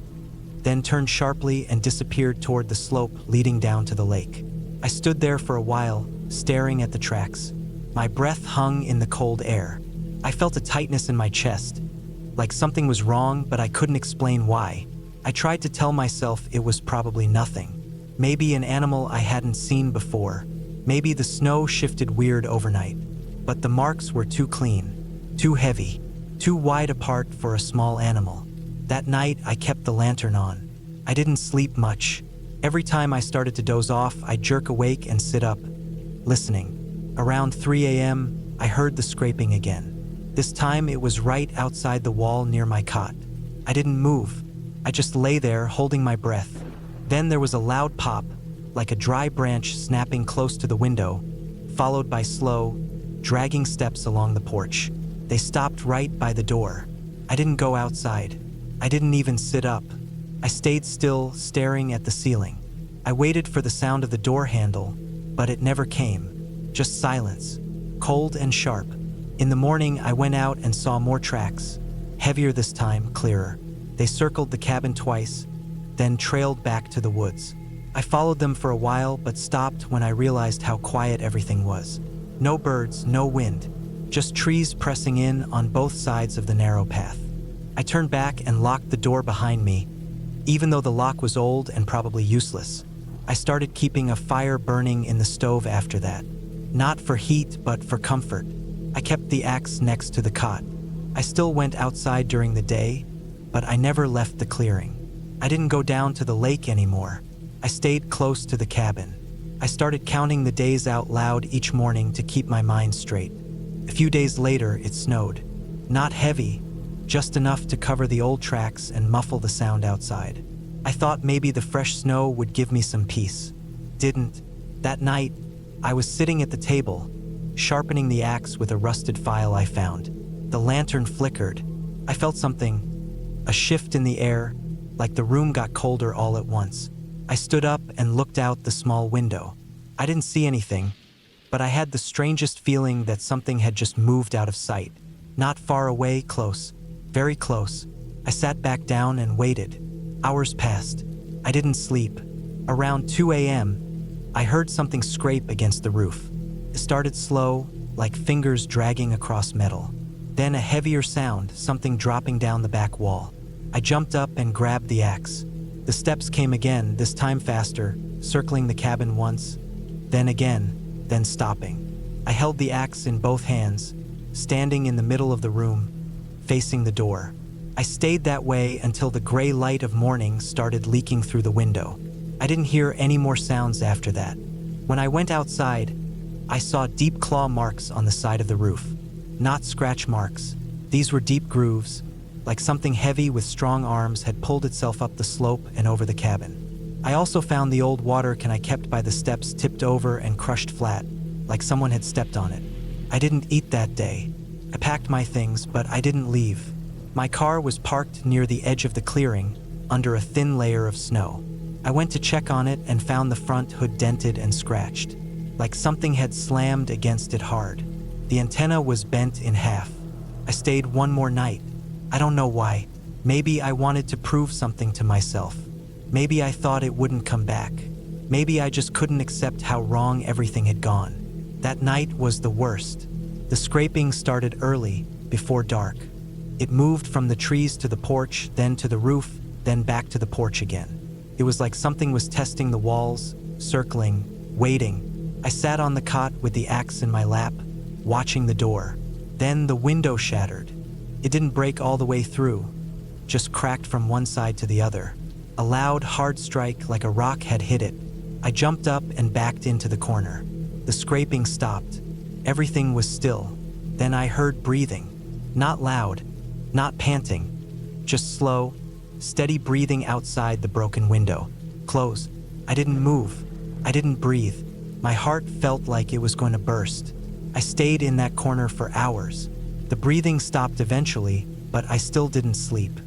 then turned sharply and disappeared toward the slope leading down to the lake. I stood there for a while, staring at the tracks. My breath hung in the cold air. I felt a tightness in my chest, like something was wrong, but I couldn't explain why. I tried to tell myself it was probably nothing. Maybe an animal I hadn't seen before. Maybe the snow shifted weird overnight. But the marks were too clean, too heavy, too wide apart for a small animal. That night, I kept the lantern on. I didn't sleep much. Every time I started to doze off, I'd jerk awake and sit up, listening. Around 3 a.m., I heard the scraping again. This time, it was right outside the wall near my cot. I didn't move. I just lay there, holding my breath. Then there was a loud pop, like a dry branch snapping close to the window, followed by slow, dragging steps along the porch. They stopped right by the door. I didn't go outside. I didn't even sit up. I stayed still, staring at the ceiling. I waited for the sound of the door handle, but it never came. Just silence, cold and sharp. In the morning, I went out and saw more tracks, heavier this time, clearer. They circled the cabin twice, then trailed back to the woods. I followed them for a while, but stopped when I realized how quiet everything was. No birds, no wind, just trees pressing in on both sides of the narrow path. I turned back and locked the door behind me, even though the lock was old and probably useless. I started keeping a fire burning in the stove after that. Not for heat, but for comfort. I kept the axe next to the cot. I still went outside during the day, but I never left the clearing. I didn't go down to the lake anymore. I stayed close to the cabin. I started counting the days out loud each morning to keep my mind straight. A few days later, it snowed. Not heavy, just enough to cover the old tracks and muffle the sound outside. I thought maybe the fresh snow would give me some peace. Didn't. That night, I was sitting at the table, sharpening the axe with a rusted file I found. The lantern flickered. I felt something, a shift in the air, like the room got colder all at once. I stood up and looked out the small window. I didn't see anything, but I had the strangest feeling that something had just moved out of sight. Not far away, close, very close. I sat back down and waited. Hours passed. I didn't sleep. Around 2 a.m., I heard something scrape against the roof. It started slow, like fingers dragging across metal. Then a heavier sound, something dropping down the back wall. I jumped up and grabbed the axe. The steps came again, this time faster, circling the cabin once, then again, then stopping. I held the axe in both hands, standing in the middle of the room, facing the door. I stayed that way until the gray light of morning started leaking through the window. I didn't hear any more sounds after that. When I went outside, I saw deep claw marks on the side of the roof. Not scratch marks. These were deep grooves, like something heavy with strong arms had pulled itself up the slope and over the cabin. I also found the old water can I kept by the steps tipped over and crushed flat, like someone had stepped on it. I didn't eat that day. I packed my things, but I didn't leave. My car was parked near the edge of the clearing, under a thin layer of snow. I went to check on it and found the front hood dented and scratched, like something had slammed against it hard. The antenna was bent in half. I stayed one more night. I don't know why. Maybe I wanted to prove something to myself. Maybe I thought it wouldn't come back. Maybe I just couldn't accept how wrong everything had gone. That night was the worst. The scraping started early, before dark. It moved from the trees to the porch, then to the roof, then back to the porch again. It was like something was testing the walls, circling, waiting. I sat on the cot with the axe in my lap, watching the door. Then the window shattered. It didn't break all the way through, just cracked from one side to the other. A loud, hard strike like a rock had hit it. I jumped up and backed into the corner. The scraping stopped. Everything was still. Then I heard breathing. Not loud, not panting, just slow, steady breathing outside the broken window. Close. I didn't move. I didn't breathe. My heart felt like it was going to burst. I stayed in that corner for hours. The breathing stopped eventually, but I still didn't sleep.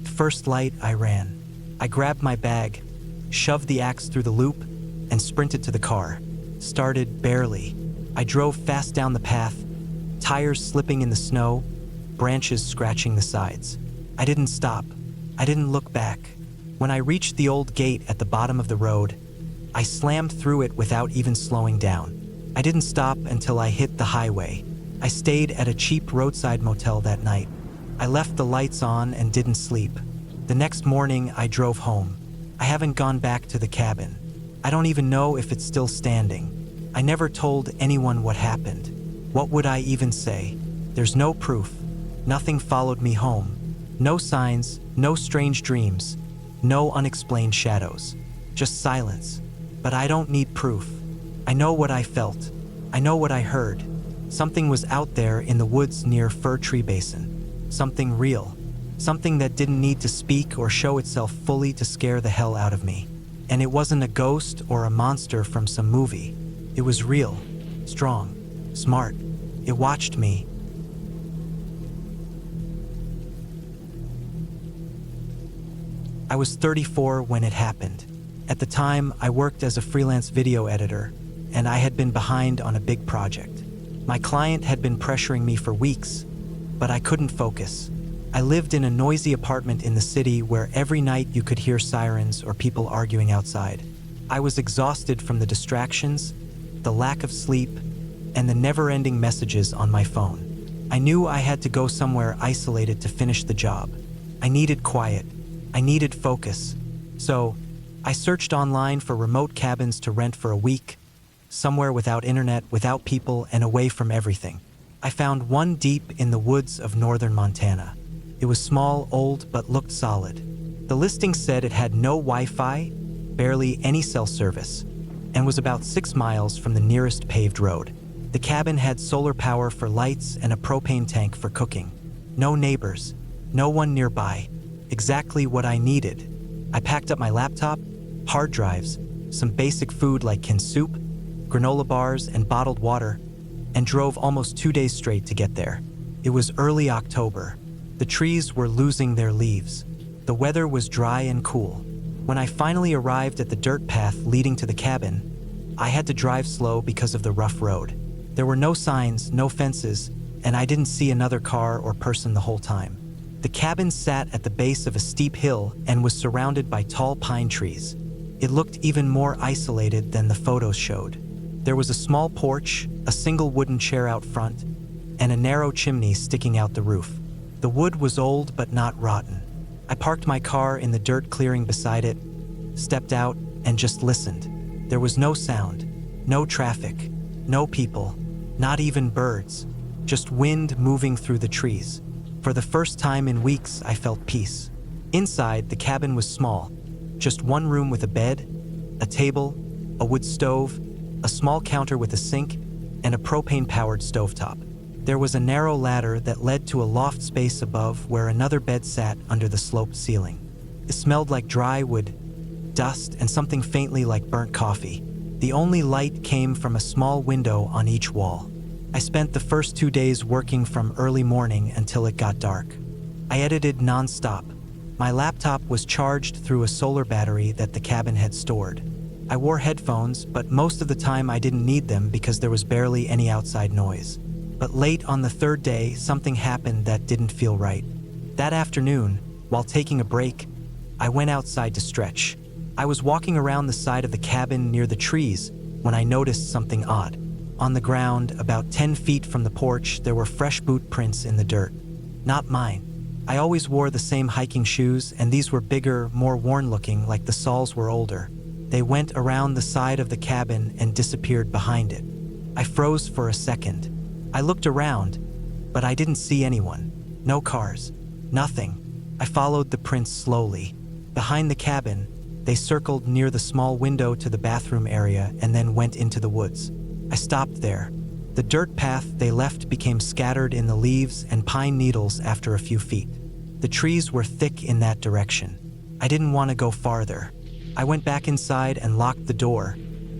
First light, I ran. I grabbed my bag, shoved the axe through the loop, and sprinted to the car. Started barely. I drove fast down the path, tires slipping in the snow, branches scratching the sides. I didn't stop. I didn't look back. When I reached the old gate at the bottom of the road, I slammed through it without even slowing down. I didn't stop until I hit the highway. I stayed at a cheap roadside motel that night. I left the lights on and didn't sleep. The next morning, I drove home. I haven't gone back to the cabin. I don't even know if it's still standing. I never told anyone what happened. What would I even say? There's no proof. Nothing followed me home. No signs, no strange dreams, no unexplained shadows. Just silence. But I don't need proof. I know what I felt. I know what I heard. Something was out there in the woods near Fir Tree Basin. Something real. Something that didn't need to speak or show itself fully to scare the hell out of me. And it wasn't a ghost or a monster from some movie. It was real, strong, smart. It watched me. I was 34 when it happened. At the time, I worked as a freelance video editor, and I had been behind on a big project. My client had been pressuring me for weeks, but I couldn't focus. I lived in a noisy apartment in the city where every night you could hear sirens or people arguing outside. I was exhausted from the distractions, the lack of sleep, and the never-ending messages on my phone. I knew I had to go somewhere isolated to finish the job. I needed quiet. I needed focus. So, I searched online for remote cabins to rent for a week, somewhere without internet, without people, and away from everything. I found one deep in the woods of northern Montana. It was small, old, but looked solid. The listing said it had no Wi-Fi, barely any cell service, and was about 6 miles from the nearest paved road. The cabin had solar power for lights and a propane tank for cooking. No neighbors, no one nearby. Exactly what I needed. I packed up my laptop, hard drives, some basic food like canned soup, granola bars, and bottled water, and drove almost 2 days straight to get there. It was early October. The trees were losing their leaves. The weather was dry and cool. When I finally arrived at the dirt path leading to the cabin, I had to drive slow because of the rough road. There were no signs, no fences, and I didn't see another car or person the whole time. The cabin sat at the base of a steep hill and was surrounded by tall pine trees. It looked even more isolated than the photos showed. There was a small porch, a single wooden chair out front, and a narrow chimney sticking out the roof. The wood was old but not rotten. I parked my car in the dirt clearing beside it, stepped out, and just listened. There was no sound, no traffic, no people, not even birds, just wind moving through the trees. For the first time in weeks, I felt peace. Inside, the cabin was small, just one room with a bed, a table, a wood stove, a small counter with a sink, and a propane-powered stovetop. There was a narrow ladder that led to a loft space above where another bed sat under the sloped ceiling. It smelled like dry wood, dust, and something faintly like burnt coffee. The only light came from a small window on each wall. I spent the first 2 days working from early morning until it got dark. I edited non-stop. My laptop was charged through a solar battery that the cabin had stored. I wore headphones, but most of the time I didn't need them because there was barely any outside noise. But late on the third day, something happened that didn't feel right. That afternoon, while taking a break, I went outside to stretch. I was walking around the side of the cabin near the trees when I noticed something odd. On the ground, about 10 feet from the porch, there were fresh boot prints in the dirt. Not mine. I always wore the same hiking shoes, and these were bigger, more worn-looking, like the soles were older. They went around the side of the cabin and disappeared behind it. I froze for a second. I looked around, but I didn't see anyone. No cars. Nothing. I followed the prints slowly. Behind the cabin, they circled near the small window to the bathroom area and then went into the woods. I stopped there. The dirt path they left became scattered in the leaves and pine needles after a few feet. The trees were thick in that direction. I didn't want to go farther. I went back inside and locked the door,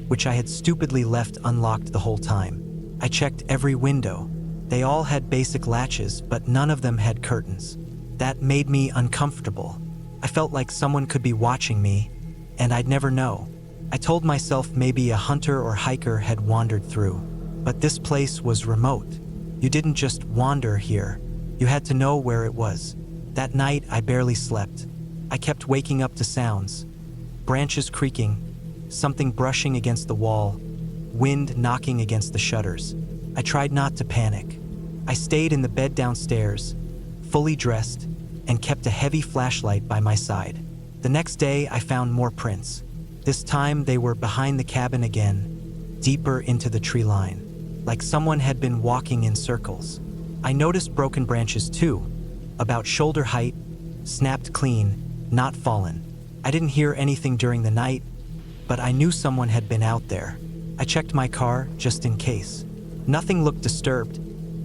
which I had stupidly left unlocked the whole time. I checked every window. They all had basic latches, but none of them had curtains. That made me uncomfortable. I felt like someone could be watching me, and I'd never know. I told myself maybe a hunter or hiker had wandered through. But this place was remote. You didn't just wander here. You had to know where it was. That night, I barely slept. I kept waking up to sounds. Branches creaking, something brushing against the wall, wind knocking against the shutters. I tried not to panic. I stayed in the bed downstairs, fully dressed, and kept a heavy flashlight by my side. The next day, I found more prints. This time, they were behind the cabin again, deeper into the tree line, like someone had been walking in circles. I noticed broken branches too, about shoulder height, snapped clean, not fallen. I didn't hear anything during the night, but I knew someone had been out there. I checked my car just in case. Nothing looked disturbed,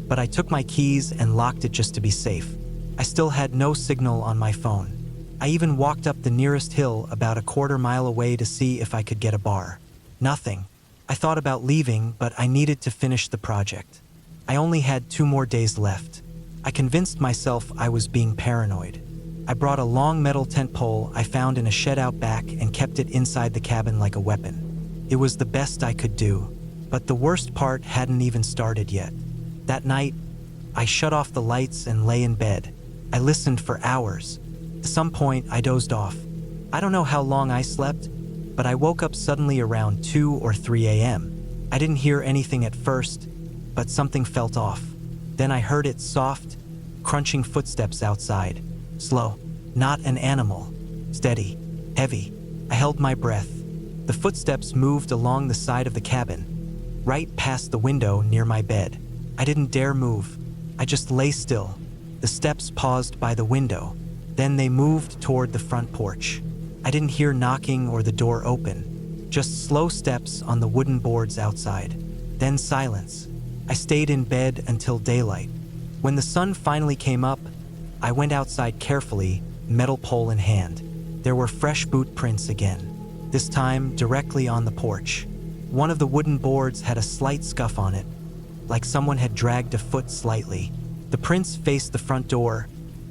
but I took my keys and locked it just to be safe. I still had no signal on my phone. I even walked up the nearest hill about a quarter mile away to see if I could get a bar. Nothing. I thought about leaving, but I needed to finish the project. I only had 2 more days left. I convinced myself I was being paranoid. I brought a long metal tent pole I found in a shed out back and kept it inside the cabin like a weapon. It was the best I could do, but the worst part hadn't even started yet. That night, I shut off the lights and lay in bed. I listened for hours. At some point, I dozed off. I don't know how long I slept, but I woke up suddenly around 2 or 3 a.m. I didn't hear anything at first, but something felt off. Then I heard its soft, crunching footsteps outside. Slow, not an animal. Steady, heavy. I held my breath. The footsteps moved along the side of the cabin, right past the window near my bed. I didn't dare move. I just lay still. The steps paused by the window. Then they moved toward the front porch. I didn't hear knocking or the door open, just slow steps on the wooden boards outside. Then silence. I stayed in bed until daylight. When the sun finally came up, I went outside carefully, metal pole in hand. There were fresh boot prints again, this time directly on the porch. One of the wooden boards had a slight scuff on it, like someone had dragged a foot slightly. The prints faced the front door,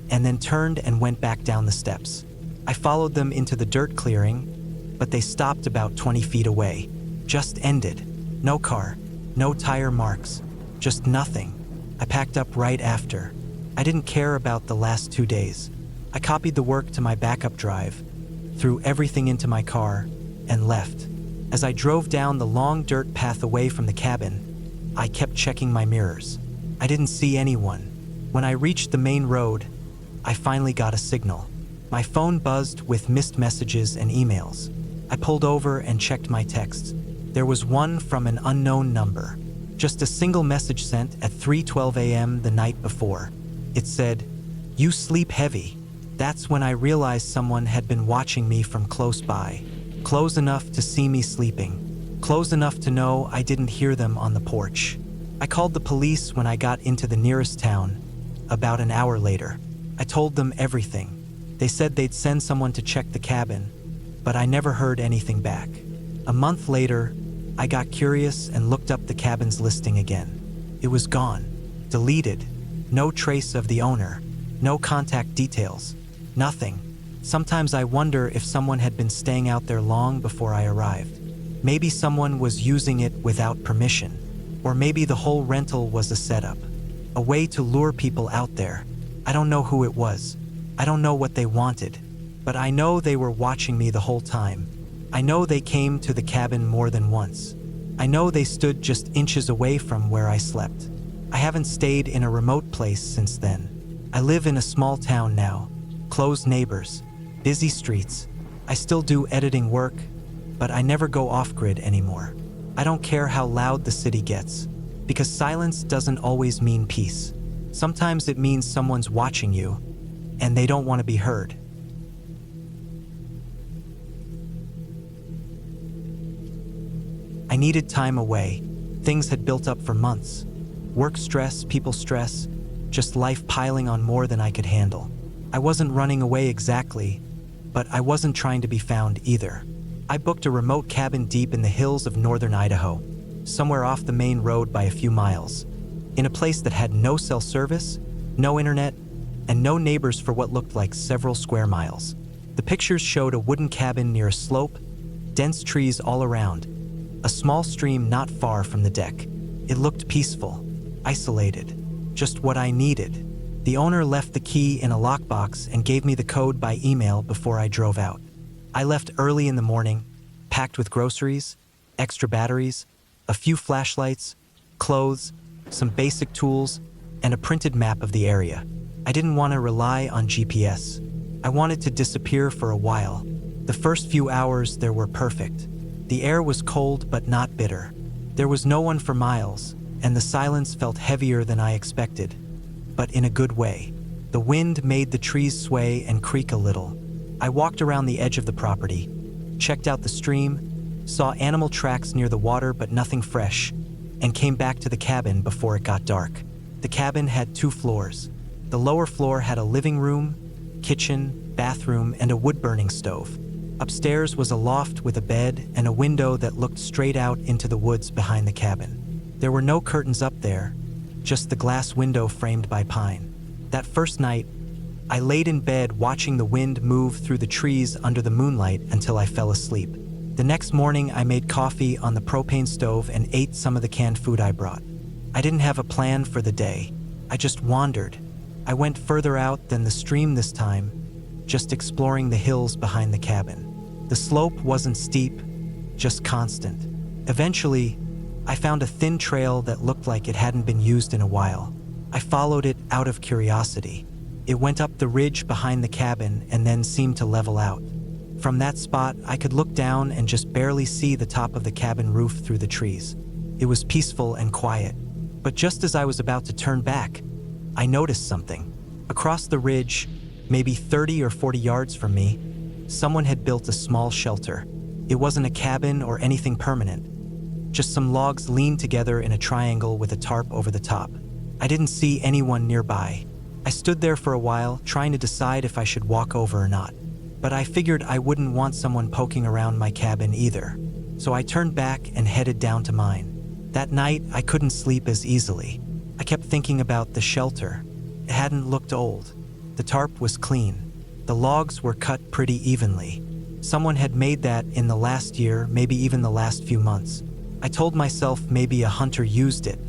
and then turned and went back down the steps. I followed them into the dirt clearing, but they stopped about 20 feet away. Just ended. No car, no tire marks, just nothing. I packed up right after. I didn't care about the last 2 days. I copied the work to my backup drive, threw everything into my car, and left. As I drove down the long dirt path away from the cabin, I kept checking my mirrors. I didn't see anyone. When I reached the main road, I finally got a signal. My phone buzzed with missed messages and emails. I pulled over and checked my texts. There was one from an unknown number. Just a single message sent at 3:12 a.m. the night before. It said, "You sleep heavy." That's when I realized someone had been watching me from close by. Close enough to see me sleeping. Close enough to know I didn't hear them on the porch. I called the police when I got into the nearest town, about an hour later. I told them everything. They said they'd send someone to check the cabin, but I never heard anything back. A month later, I got curious and looked up the cabin's listing again. It was gone, deleted, no trace of the owner, no contact details, nothing. Sometimes I wonder if someone had been staying out there long before I arrived. Maybe someone was using it without permission, or maybe the whole rental was a setup, a way to lure people out there. I don't know who it was. I don't know what they wanted, but I know they were watching me the whole time. I know they came to the cabin more than once. I know they stood just inches away from where I slept. I haven't stayed in a remote place since then. I live in a small town now, close neighbors, busy streets. I still do editing work, but I never go off-grid anymore. I don't care how loud the city gets, because silence doesn't always mean peace. Sometimes it means someone's watching you, and they don't want to be heard. I needed time away, Things had built up for months. Work stress, people stress, just life piling on more than I could handle. I wasn't running away exactly, but I wasn't trying to be found either. I booked a remote cabin deep in the hills of northern Idaho, somewhere off the main road by a few miles, in a place that had no cell service, no internet, and no neighbors for what looked like several square miles. The pictures showed a wooden cabin near a slope, dense trees all around, a small stream not far from the deck. It looked peaceful, isolated, just what I needed. The owner left the key in a lockbox and gave me the code by email before I drove out. I left early in the morning, packed with groceries, extra batteries, a few flashlights, clothes, some basic tools, and a printed map of the area. I didn't want to rely on GPS. I wanted to disappear for a while. The first few hours there were perfect. The air was cold but not bitter. There was no one for miles, and the silence felt heavier than I expected, but in a good way. The wind made the trees sway and creak a little. I walked around the edge of the property, checked out the stream, saw animal tracks near the water but nothing fresh, and came back to the cabin before it got dark. The cabin had 2 floors. The lower floor had a living room, kitchen, bathroom, and a wood-burning stove. Upstairs was a loft with a bed and a window that looked straight out into the woods behind the cabin. There were no curtains up there, just the glass window framed by pine. That first night, I laid in bed watching the wind move through the trees under the moonlight until I fell asleep. The next morning, I made coffee on the propane stove and ate some of the canned food I brought. I didn't have a plan for the day. I just wandered. I went further out than the stream this time, just exploring the hills behind the cabin. The slope wasn't steep, just constant. Eventually, I found a thin trail that looked like it hadn't been used in a while. I followed it out of curiosity. It went up the ridge behind the cabin and then seemed to level out. From that spot, I could look down and just barely see the top of the cabin roof through the trees. It was peaceful and quiet. But just as I was about to turn back, I noticed something. Across the ridge, maybe 30 or 40 yards from me, someone had built a small shelter. It wasn't a cabin or anything permanent, just some logs leaned together in a triangle with a tarp over the top. I didn't see anyone nearby. I stood there for a while, trying to decide if I should walk over or not. But I figured I wouldn't want someone poking around my cabin either. So I turned back and headed down to mine. That night, I couldn't sleep as easily. I kept thinking about the shelter. It hadn't looked old. The tarp was clean. The logs were cut pretty evenly. Someone had made that in the last year, maybe even the last few months. I told myself maybe a hunter used it,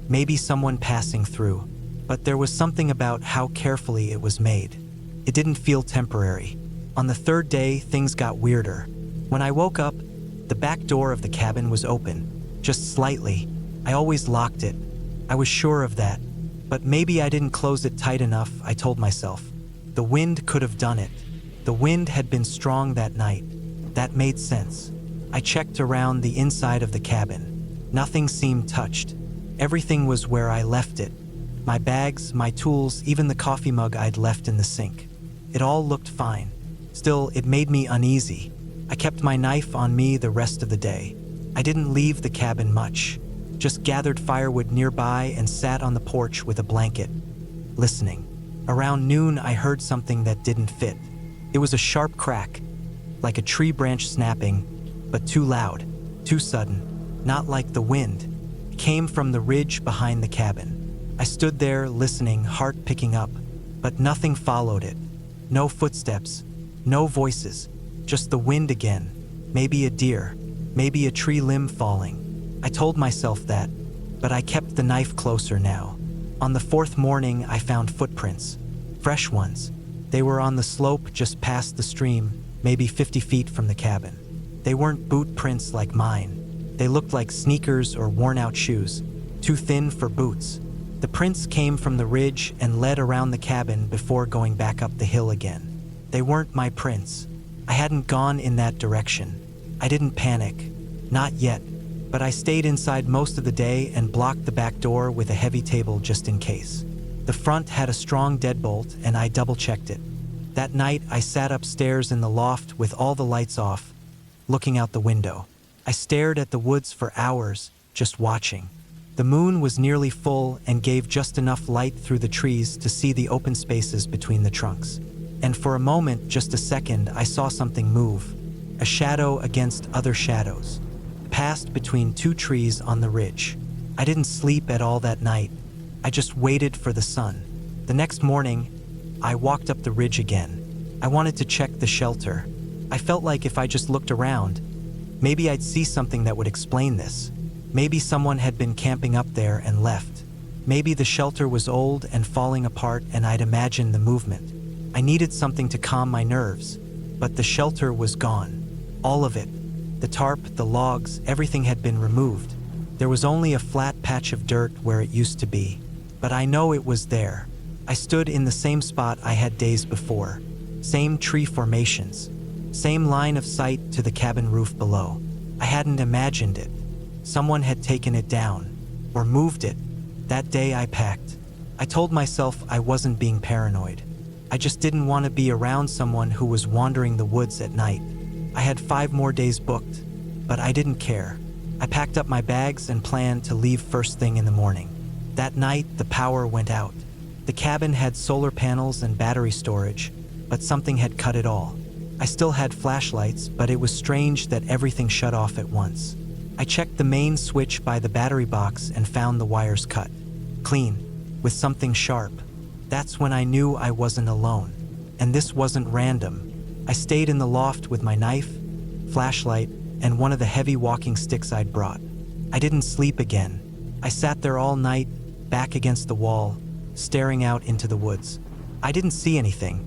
maybe someone passing through. But there was something about how carefully it was made. It didn't feel temporary. On the third day, things got weirder. When I woke up, the back door of the cabin was open, just slightly. I always locked it. I was sure of that. But maybe I didn't close it tight enough, I told myself. The wind could have done it. The wind had been strong that night. That made sense. I checked around the inside of the cabin. Nothing seemed touched. Everything was where I left it. My bags, my tools, even the coffee mug I'd left in the sink. It all looked fine. Still, it made me uneasy. I kept my knife on me the rest of the day. I didn't leave the cabin much. Just gathered firewood nearby and sat on the porch with a blanket, listening. Around noon, I heard something that didn't fit. It was a sharp crack, like a tree branch snapping, but too loud, too sudden, not like the wind. It came from the ridge behind the cabin. I stood there listening, heart picking up, but nothing followed it. No footsteps, no voices, just the wind again. Maybe a deer, maybe a tree limb falling. I told myself that, but I kept the knife closer now. On the 4th morning, I found footprints, fresh ones. They were on the slope just past the stream, maybe 50 feet from the cabin. They weren't boot prints like mine. They looked like sneakers or worn-out shoes, too thin for boots. The prints came from the ridge and led around the cabin before going back up the hill again. They weren't my prints. I hadn't gone in that direction. I didn't panic. Not yet. But I stayed inside most of the day and blocked the back door with a heavy table just in case. The front had a strong deadbolt and I double-checked it. That night, I sat upstairs in the loft with all the lights off, looking out the window. I stared at the woods for hours, just watching. The moon was nearly full and gave just enough light through the trees to see the open spaces between the trunks. And for a moment, just a second, I saw something move. A shadow against other shadows. Passed between two trees on the ridge. I didn't sleep at all that night. I just waited for the sun. The next morning, I walked up the ridge again. I wanted to check the shelter. I felt like if I just looked around, maybe I'd see something that would explain this. Maybe someone had been camping up there and left. Maybe the shelter was old and falling apart and I'd imagined the movement. I needed something to calm my nerves, but the shelter was gone. All of it. The tarp, the logs, everything had been removed. There was only a flat patch of dirt where it used to be. But I know it was there. I stood in the same spot I had days before. Same tree formations. Same line of sight to the cabin roof below. I hadn't imagined it. Someone had taken it down, or moved it. That day I packed. I told myself I wasn't being paranoid. I just didn't want to be around someone who was wandering the woods at night. I had 5 more days booked, but I didn't care. I packed up my bags and planned to leave first thing in the morning. That night, the power went out. The cabin had solar panels and battery storage, but something had cut it all. I still had flashlights, but it was strange that everything shut off at once. I checked the main switch by the battery box and found the wires cut. Clean, with something sharp. That's when I knew I wasn't alone. And this wasn't random. I stayed in the loft with my knife, flashlight, and one of the heavy walking sticks I'd brought. I didn't sleep again. I sat there all night, back against the wall, staring out into the woods. I didn't see anything,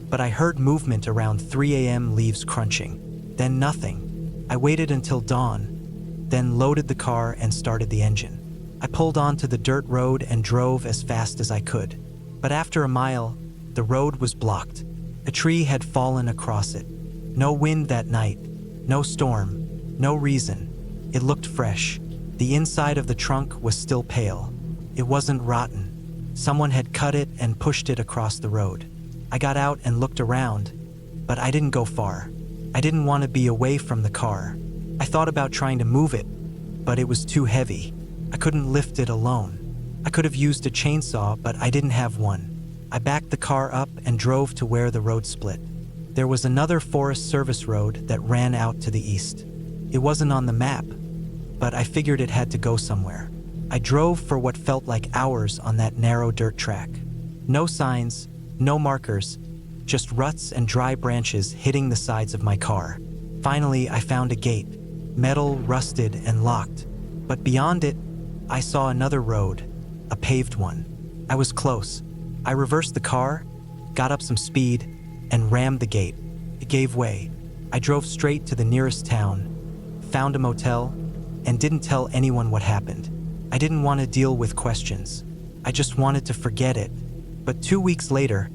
but I heard movement around 3 a.m., leaves crunching. Then nothing. I waited until dawn, then loaded the car and started the engine. I pulled onto the dirt road and drove as fast as I could. But after a mile, the road was blocked. A tree had fallen across it. No wind that night, no storm, no reason. It looked fresh. The inside of the trunk was still pale. It wasn't rotten. Someone had cut it and pushed it across the road. I got out and looked around, but I didn't go far. I didn't want to be away from the car. I thought about trying to move it, but it was too heavy. I couldn't lift it alone. I could have used a chainsaw, but I didn't have one. I backed the car up and drove to where the road split. There was another Forest Service road that ran out to the east. It wasn't on the map, but I figured it had to go somewhere. I drove for what felt like hours on that narrow dirt track. No signs, no markers, just ruts and dry branches hitting the sides of my car. Finally, I found a gate, metal, rusted, and locked. But beyond it, I saw another road, a paved one. I was close. I reversed the car, got up some speed, and rammed the gate. It gave way. I drove straight to the nearest town, found a motel, and didn't tell anyone what happened. I didn't want to deal with questions. I just wanted to forget it. But 2 weeks later,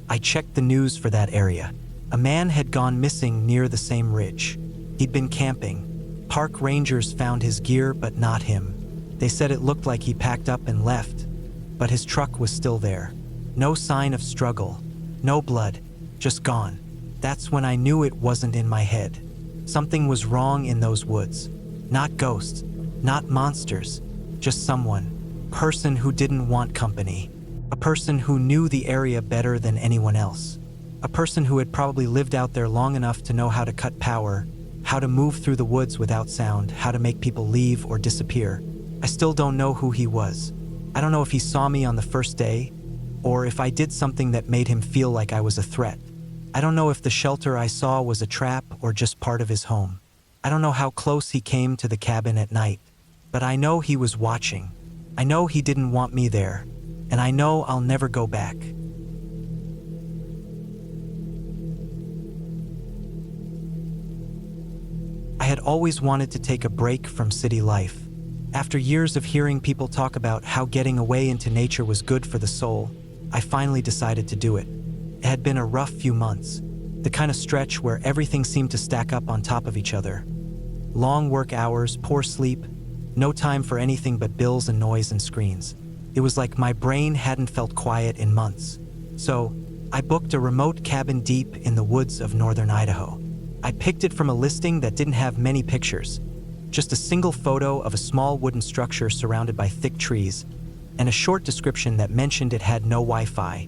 I checked the news for that area. A man had gone missing near the same ridge. He'd been camping. Park rangers found his gear, but not him. They said it looked like he packed up and left, but his truck was still there. No sign of struggle, no blood, just gone. That's when I knew it wasn't in my head. Something was wrong in those woods. Not ghosts, not monsters, just someone. Person who didn't want company. A person who knew the area better than anyone else. A person who had probably lived out there long enough to know how to cut power, how to move through the woods without sound, how to make people leave or disappear. I still don't know who he was. I don't know if he saw me on the first day, or if I did something that made him feel like I was a threat. I don't know if the shelter I saw was a trap or just part of his home. I don't know how close he came to the cabin at night, but I know he was watching. I know he didn't want me there, and I know I'll never go back. I had always wanted to take a break from city life. After years of hearing people talk about how getting away into nature was good for the soul, I finally decided to do it. It had been a rough few months, the kind of stretch where everything seemed to stack up on top of each other. Long work hours, poor sleep, no time for anything but bills and noise and screens. It was like my brain hadn't felt quiet in months. So, I booked a remote cabin deep in the woods of northern Idaho. I picked it from a listing that didn't have many pictures. Just a single photo of a small wooden structure surrounded by thick trees, and a short description that mentioned it had no Wi-Fi,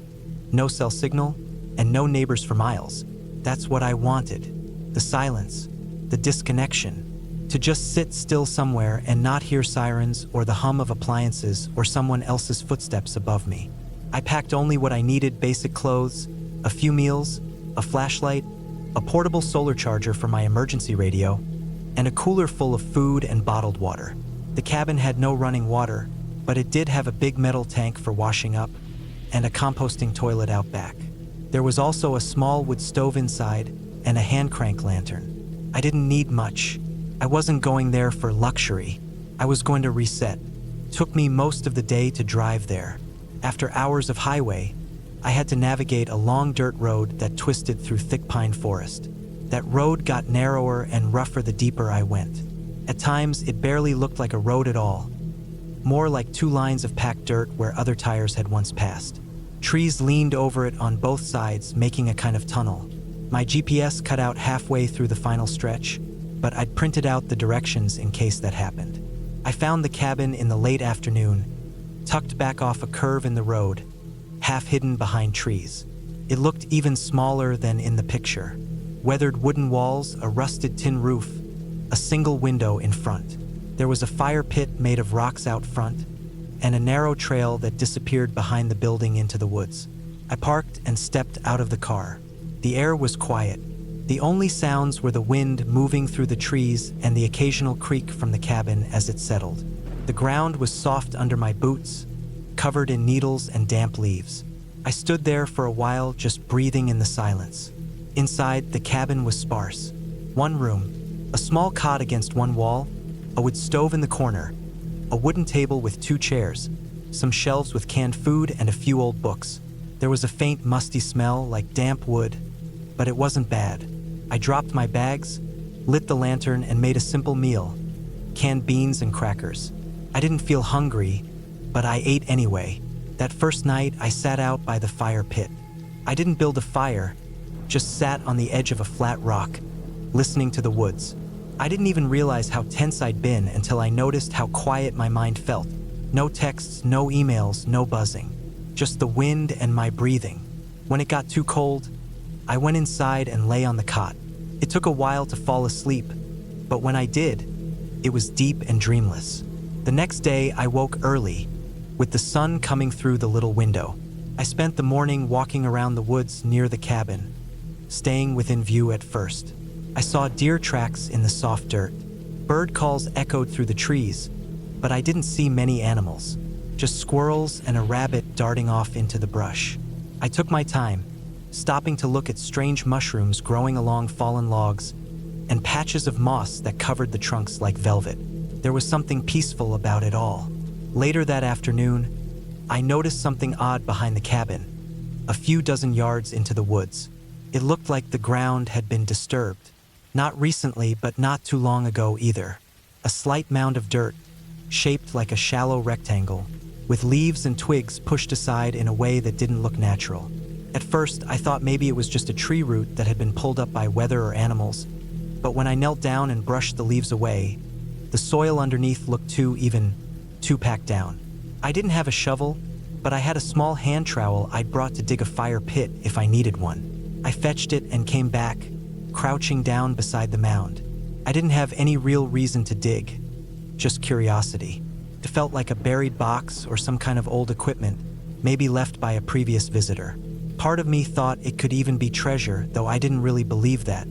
no cell signal, and no neighbors for miles. That's what I wanted. The silence, the disconnection, to just sit still somewhere and not hear sirens or the hum of appliances or someone else's footsteps above me. I packed only what I needed: basic clothes, a few meals, a flashlight, a portable solar charger for my emergency radio, and a cooler full of food and bottled water. The cabin had no running water, but it did have a big metal tank for washing up and a composting toilet out back. There was also a small wood stove inside and a hand crank lantern. I didn't need much. I wasn't going there for luxury. I was going to reset. Took me most of the day to drive there. After hours of highway, I had to navigate a long dirt road that twisted through thick pine forest. That road got narrower and rougher the deeper I went. At times, it barely looked like a road at all, more like two lines of packed dirt where other tires had once passed. Trees leaned over it on both sides, making a kind of tunnel. My GPS cut out halfway through the final stretch, but I'd printed out the directions in case that happened. I found the cabin in the late afternoon, tucked back off a curve in the road, half hidden behind trees. It looked even smaller than in the picture. Weathered wooden walls, a rusted tin roof, a single window in front. There was a fire pit made of rocks out front, and a narrow trail that disappeared behind the building into the woods. I parked and stepped out of the car. The air was quiet. The only sounds were the wind moving through the trees and the occasional creak from the cabin as it settled. The ground was soft under my boots, covered in needles and damp leaves. I stood there for a while, just breathing in the silence. Inside, the cabin was sparse. One room, a small cot against one wall, a wood stove in the corner, a wooden table with two chairs, some shelves with canned food and a few old books. There was a faint, musty smell like damp wood, but it wasn't bad. I dropped my bags, lit the lantern, and made a simple meal: canned beans and crackers. I didn't feel hungry, but I ate anyway. That first night, I sat out by the fire pit. I didn't build a fire, just sat on the edge of a flat rock, listening to the woods. I didn't even realize how tense I'd been until I noticed how quiet my mind felt. No texts, no emails, no buzzing. Just the wind and my breathing. When it got too cold, I went inside and lay on the cot. It took a while to fall asleep, but when I did, it was deep and dreamless. The next day, I woke early, with the sun coming through the little window. I spent the morning walking around the woods near the cabin, staying within view at first. I saw deer tracks in the soft dirt. Bird calls echoed through the trees, but I didn't see many animals, just squirrels and a rabbit darting off into the brush. I took my time, stopping to look at strange mushrooms growing along fallen logs and patches of moss that covered the trunks like velvet. There was something peaceful about it all. Later that afternoon, I noticed something odd behind the cabin, a few dozen yards into the woods. It looked like the ground had been disturbed. Not recently, but not too long ago either. A slight mound of dirt, shaped like a shallow rectangle, with leaves and twigs pushed aside in a way that didn't look natural. At first, I thought maybe it was just a tree root that had been pulled up by weather or animals, but when I knelt down and brushed the leaves away, the soil underneath looked too packed down. I didn't have a shovel, but I had a small hand trowel I'd brought to dig a fire pit if I needed one. I fetched it and came back, crouching down beside the mound. I didn't have any real reason to dig, just curiosity. It felt like a buried box or some kind of old equipment, maybe left by a previous visitor. Part of me thought it could even be treasure, though I didn't really believe that.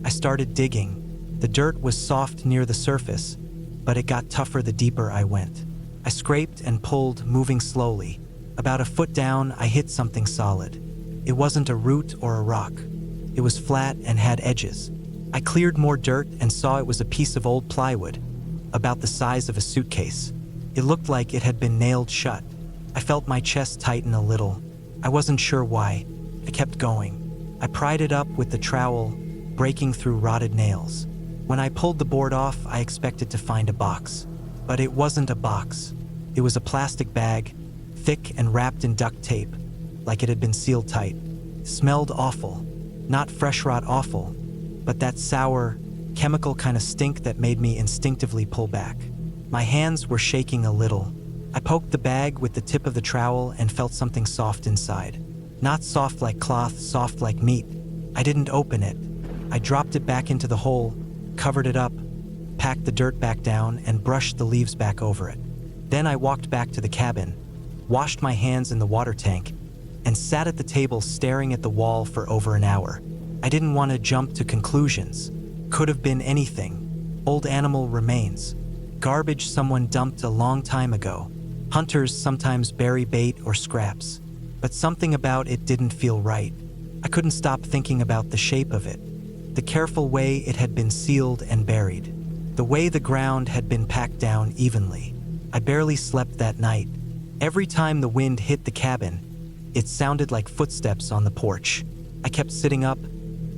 I started digging. The dirt was soft near the surface, but it got tougher the deeper I went. I scraped and pulled, moving slowly. About a foot down, I hit something solid. It wasn't a root or a rock. It was flat and had edges. I cleared more dirt and saw it was a piece of old plywood, about the size of a suitcase. It looked like it had been nailed shut. I felt my chest tighten a little. I wasn't sure why. I kept going. I pried it up with the trowel, breaking through rotted nails. When I pulled the board off, I expected to find a box. But it wasn't a box. It was a plastic bag, thick and wrapped in duct tape, like it had been sealed tight. It smelled awful. Not fresh rot awful, but that sour, chemical kind of stink that made me instinctively pull back. My hands were shaking a little. I poked the bag with the tip of the trowel and felt something soft inside. Not soft like cloth, soft like meat. I didn't open it. I dropped it back into the hole, covered it up, packed the dirt back down, and brushed the leaves back over it. Then I walked back to the cabin, washed my hands in the water tank, and sat at the table staring at the wall for over an hour. I didn't want to jump to conclusions. Could have been anything. Old animal remains. Garbage someone dumped a long time ago. Hunters sometimes bury bait or scraps. But something about it didn't feel right. I couldn't stop thinking about the shape of it. The careful way it had been sealed and buried. The way the ground had been packed down evenly. I barely slept that night. Every time the wind hit the cabin, it sounded like footsteps on the porch. I kept sitting up,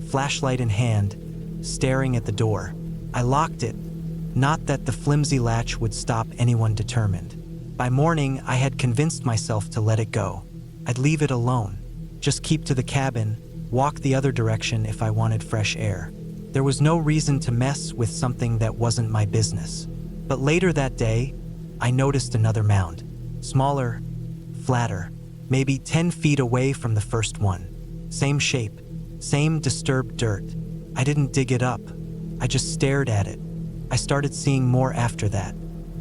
flashlight in hand, staring at the door. I locked it, not that the flimsy latch would stop anyone determined. By morning, I had convinced myself to let it go. I'd leave it alone, just keep to the cabin, walk the other direction if I wanted fresh air. There was no reason to mess with something that wasn't my business. But later that day, I noticed another mound. Smaller, flatter, maybe 10 feet away from the first one. Same shape, same disturbed dirt. I didn't dig it up. I just stared at it. I started seeing more after that.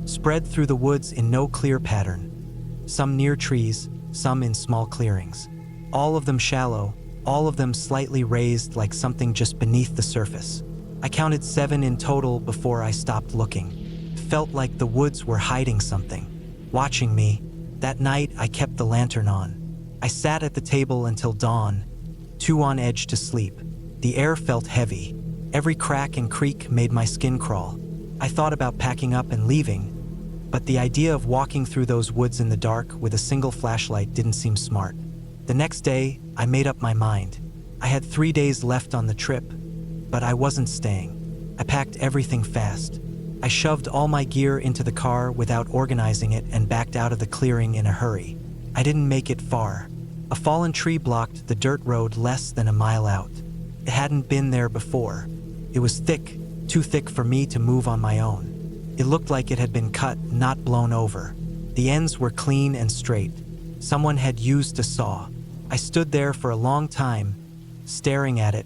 Spread through the woods in no clear pattern. Some near trees, some in small clearings. All of them shallow, all of them slightly raised like something just beneath the surface. I counted 7 in total before I stopped looking. It felt like the woods were hiding something, watching me. That night, I kept the lantern on. I sat at the table until dawn, too on edge to sleep. The air felt heavy. Every crack and creak made my skin crawl. I thought about packing up and leaving, but the idea of walking through those woods in the dark with a single flashlight didn't seem smart. The next day, I made up my mind. I had 3 days left on the trip, but I wasn't staying. I packed everything fast. I shoved all my gear into the car without organizing it and backed out of the clearing in a hurry. I didn't make it far. A fallen tree blocked the dirt road less than a mile out. It hadn't been there before. It was thick, too thick for me to move on my own. It looked like it had been cut, not blown over. The ends were clean and straight. Someone had used a saw. I stood there for a long time, staring at it,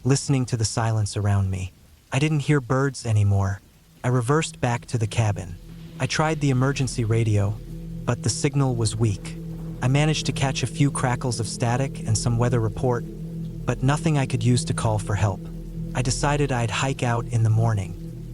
listening to the silence around me. I didn't hear birds anymore. I reversed back to the cabin. I tried the emergency radio, but the signal was weak. I managed to catch a few crackles of static and some weather report, but nothing I could use to call for help. I decided I'd hike out in the morning.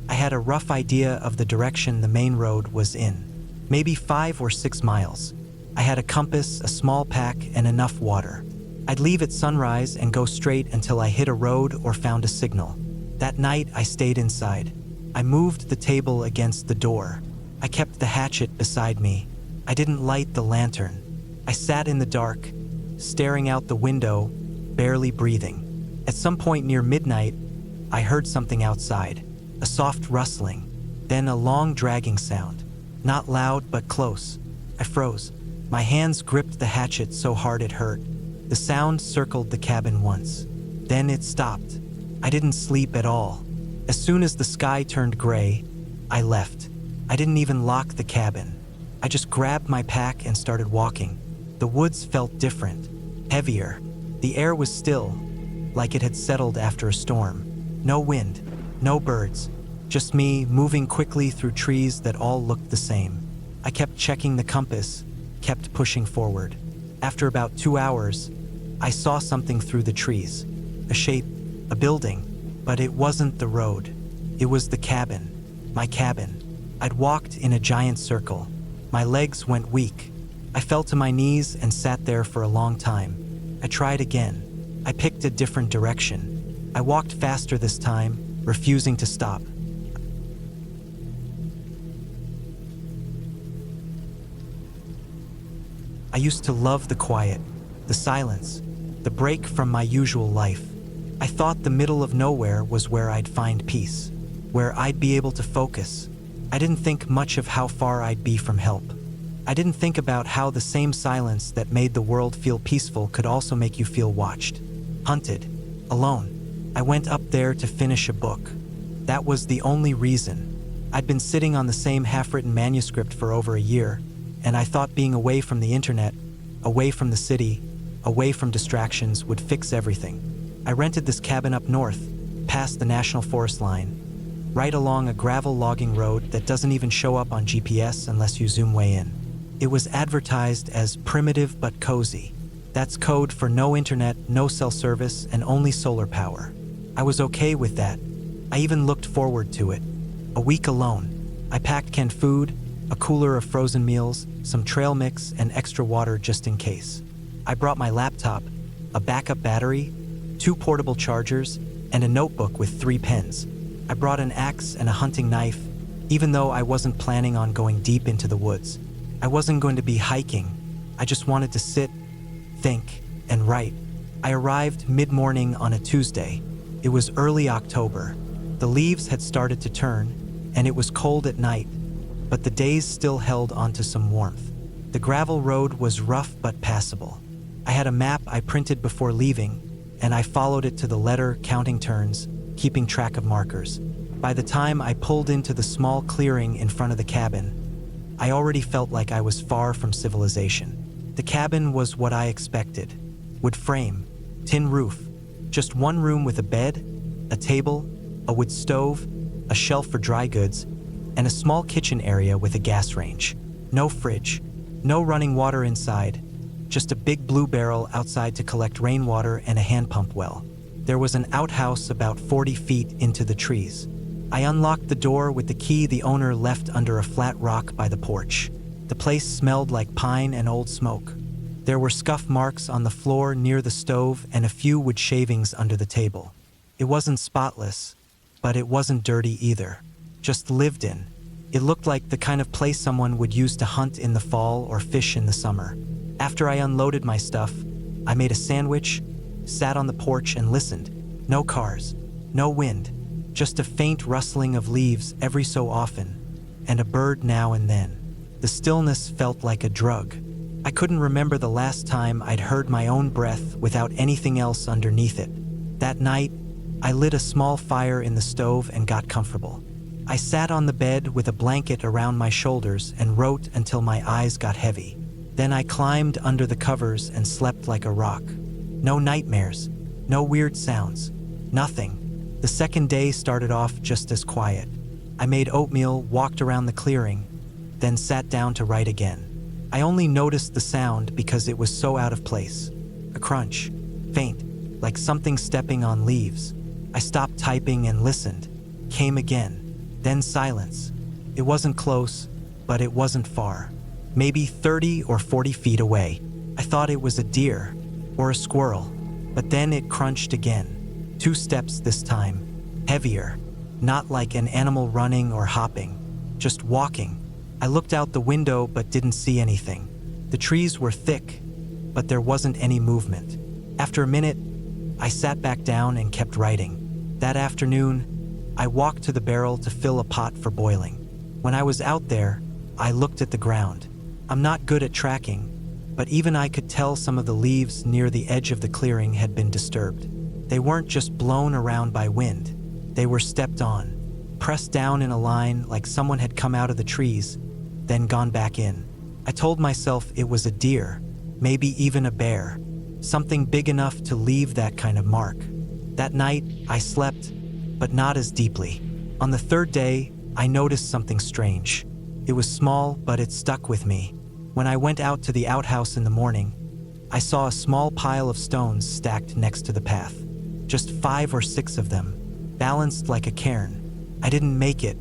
I had a rough idea of the direction the main road was in, maybe 5 or 6 miles. I had a compass, a small pack, and enough water. I'd leave at sunrise and go straight until I hit a road or found a signal. That night, I stayed inside. I moved the table against the door. I kept the hatchet beside me. I didn't light the lantern. I sat in the dark, staring out the window, barely breathing. At some point near midnight, I heard something outside, a soft rustling, then a long dragging sound. Not loud, but close. I froze. My hands gripped the hatchet so hard it hurt. The sound circled the cabin once. Then it stopped. I didn't sleep at all. As soon as the sky turned gray, I left. I didn't even lock the cabin. I just grabbed my pack and started walking. The woods felt different, heavier. The air was still, like it had settled after a storm. No wind, no birds, just me moving quickly through trees that all looked the same. I kept checking the compass, kept pushing forward. After about 2 hours, I saw something through the trees. A shape, a building, but it wasn't the road. It was the cabin, my cabin. I'd walked in a giant circle. My legs went weak. I fell to my knees and sat there for a long time. I tried again. I picked a different direction. I walked faster this time, refusing to stop. I used to love the quiet, the silence, the break from my usual life. I thought the middle of nowhere was where I'd find peace, where I'd be able to focus. I didn't think much of how far I'd be from help. I didn't think about how the same silence that made the world feel peaceful could also make you feel watched, hunted, alone. I went up there to finish a book. That was the only reason. I'd been sitting on the same half-written manuscript for over a year, and I thought being away from the internet, away from the city, away from distractions would fix everything. I rented this cabin up north, past the National Forest line, right along a gravel logging road that doesn't even show up on GPS unless you zoom way in. It was advertised as primitive but cozy. That's code for no internet, no cell service, and only solar power. I was okay with that. I even looked forward to it. A week alone. I packed canned food, a cooler of frozen meals, some trail mix, and extra water just in case. I brought my laptop, a backup battery, 2 portable chargers, and a notebook with 3 pens. I brought an axe and a hunting knife, even though I wasn't planning on going deep into the woods. I wasn't going to be hiking. I just wanted to sit, think, and write. I arrived mid-morning on a Tuesday. It was early October. The leaves had started to turn, and it was cold at night, but the days still held onto some warmth. The gravel road was rough but passable. I had a map I printed before leaving, and I followed it to the letter, counting turns, keeping track of markers. By the time I pulled into the small clearing in front of the cabin, I already felt like I was far from civilization. The cabin was what I expected. Wood frame, tin roof, just one room with a bed, a table, a wood stove, a shelf for dry goods, and a small kitchen area with a gas range. No fridge, no running water inside, just a big blue barrel outside to collect rainwater and a hand pump well. There was an outhouse about 40 feet into the trees. I unlocked the door with the key the owner left under a flat rock by the porch. The place smelled like pine and old smoke. There were scuff marks on the floor near the stove and a few wood shavings under the table. It wasn't spotless, but it wasn't dirty either. Just lived in. It looked like the kind of place someone would use to hunt in the fall or fish in the summer. After I unloaded my stuff, I made a sandwich, sat on the porch and listened. No cars, no wind, just a faint rustling of leaves every so often, and a bird now and then. The stillness felt like a drug. I couldn't remember the last time I'd heard my own breath without anything else underneath it. That night, I lit a small fire in the stove and got comfortable. I sat on the bed with a blanket around my shoulders and wrote until my eyes got heavy. Then I climbed under the covers and slept like a rock. No nightmares, no weird sounds, nothing. The second day started off just as quiet. I made oatmeal, walked around the clearing, then sat down to write again. I only noticed the sound because it was so out of place. A crunch, faint, like something stepping on leaves. I stopped typing and listened. Came again. Then silence. It wasn't close, but it wasn't far. Maybe 30 or 40 feet away. I thought it was a deer or a squirrel, but then it crunched again. 2 steps this time, heavier, not like an animal running or hopping, just walking. I looked out the window but didn't see anything. The trees were thick, but there wasn't any movement. After a minute, I sat back down and kept writing. That afternoon, I walked to the barrel to fill a pot for boiling. When I was out there, I looked at the ground. I'm not good at tracking, but even I could tell some of the leaves near the edge of the clearing had been disturbed. They weren't just blown around by wind. They were stepped on, pressed down in a line like someone had come out of the trees, then gone back in. I told myself it was a deer, maybe even a bear, something big enough to leave that kind of mark. That night, I slept, but not as deeply. On the 3rd day, I noticed something strange. It was small, but it stuck with me. When I went out to the outhouse in the morning, I saw a small pile of stones stacked next to the path. Just 5 or 6 of them, balanced like a cairn. I didn't make it.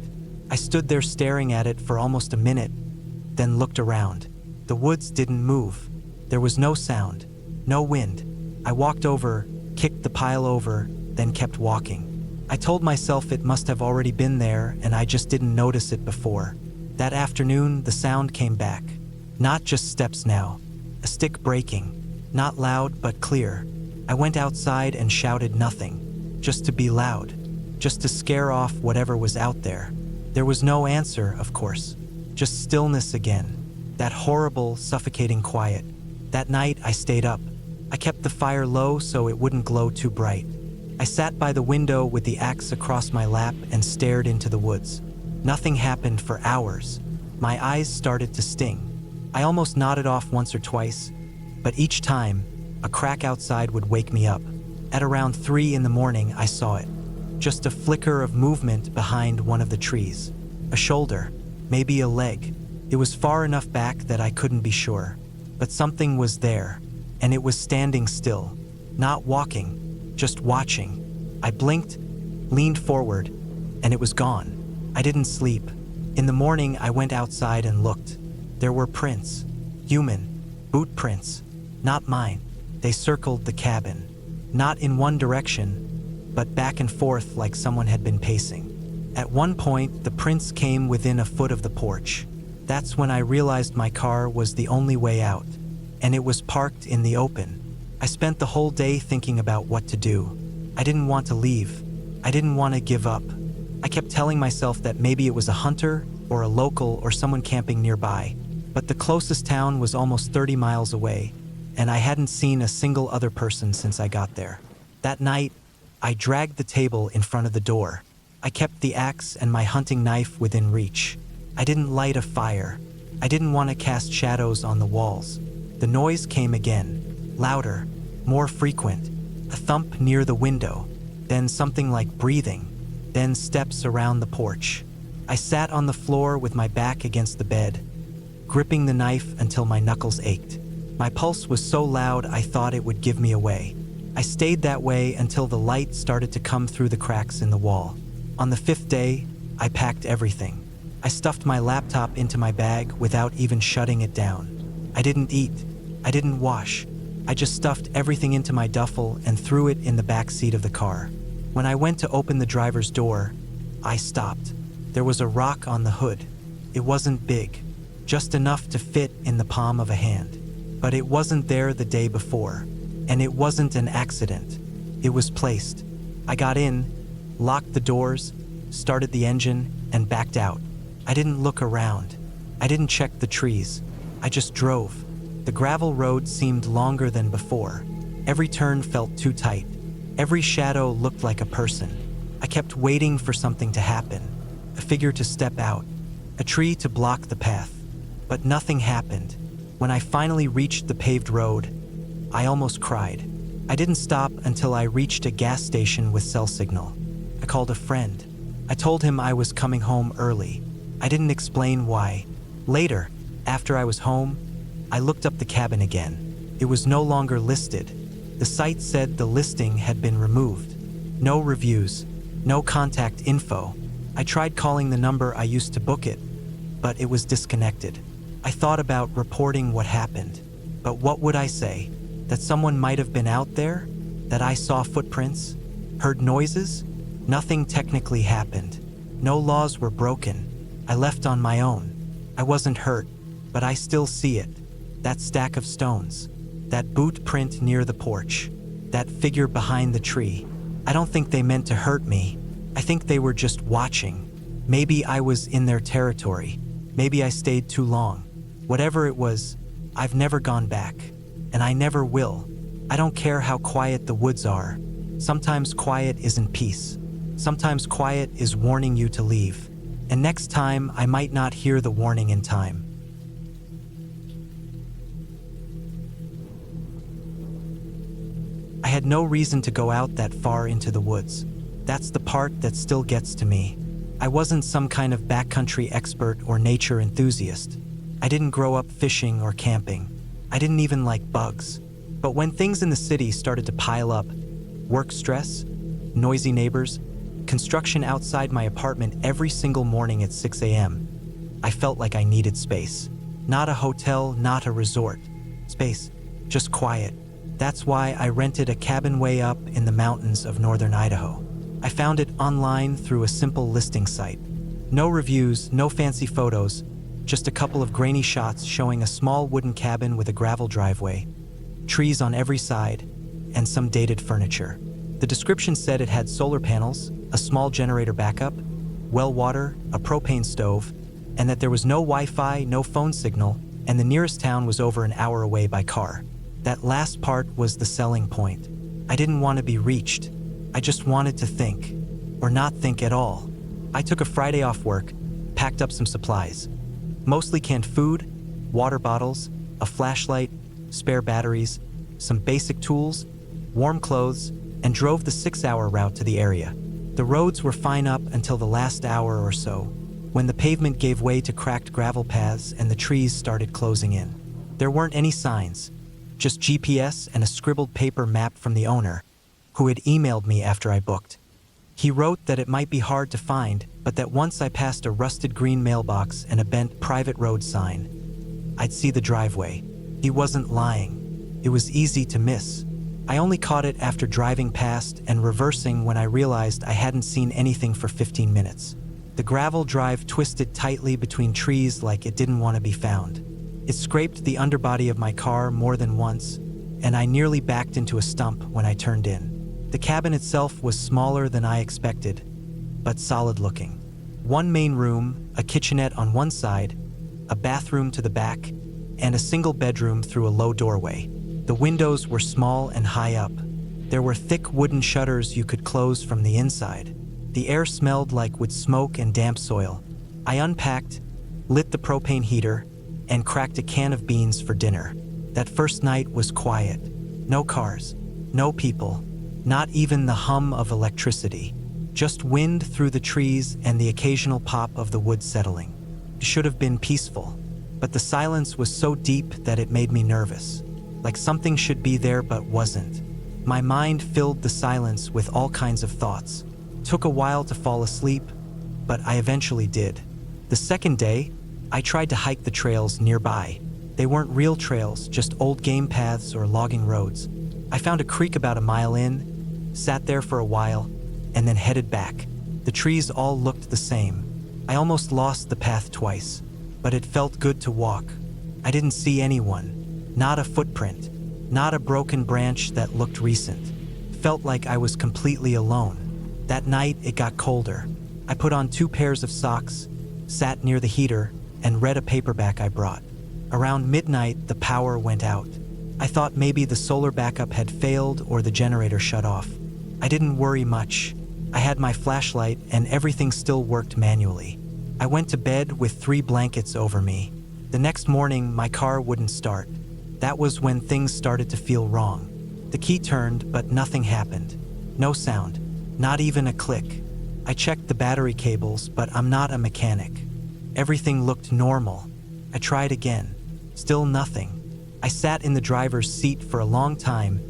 I stood there staring at it for almost a minute, then looked around. The woods didn't move. There was no sound, no wind. I walked over, kicked the pile over, then kept walking. I told myself it must have already been there and I just didn't notice it before. That afternoon, the sound came back. Not just steps now, a stick breaking, not loud but clear. I went outside and shouted nothing, just to be loud, just to scare off whatever was out there. There was no answer, of course, just stillness again, that horrible, suffocating quiet. That night, I stayed up. I kept the fire low so it wouldn't glow too bright. I sat by the window with the axe across my lap and stared into the woods. Nothing happened for hours. My eyes started to sting. I almost nodded off once or twice, but each time, a crack outside would wake me up. At around 3 in the morning, I saw it. Just a flicker of movement behind one of the trees. A shoulder, maybe a leg. It was far enough back that I couldn't be sure. But something was there, and it was standing still. Not walking, just watching. I blinked, leaned forward, and it was gone. I didn't sleep. In the morning, I went outside and looked. There were prints. Human. Boot prints. Not mine. They circled the cabin. Not in one direction, but back and forth like someone had been pacing. At one point, the prints came within a foot of the porch. That's when I realized my car was the only way out, and it was parked in the open. I spent the whole day thinking about what to do. I didn't want to leave. I didn't want to give up. I kept telling myself that maybe it was a hunter or a local or someone camping nearby, but the closest town was almost 30 miles away, and I hadn't seen a single other person since I got there. That night, I dragged the table in front of the door. I kept the axe and my hunting knife within reach. I didn't light a fire. I didn't want to cast shadows on the walls. The noise came again, louder, more frequent. A thump near the window, then something like breathing, then steps around the porch. I sat on the floor with my back against the bed, gripping the knife until my knuckles ached. My pulse was so loud I thought it would give me away. I stayed that way until the light started to come through the cracks in the wall. On the 5th day, I packed everything. I stuffed my laptop into my bag without even shutting it down. I didn't eat. I didn't wash. I just stuffed everything into my duffel and threw it in the back seat of the car. When I went to open the driver's door, I stopped. There was a rock on the hood. It wasn't big, just enough to fit in the palm of a hand. But it wasn't there the day before, and it wasn't an accident. It was placed. I got in, locked the doors, started the engine, and backed out. I didn't look around. I didn't check the trees. I just drove. The gravel road seemed longer than before. Every turn felt too tight. Every shadow looked like a person. I kept waiting for something to happen, a figure to step out, a tree to block the path. But nothing happened. When I finally reached the paved road, I almost cried. I didn't stop until I reached a gas station with cell signal. I called a friend. I told him I was coming home early. I didn't explain why. Later, after I was home, I looked up the cabin again. It was no longer listed. The site said the listing had been removed. No reviews, no contact info. I tried calling the number I used to book it, but it was disconnected. I thought about reporting what happened, but what would I say? That someone might have been out there? That I saw footprints? Heard noises? Nothing technically happened. No laws were broken. I left on my own. I wasn't hurt, but I still see it. That stack of stones. That boot print near the porch. That figure behind the tree. I don't think they meant to hurt me. I think they were just watching. Maybe I was in their territory. Maybe I stayed too long. Whatever it was, I've never gone back. And I never will. I don't care how quiet the woods are. Sometimes quiet isn't peace. Sometimes quiet is warning you to leave. And next time, I might not hear the warning in time. I had no reason to go out that far into the woods. That's the part that still gets to me. I wasn't some kind of backcountry expert or nature enthusiast. I didn't grow up fishing or camping. I didn't even like bugs. But when things in the city started to pile up, work stress, noisy neighbors, construction outside my apartment every single morning at 6 a.m., I felt like I needed space. Not a hotel, not a resort. Space, just quiet. That's why I rented a cabin way up in the mountains of northern Idaho. I found it online through a simple listing site. No reviews, no fancy photos, just a couple of grainy shots showing a small wooden cabin with a gravel driveway, trees on every side, and some dated furniture. The description said it had solar panels, a small generator backup, well water, a propane stove, and that there was no Wi-Fi, no phone signal, and the nearest town was over an hour away by car. That last part was the selling point. I didn't want to be reached. I just wanted to think, or not think at all. I took a Friday off work, packed up some supplies. Mostly canned food, water bottles, a flashlight, spare batteries, some basic tools, warm clothes, and drove the 6-hour route to the area. The roads were fine up until the last hour or so, when the pavement gave way to cracked gravel paths and the trees started closing in. There weren't any signs, just GPS and a scribbled paper map from the owner, who had emailed me after I booked. He wrote that it might be hard to find, but that once I passed a rusted green mailbox and a bent private road sign, I'd see the driveway. He wasn't lying. It was easy to miss. I only caught it after driving past and reversing when I realized I hadn't seen anything for 15 minutes. The gravel drive twisted tightly between trees like it didn't want to be found. It scraped the underbody of my car more than once, and I nearly backed into a stump when I turned in. The cabin itself was smaller than I expected, but solid-looking. One main room, a kitchenette on one side, a bathroom to the back, and a single bedroom through a low doorway. The windows were small and high up. There were thick wooden shutters you could close from the inside. The air smelled like wood smoke and damp soil. I unpacked, lit the propane heater, and cracked a can of beans for dinner. That first night was quiet. No cars, no people, not even the hum of electricity. Just wind through the trees and the occasional pop of the wood settling. It should have been peaceful, but the silence was so deep that it made me nervous. Like something should be there but wasn't. My mind filled the silence with all kinds of thoughts. It took a while to fall asleep, but I eventually did. The second day, I tried to hike the trails nearby. They weren't real trails, just old game paths or logging roads. I found a creek about a mile in, sat there for a while, and then headed back. The trees all looked the same. I almost lost the path twice, but it felt good to walk. I didn't see anyone, not a footprint, not a broken branch that looked recent. Felt like I was completely alone. That night, it got colder. I put on 2 pairs of socks, sat near the heater, and read a paperback I brought. Around midnight, the power went out. I thought maybe the solar backup had failed or the generator shut off. I didn't worry much. I had my flashlight and everything still worked manually. I went to bed with 3 blankets over me. The next morning, my car wouldn't start. That was when things started to feel wrong. The key turned, but nothing happened. No sound, not even a click. I checked the battery cables, but I'm not a mechanic. Everything looked normal. I tried again. Still nothing. I sat in the driver's seat for a long time,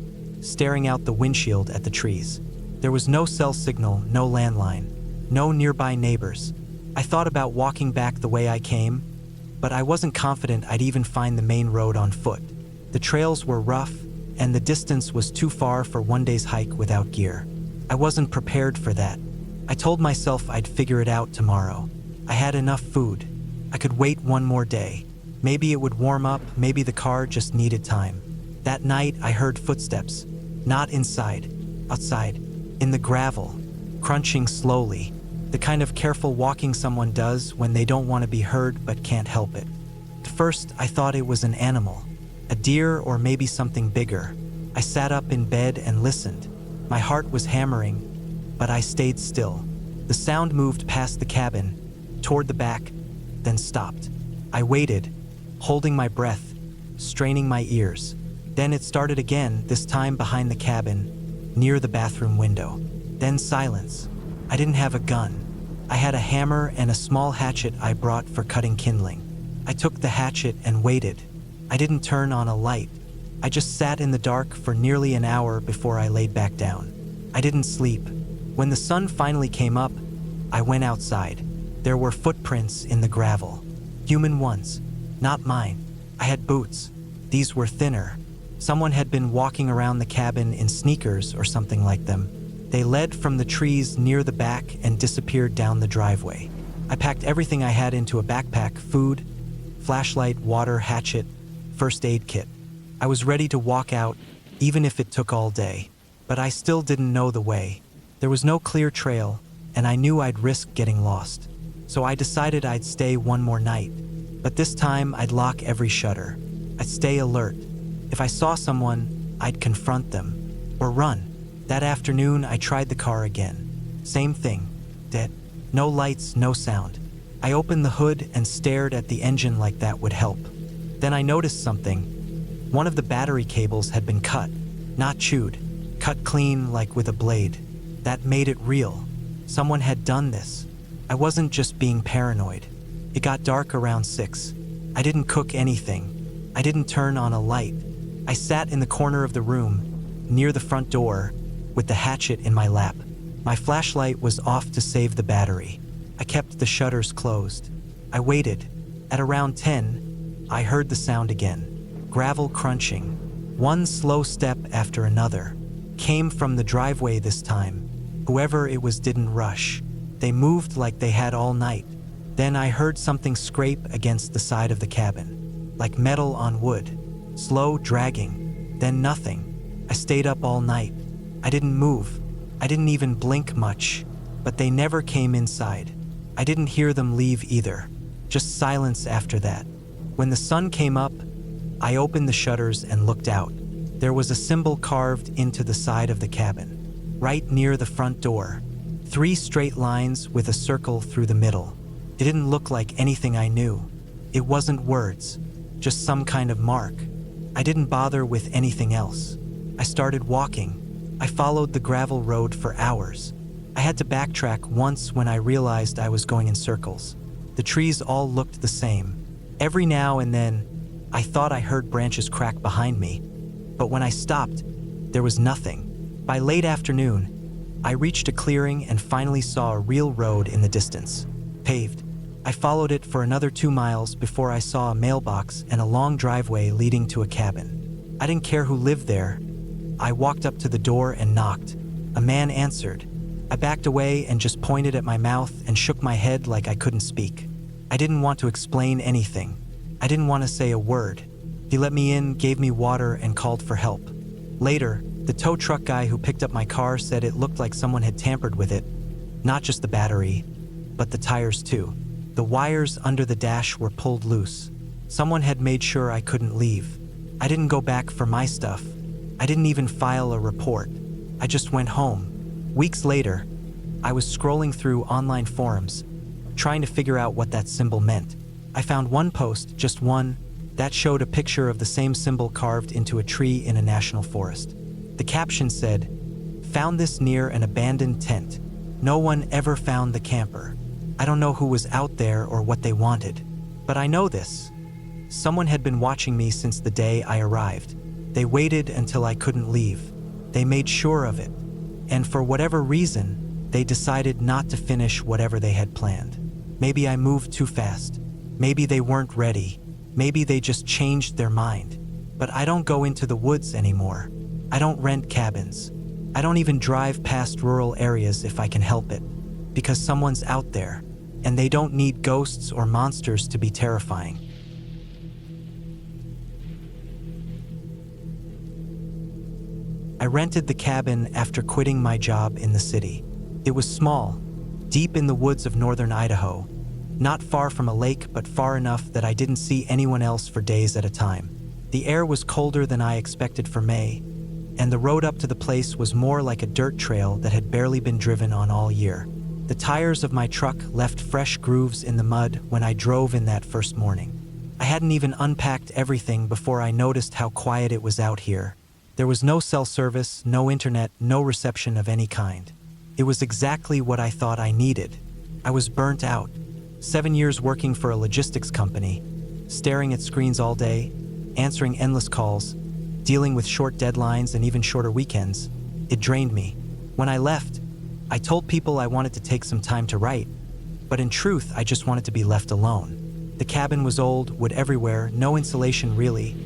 staring out the windshield at the trees. There was no cell signal, no landline, no nearby neighbors. I thought about walking back the way I came, but I wasn't confident I'd even find the main road on foot. The trails were rough, and the distance was too far for one day's hike without gear. I wasn't prepared for that. I told myself I'd figure it out tomorrow. I had enough food. I could wait one more day. Maybe it would warm up, maybe the car just needed time. That night, I heard footsteps. Not inside, outside, in the gravel, crunching slowly. The kind of careful walking someone does when they don't want to be heard but can't help it. At first, I thought it was an animal, a deer or maybe something bigger. I sat up in bed and listened. My heart was hammering, but I stayed still. The sound moved past the cabin, toward the back, then stopped. I waited, holding my breath, straining my ears. Then it started again, this time behind the cabin, near the bathroom window. Then silence. I didn't have a gun. I had a hammer and a small hatchet I brought for cutting kindling. I took the hatchet and waited. I didn't turn on a light. I just sat in the dark for nearly an hour before I laid back down. I didn't sleep. When the sun finally came up, I went outside. There were footprints in the gravel. Human ones, not mine. I had boots. These were thinner. Someone had been walking around the cabin in sneakers or something like them. They led from the trees near the back and disappeared down the driveway. I packed everything I had into a backpack: food, flashlight, water, hatchet, first aid kit. I was ready to walk out, even if it took all day. But I still didn't know the way. There was no clear trail, and I knew I'd risk getting lost. So I decided I'd stay one more night. But this time, I'd lock every shutter. I'd stay alert. If I saw someone, I'd confront them. Or run. That afternoon, I tried the car again. Same thing. Dead. No lights, no sound. I opened the hood and stared at the engine like that would help. Then I noticed something. One of the battery cables had been cut, not chewed, cut clean like with a blade. That made it real. Someone had done this. I wasn't just being paranoid. It got dark around 6. I didn't cook anything. I didn't turn on a light. I sat in the corner of the room, near the front door, with the hatchet in my lap. My flashlight was off to save the battery. I kept the shutters closed. I waited. At around 10, I heard the sound again. Gravel crunching. One slow step after another. Came from the driveway this time. Whoever it was didn't rush. They moved like they had all night. Then I heard something scrape against the side of the cabin, like metal on wood. Slow dragging. Then nothing. I stayed up all night. I didn't move. I didn't even blink much. But they never came inside. I didn't hear them leave either. Just silence after that. When the sun came up, I opened the shutters and looked out. There was a symbol carved into the side of the cabin, right near the front door. 3 straight lines with a circle through the middle. It didn't look like anything I knew. It wasn't words, just some kind of mark. I didn't bother with anything else. I started walking. I followed the gravel road for hours. I had to backtrack once when I realized I was going in circles. The trees all looked the same. Every now and then, I thought I heard branches crack behind me. But when I stopped, there was nothing. By late afternoon, I reached a clearing and finally saw a real road in the distance, paved. I followed it for another 2 miles before I saw a mailbox and a long driveway leading to a cabin. I didn't care who lived there. I walked up to the door and knocked. A man answered. I backed away and just pointed at my mouth and shook my head like I couldn't speak. I didn't want to explain anything. I didn't want to say a word. He let me in, gave me water, and called for help. Later, the tow truck guy who picked up my car said it looked like someone had tampered with it. Not just the battery, but the tires too. The wires under the dash were pulled loose. Someone had made sure I couldn't leave. I didn't go back for my stuff. I didn't even file a report. I just went home. Weeks later, I was scrolling through online forums, trying to figure out what that symbol meant. I found one post, just one, that showed a picture of the same symbol carved into a tree in a national forest. The caption said, "Found this near an abandoned tent. No one ever found the camper. I don't know who was out there or what they wanted. But I know this. Someone had been watching me since the day I arrived. They waited until I couldn't leave. They made sure of it. And for whatever reason, they decided not to finish whatever they had planned. Maybe I moved too fast. Maybe they weren't ready. Maybe they just changed their mind. But I don't go into the woods anymore. I don't rent cabins. I don't even drive past rural areas if I can help it. Because someone's out there, and they don't need ghosts or monsters to be terrifying." I rented the cabin after quitting my job in the city. It was small, deep in the woods of northern Idaho, not far from a lake but far enough that I didn't see anyone else for days at a time. The air was colder than I expected for May, and the road up to the place was more like a dirt trail that had barely been driven on all year. The tires of my truck left fresh grooves in the mud when I drove in that first morning. I hadn't even unpacked everything before I noticed how quiet it was out here. There was no cell service, no internet, no reception of any kind. It was exactly what I thought I needed. I was burnt out. 7 years working for a logistics company, staring at screens all day, answering endless calls, dealing with short deadlines and even shorter weekends. It drained me. When I left, I told people I wanted to take some time to write, but in truth, I just wanted to be left alone. The cabin was old, wood everywhere, no insulation really,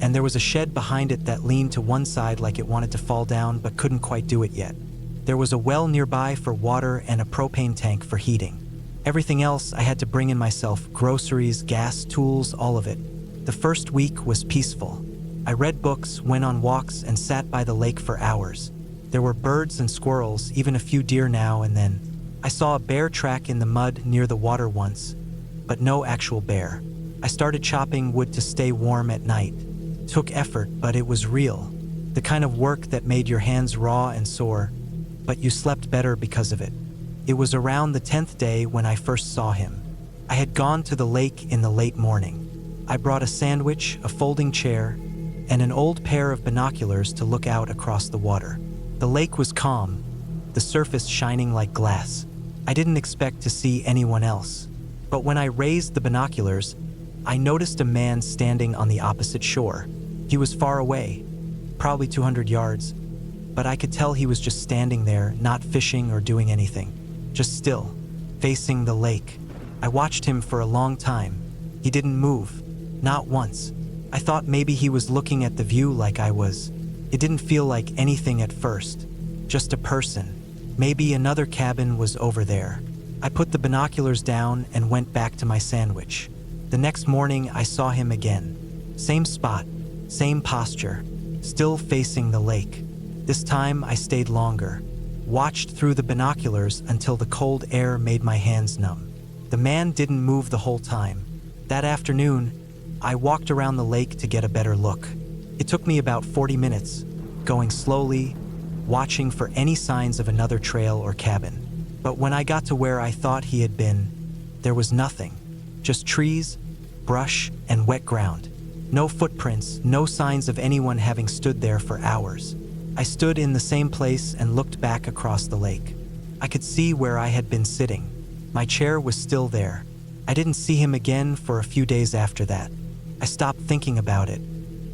and there was a shed behind it that leaned to one side like it wanted to fall down but couldn't quite do it yet. There was a well nearby for water and a propane tank for heating. Everything else I had to bring in myself, groceries, gas, tools, all of it. The first week was peaceful. I read books, went on walks, and sat by the lake for hours. There were birds and squirrels, even a few deer now and then. I saw a bear track in the mud near the water once, but no actual bear. I started chopping wood to stay warm at night. Took effort, but it was real. The kind of work that made your hands raw and sore, but you slept better because of it. It was around the 10th day when I first saw him. I had gone to the lake in the late morning. I brought a sandwich, a folding chair, and an old pair of binoculars to look out across the water. The lake was calm, the surface shining like glass. I didn't expect to see anyone else, but when I raised the binoculars, I noticed a man standing on the opposite shore. He was far away, probably 200 yards, but I could tell he was just standing there, not fishing or doing anything, just still, facing the lake. I watched him for a long time. He didn't move, not once. I thought maybe he was looking at the view like I was. It didn't feel like anything at first, just a person. Maybe another cabin was over there. I put the binoculars down and went back to my sandwich. The next morning, I saw him again. Same spot, same posture, still facing the lake. This time, I stayed longer, watched through the binoculars until the cold air made my hands numb. The man didn't move the whole time. That afternoon, I walked around the lake to get a better look. It took me about 40 minutes, going slowly, watching for any signs of another trail or cabin. But when I got to where I thought he had been, there was nothing. Just trees, brush, and wet ground. No footprints, no signs of anyone having stood there for hours. I stood in the same place and looked back across the lake. I could see where I had been sitting. My chair was still there. I didn't see him again for a few days after that. I stopped thinking about it.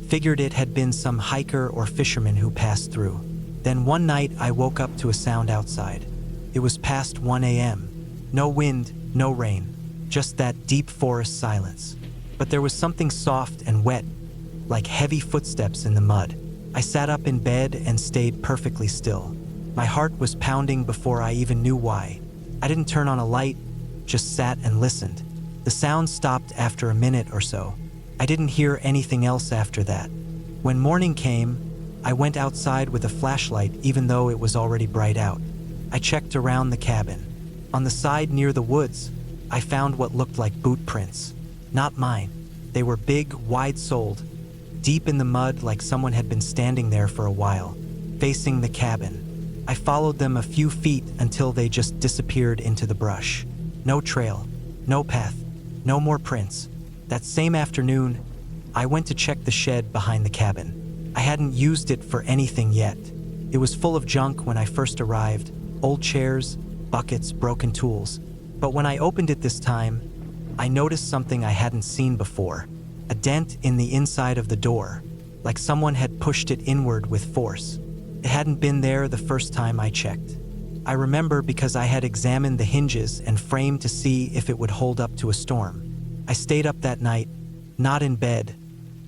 Figured it had been some hiker or fisherman who passed through. Then one night I woke up to a sound outside. It was past 1 a.m. No wind, no rain, just that deep forest silence. But there was something soft and wet, like heavy footsteps in the mud. I sat up in bed and stayed perfectly still. My heart was pounding before I even knew why. I didn't turn on a light, just sat and listened. The sound stopped after a minute or so. I didn't hear anything else after that. When morning came, I went outside with a flashlight even though it was already bright out. I checked around the cabin. On the side near the woods, I found what looked like boot prints. Not mine. They were big, wide-soled, deep in the mud like someone had been standing there for a while, facing the cabin. I followed them a few feet until they just disappeared into the brush. No trail, no path, no more prints. That same afternoon, I went to check the shed behind the cabin. I hadn't used it for anything yet. It was full of junk when I first arrived, old chairs, buckets, broken tools. But when I opened it this time, I noticed something I hadn't seen before. A dent in the inside of the door, like someone had pushed it inward with force. It hadn't been there the first time I checked. I remember because I had examined the hinges and frame to see if it would hold up to a storm. I stayed up that night, not in bed,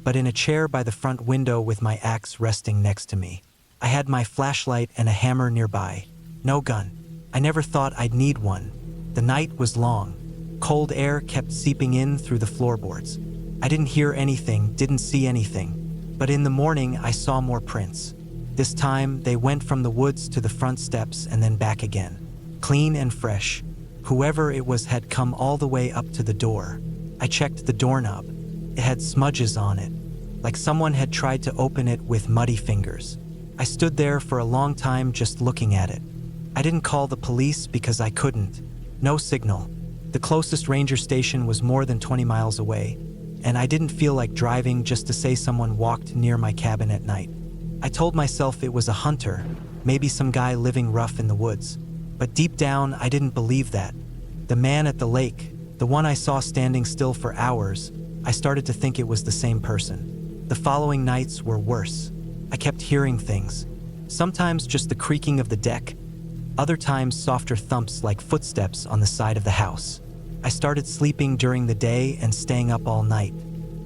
but in a chair by the front window with my axe resting next to me. I had my flashlight and a hammer nearby. No gun. I never thought I'd need one. The night was long. Cold air kept seeping in through the floorboards. I didn't hear anything, didn't see anything. But in the morning, I saw more prints. This time, they went from the woods to the front steps and then back again. Clean and fresh. Whoever it was had come all the way up to the door. I checked the doorknob. It had smudges on it, like someone had tried to open it with muddy fingers. I stood there for a long time just looking at it. I didn't call the police because I couldn't. No signal. The closest ranger station was more than 20 miles away, and I didn't feel like driving just to say someone walked near my cabin at night. I told myself it was a hunter, maybe some guy living rough in the woods. But deep down, I didn't believe that. The man at the lake, the one I saw standing still for hours, I started to think it was the same person. The following nights were worse. I kept hearing things. Sometimes just the creaking of the deck, other times softer thumps like footsteps on the side of the house. I started sleeping during the day and staying up all night.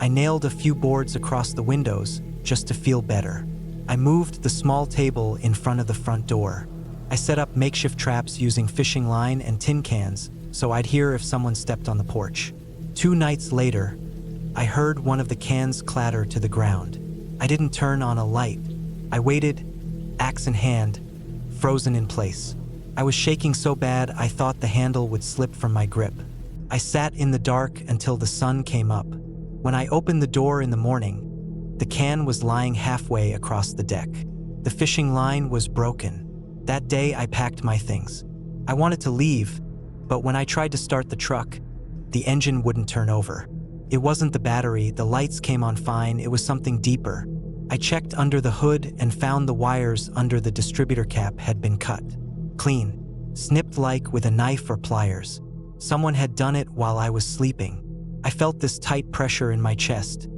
I nailed a few boards across the windows just to feel better. I moved the small table in front of the front door. I set up makeshift traps using fishing line and tin cans so I'd hear if someone stepped on the porch. 2 nights later, I heard one of the cans clatter to the ground. I didn't turn on a light. I waited, axe in hand, frozen in place. I was shaking so bad I thought the handle would slip from my grip. I sat in the dark until the sun came up. When I opened the door in the morning, The can was lying halfway across the deck. The fishing line was broken. That day, I packed my things. I wanted to leave, but when I tried to start the truck, the engine wouldn't turn over. It wasn't the battery, the lights came on fine, it was something deeper. I checked under the hood and found the wires under the distributor cap had been cut. Clean, snipped like with a knife or pliers. Someone had done it while I was sleeping. I felt this tight pressure in my chest,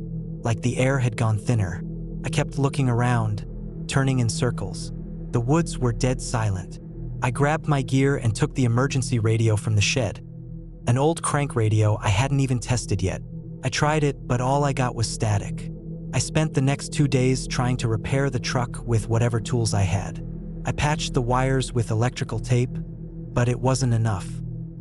like the air had gone thinner. I kept looking around, turning in circles. The woods were dead silent. I grabbed my gear and took the emergency radio from the shed. An old crank radio I hadn't even tested yet. I tried it, but all I got was static. I spent the next 2 days trying to repair the truck with whatever tools I had. I patched the wires with electrical tape, but it wasn't enough.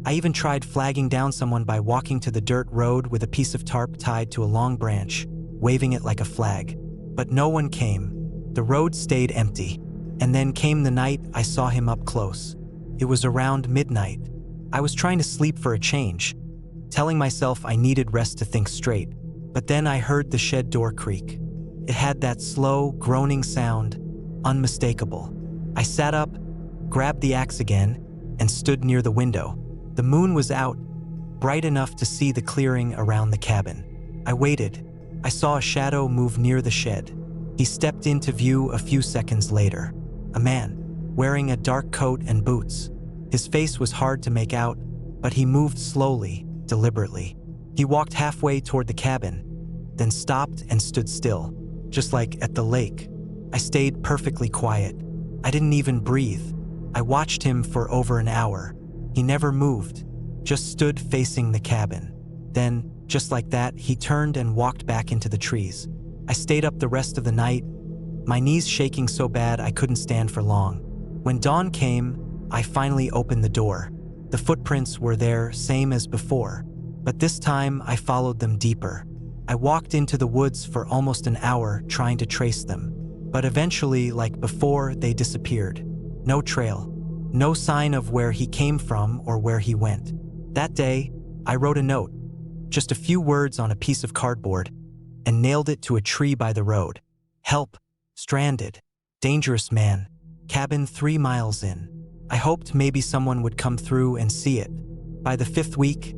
I even tried flagging down someone by walking to the dirt road with a piece of tarp tied to a long branch, waving it like a flag. But no one came. The road stayed empty. And then came the night I saw him up close. It was around midnight. I was trying to sleep for a change, telling myself I needed rest to think straight. But then I heard the shed door creak. It had that slow, groaning sound, unmistakable. I sat up, grabbed the axe again, and stood near the window. The moon was out, bright enough to see the clearing around the cabin. I waited. I saw a shadow move near the shed. He stepped into view a few seconds later. A man, wearing a dark coat and boots. His face was hard to make out, but he moved slowly, deliberately. He walked halfway toward the cabin, then stopped and stood still, just like at the lake. I stayed perfectly quiet. I didn't even breathe. I watched him for over an hour. He never moved, just stood facing the cabin. Then, just like that, he turned and walked back into the trees. I stayed up the rest of the night, my knees shaking so bad I couldn't stand for long. When dawn came, I finally opened the door. The footprints were there, same as before, but this time I followed them deeper. I walked into the woods for almost an hour trying to trace them, but eventually, like before, they disappeared. No trail, no sign of where he came from or where he went. That day, I wrote a note, just a few words on a piece of cardboard, and nailed it to a tree by the road. Help. Stranded. Dangerous man. Cabin 3 miles in. I hoped maybe someone would come through and see it. By the 5th week,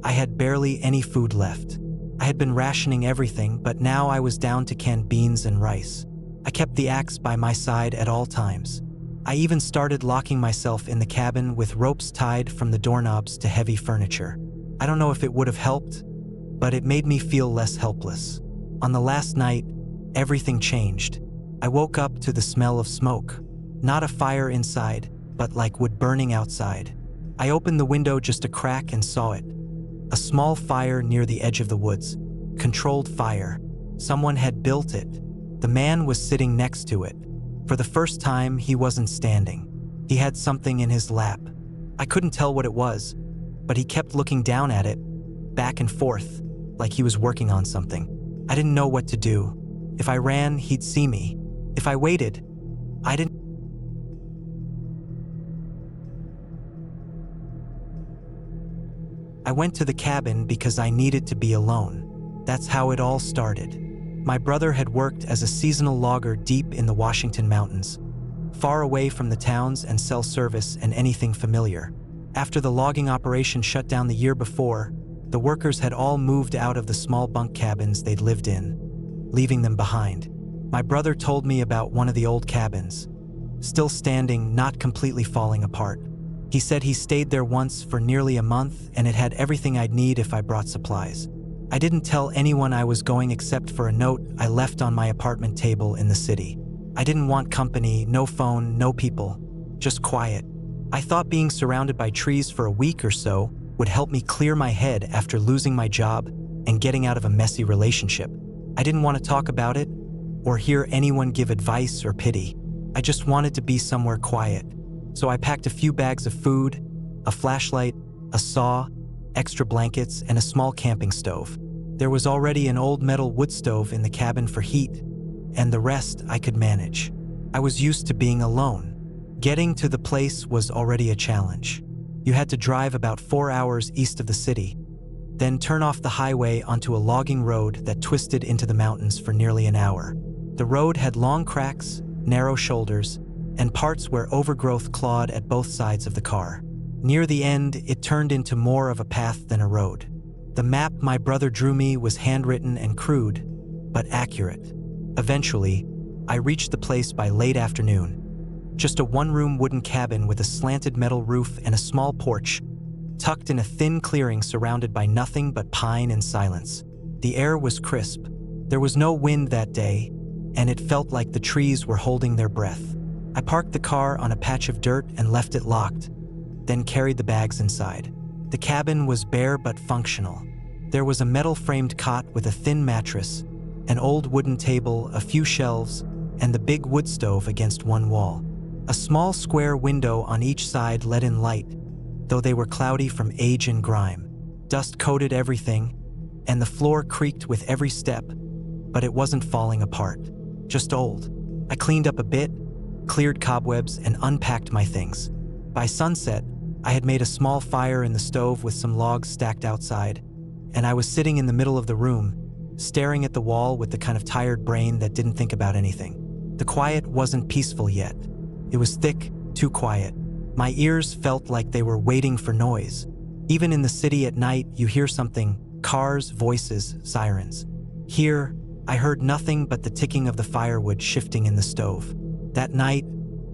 I had barely any food left. I had been rationing everything, but now I was down to canned beans and rice. I kept the axe by my side at all times. I even started locking myself in the cabin with ropes tied from the doorknobs to heavy furniture. I don't know if it would have helped, but it made me feel less helpless. On the last night, everything changed. I woke up to the smell of smoke. Not a fire inside, but like wood burning outside. I opened the window just a crack and saw it. A small fire near the edge of the woods. Controlled fire. Someone had built it. The man was sitting next to it. For the first time, he wasn't standing. He had something in his lap. I couldn't tell what it was, but he kept looking down at it, back and forth, like he was working on something. I didn't know what to do. If I ran, he'd see me. If I waited, I didn't. I went to the cabin because I needed to be alone. That's how it all started. My brother had worked as a seasonal logger deep in the Washington mountains, far away from the towns and cell service and anything familiar. After the logging operation shut down the year before, the workers had all moved out of the small bunk cabins they'd lived in, leaving them behind. My brother told me about one of the old cabins, still standing, not completely falling apart. He said he stayed there once for nearly a month and it had everything I'd need if I brought supplies. I didn't tell anyone I was going except for a note I left on my apartment table in the city. I didn't want company, no phone, no people, just quiet. I thought being surrounded by trees for a week or so would help me clear my head after losing my job and getting out of a messy relationship. I didn't want to talk about it or hear anyone give advice or pity. I just wanted to be somewhere quiet. So I packed a few bags of food, a flashlight, a saw, extra blankets, and a small camping stove. There was already an old metal wood stove in the cabin for heat, and the rest I could manage. I was used to being alone. Getting to the place was already a challenge. You had to drive about 4 hours east of the city, then turn off the highway onto a logging road that twisted into the mountains for nearly an hour. The road had long cracks, narrow shoulders, and parts where overgrowth clawed at both sides of the car. Near the end, it turned into more of a path than a road. The map my brother drew me was handwritten and crude, but accurate. Eventually, I reached the place by late afternoon. Just a one-room wooden cabin with a slanted metal roof and a small porch, tucked in a thin clearing surrounded by nothing but pine and silence. The air was crisp. There was no wind that day, and it felt like the trees were holding their breath. I parked the car on a patch of dirt and left it locked, then carried the bags inside. The cabin was bare but functional. There was a metal-framed cot with a thin mattress, an old wooden table, a few shelves, and the big wood stove against one wall. A small square window on each side let in light, though they were cloudy from age and grime. Dust coated everything, and the floor creaked with every step, but it wasn't falling apart, just old. I cleaned up a bit, cleared cobwebs, and unpacked my things. By sunset, I had made a small fire in the stove with some logs stacked outside, and I was sitting in the middle of the room, staring at the wall with the kind of tired brain that didn't think about anything. The quiet wasn't peaceful yet. It was thick, too quiet. My ears felt like they were waiting for noise. Even in the city at night, you hear something: cars, voices, sirens. Here, I heard nothing but the ticking of the firewood shifting in the stove. That night,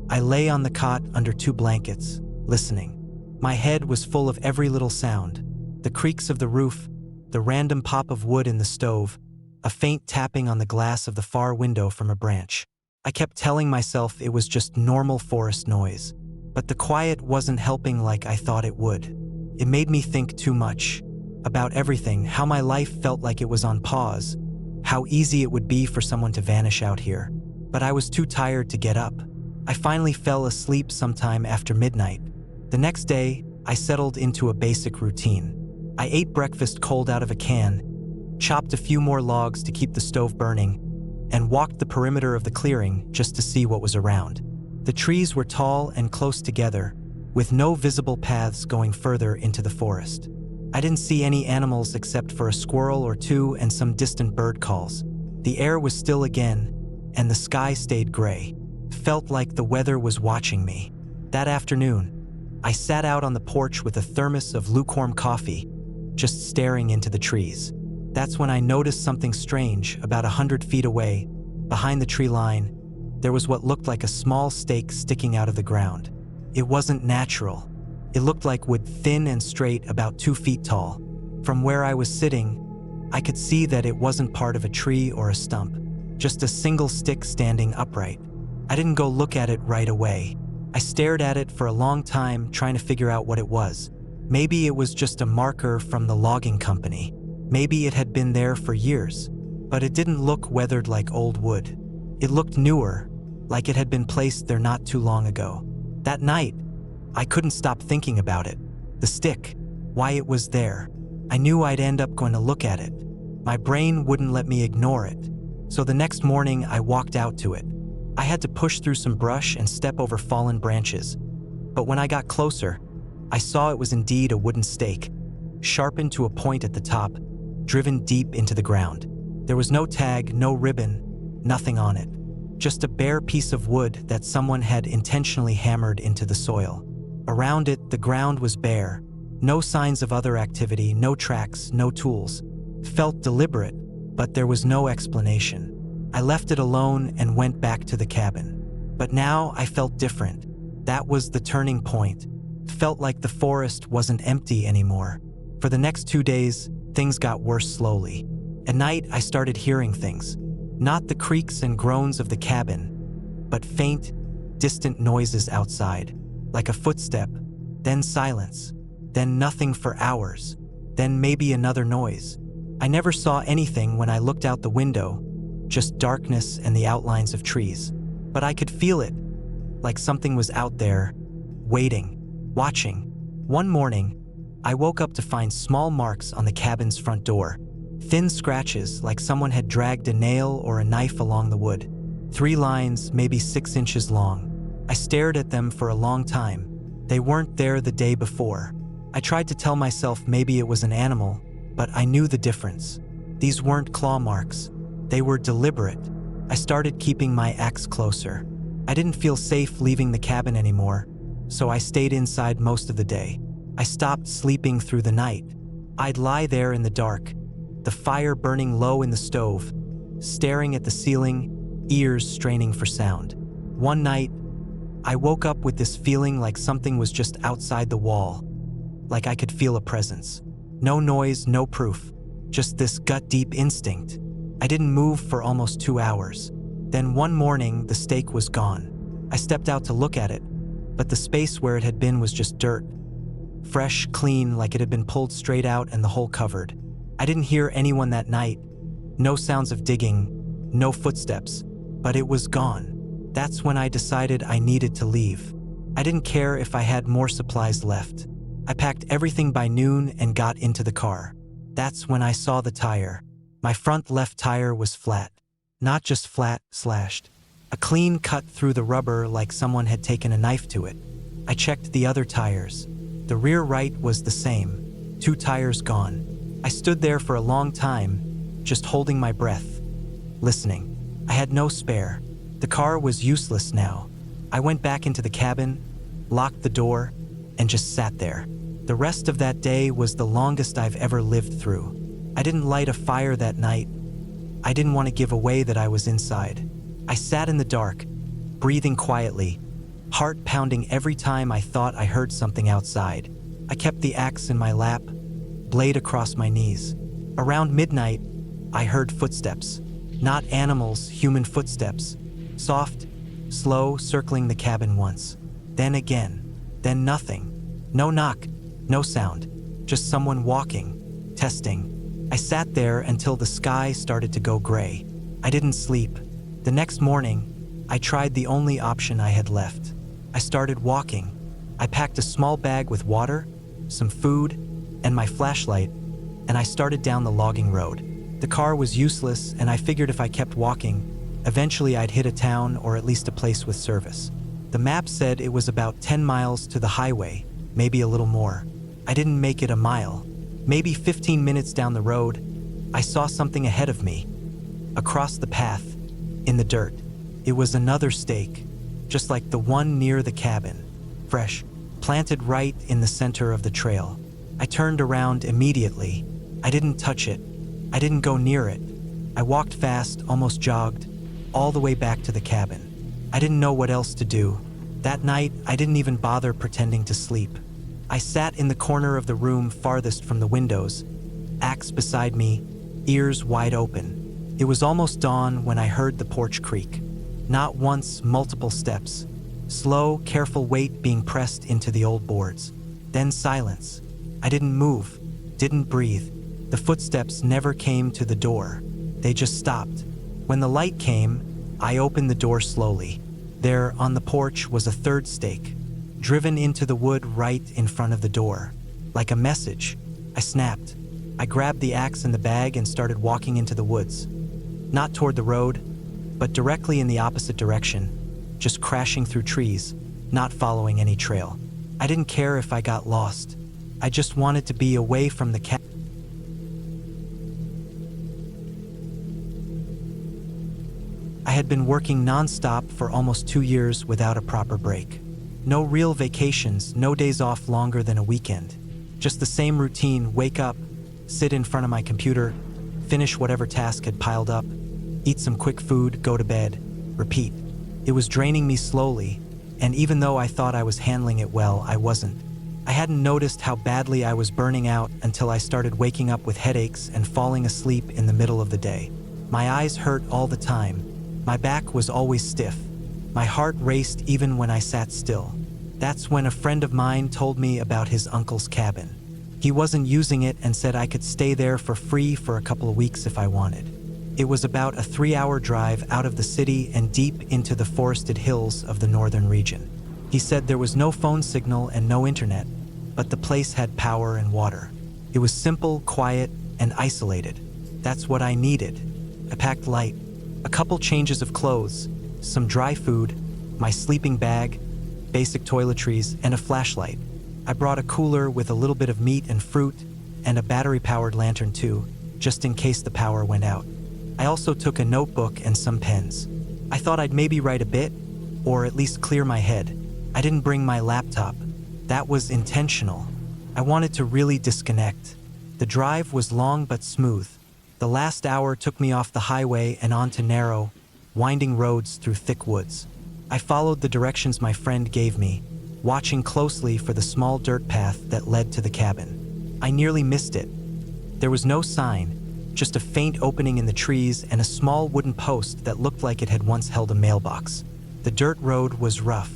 I lay on the cot under 2 blankets, listening. My head was full of every little sound: the creaks of the roof, the random pop of wood in the stove, a faint tapping on the glass of the far window from a branch. I kept telling myself it was just normal forest noise, but the quiet wasn't helping like I thought it would. It made me think too much about everything, how my life felt like it was on pause, how easy it would be for someone to vanish out here. But I was too tired to get up. I finally fell asleep sometime after midnight. The next day, I settled into a basic routine. I ate breakfast cold out of a can, chopped a few more logs to keep the stove burning, and walked the perimeter of the clearing just to see what was around. The trees were tall and close together, with no visible paths going further into the forest. I didn't see any animals except for a squirrel or two and some distant bird calls. The air was still again, and the sky stayed gray. Felt like the weather was watching me. That afternoon, I sat out on the porch with a thermos of lukewarm coffee, just staring into the trees. That's when I noticed something strange. About 100 feet away, behind the tree line, there was what looked like a small stake sticking out of the ground. It wasn't natural. It looked like wood, thin and straight, about 2 feet tall. From where I was sitting, I could see that it wasn't part of a tree or a stump, just a single stick standing upright. I didn't go look at it right away. I stared at it for a long time, trying to figure out what it was. Maybe it was just a marker from the logging company. Maybe it had been there for years, but it didn't look weathered like old wood. It looked newer, like it had been placed there not too long ago. That night, I couldn't stop thinking about it. The stick, why it was there. I knew I'd end up going to look at it. My brain wouldn't let me ignore it. So the next morning, I walked out to it. I had to push through some brush and step over fallen branches. But when I got closer, I saw it was indeed a wooden stake, sharpened to a point at the top, driven deep into the ground. There was no tag, no ribbon, nothing on it. Just a bare piece of wood that someone had intentionally hammered into the soil. Around it, the ground was bare. No signs of other activity, no tracks, no tools. Felt deliberate, but there was no explanation. I left it alone and went back to the cabin. But now I felt different. That was the turning point. Felt like the forest wasn't empty anymore. For the next 2 days, things got worse slowly. At night, I started hearing things. Not the creaks and groans of the cabin, but faint, distant noises outside, like a footstep, then silence, then nothing for hours, then maybe another noise. I never saw anything when I looked out the window, just darkness and the outlines of trees. But I could feel it, like something was out there, waiting, watching. One morning, I woke up to find small marks on the cabin's front door. Thin scratches, like someone had dragged a nail or a knife along the wood. 3 lines, maybe 6 inches long. I stared at them for a long time. They weren't there the day before. I tried to tell myself maybe it was an animal, but I knew the difference. These weren't claw marks. They were deliberate. I started keeping my axe closer. I didn't feel safe leaving the cabin anymore, so I stayed inside most of the day. I stopped sleeping through the night. I'd lie there in the dark, the fire burning low in the stove, staring at the ceiling, ears straining for sound. One night, I woke up with this feeling like something was just outside the wall, like I could feel a presence. No noise, no proof, just this gut-deep instinct. I didn't move for almost 2 hours. Then one morning, the stake was gone. I stepped out to look at it, but the space where it had been was just dirt. Fresh, clean, like it had been pulled straight out and the hole covered. I didn't hear anyone that night. No sounds of digging, no footsteps, but it was gone. That's when I decided I needed to leave. I didn't care if I had more supplies left. I packed everything by noon and got into the car. That's when I saw the tire. My front left tire was flat. Not just flat, slashed. A clean cut through the rubber like someone had taken a knife to it. I checked the other tires. The rear right was the same. 2 tires gone. I stood there for a long time, just holding my breath, listening. I had no spare. The car was useless now. I went back into the cabin, locked the door, and just sat there. The rest of that day was the longest I've ever lived through. I didn't light a fire that night. I didn't want to give away that I was inside. I sat in the dark, breathing quietly, heart pounding every time I thought I heard something outside. I kept the axe in my lap, blade across my knees. Around midnight, I heard footsteps. Not animals, human footsteps. Soft, slow, circling the cabin once. Then again. Then nothing. No knock, no sound. Just someone walking, testing. I sat there until the sky started to go gray. I didn't sleep. The next morning, I tried the only option I had left. I started walking. I packed a small bag with water, some food, and my flashlight, and I started down the logging road. The car was useless, and I figured if I kept walking, eventually I'd hit a town or at least a place with service. The map said it was about 10 miles to the highway, maybe a little more. I didn't make it a mile. Maybe 15 minutes down the road, I saw something ahead of me. Across the path, in the dirt, it was another stake, just like the one near the cabin. Fresh, planted right in the center of the trail. I turned around immediately. I didn't touch it. I didn't go near it. I walked fast, almost jogged, all the way back to the cabin. I didn't know what else to do. That night, I didn't even bother pretending to sleep. I sat in the corner of the room farthest from the windows, axe beside me, ears wide open. It was almost dawn when I heard the porch creak. Not once, multiple steps. Slow, careful weight being pressed into the old boards. Then silence. I didn't move, didn't breathe. The footsteps never came to the door. They just stopped. When the light came, I opened the door slowly. There, on the porch, was a third stake, driven into the wood right in front of the door. Like a message. I snapped. I grabbed the axe and the bag and started walking into the woods. Not toward the road, but directly in the opposite direction, just crashing through trees, not following any trail. I didn't care if I got lost. I just wanted to be away from the cabin. I had been working non-stop for almost 2 years without a proper break. No real vacations, no days off longer than a weekend. Just the same routine: wake up, sit in front of my computer, finish whatever task had piled up, eat some quick food, go to bed, repeat. It was draining me slowly, and even though I thought I was handling it well, I wasn't. I hadn't noticed how badly I was burning out until I started waking up with headaches and falling asleep in the middle of the day. My eyes hurt all the time. My back was always stiff. My heart raced even when I sat still. That's when a friend of mine told me about his uncle's cabin. He wasn't using it and said I could stay there for free for a couple of weeks if I wanted. It was about a 3-hour drive out of the city and deep into the forested hills of the northern region. He said there was no phone signal and no internet, but the place had power and water. It was simple, quiet, and isolated. That's what I needed. I packed light, a couple changes of clothes, some dry food, my sleeping bag, basic toiletries, and a flashlight. I brought a cooler with a little bit of meat and fruit, and a battery-powered lantern too, just in case the power went out. I also took a notebook and some pens. I thought I'd maybe write a bit, or at least clear my head. I didn't bring my laptop. That was intentional. I wanted to really disconnect. The drive was long but smooth. The last hour took me off the highway and onto narrow, winding roads through thick woods. I followed the directions my friend gave me, watching closely for the small dirt path that led to the cabin. I nearly missed it. There was no sign, just a faint opening in the trees and a small wooden post that looked like it had once held a mailbox. The dirt road was rough.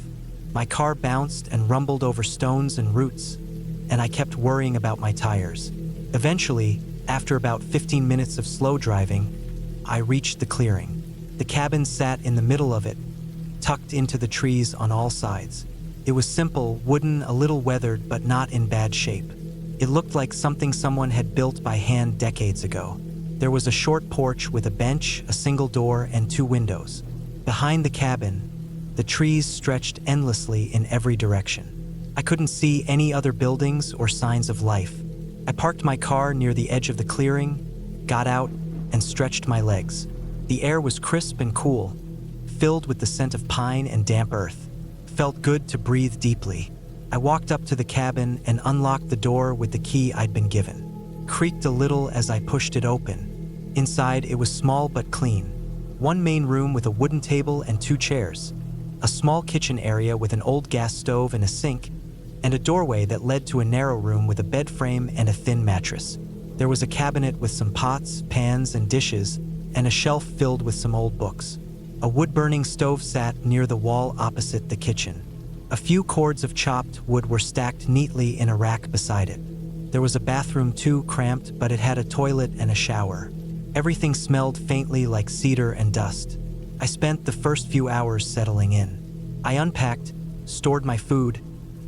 My car bounced and rumbled over stones and roots, and I kept worrying about my tires. Eventually, after about 15 minutes of slow driving, I reached the clearing. The cabin sat in the middle of it, tucked into the trees on all sides. It was simple, wooden, a little weathered, but not in bad shape. It looked like something someone had built by hand decades ago. There was a short porch with a bench, a single door, and 2 windows. Behind the cabin, the trees stretched endlessly in every direction. I couldn't see any other buildings or signs of life. I parked my car near the edge of the clearing, got out, and stretched my legs. The air was crisp and cool, filled with the scent of pine and damp earth. Felt good to breathe deeply. I walked up to the cabin and unlocked the door with the key I'd been given. Creaked a little as I pushed it open. Inside, it was small but clean. 1 main room with a wooden table and 2 chairs. A small kitchen area with an old gas stove and a sink, and a doorway that led to a narrow room with a bed frame and a thin mattress. There was a cabinet with some pots, pans, and dishes, and a shelf filled with some old books. A wood-burning stove sat near the wall opposite the kitchen. A few cords of chopped wood were stacked neatly in a rack beside it. There was a bathroom too, cramped, but it had a toilet and a shower. Everything smelled faintly like cedar and dust. I spent the first few hours settling in. I unpacked, stored my food,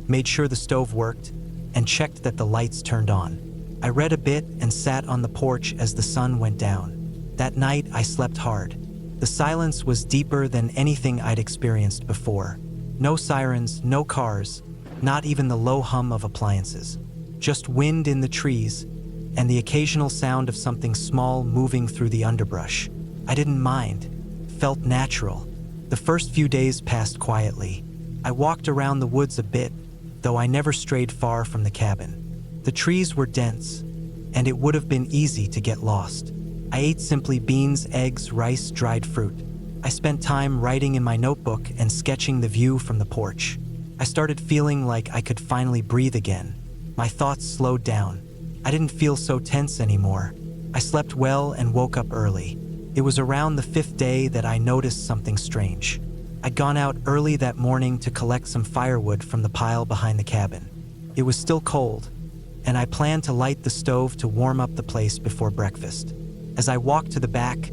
made sure the stove worked, and checked that the lights turned on. I read a bit and sat on the porch as the sun went down. That night, I slept hard. The silence was deeper than anything I'd experienced before. No sirens, no cars, not even the low hum of appliances. Just wind in the trees and the occasional sound of something small moving through the underbrush. I didn't mind. Felt natural. The first few days passed quietly. I walked around the woods a bit, though I never strayed far from the cabin. The trees were dense, and it would have been easy to get lost. I ate simply beans, eggs, rice, dried fruit. I spent time writing in my notebook and sketching the view from the porch. I started feeling like I could finally breathe again. My thoughts slowed down. I didn't feel so tense anymore. I slept well and woke up early. It was around the 5th day that I noticed something strange. I'd gone out early that morning to collect some firewood from the pile behind the cabin. It was still cold, and I planned to light the stove to warm up the place before breakfast. As I walked to the back,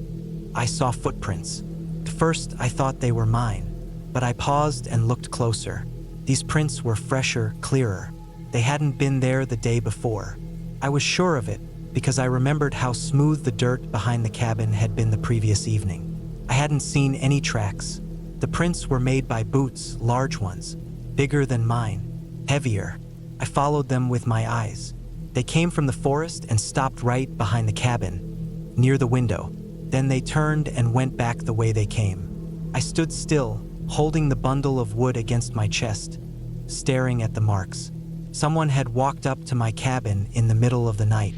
I saw footprints. At first, I thought they were mine, but I paused and looked closer. These prints were fresher, clearer. They hadn't been there the day before. I was sure of it because I remembered how smooth the dirt behind the cabin had been the previous evening. I hadn't seen any tracks. The prints were made by boots, large ones, bigger than mine, heavier. I followed them with my eyes. They came from the forest and stopped right behind the cabin, near the window. Then they turned and went back the way they came. I stood still, holding the bundle of wood against my chest, staring at the marks. Someone had walked up to my cabin in the middle of the night.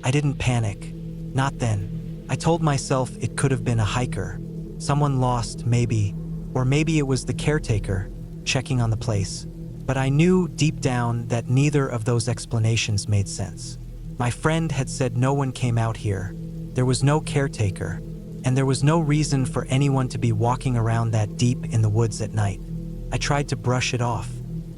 I didn't panic. Not then. I told myself it could have been a hiker. Someone lost, maybe. Or maybe it was the caretaker, checking on the place. But I knew deep down that neither of those explanations made sense. My friend had said no one came out here. There was no caretaker, and there was no reason for anyone to be walking around that deep in the woods at night. I tried to brush it off.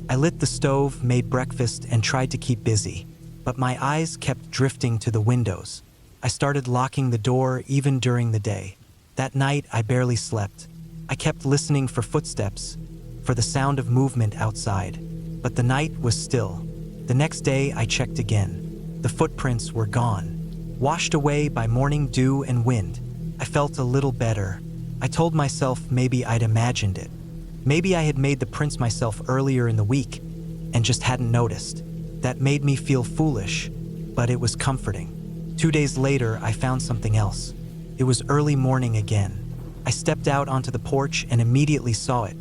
I lit the stove, made breakfast, and tried to keep busy. But my eyes kept drifting to the windows. I started locking the door even during the day. That night, I barely slept. I kept listening for footsteps, for the sound of movement outside. But the night was still. The next day, I checked again. The footprints were gone, washed away by morning dew and wind. I felt a little better. I told myself maybe I'd imagined it. Maybe I had made the prints myself earlier in the week and just hadn't noticed. That made me feel foolish, but it was comforting. 2 days later, I found something else. It was early morning again. I stepped out onto the porch and immediately saw it.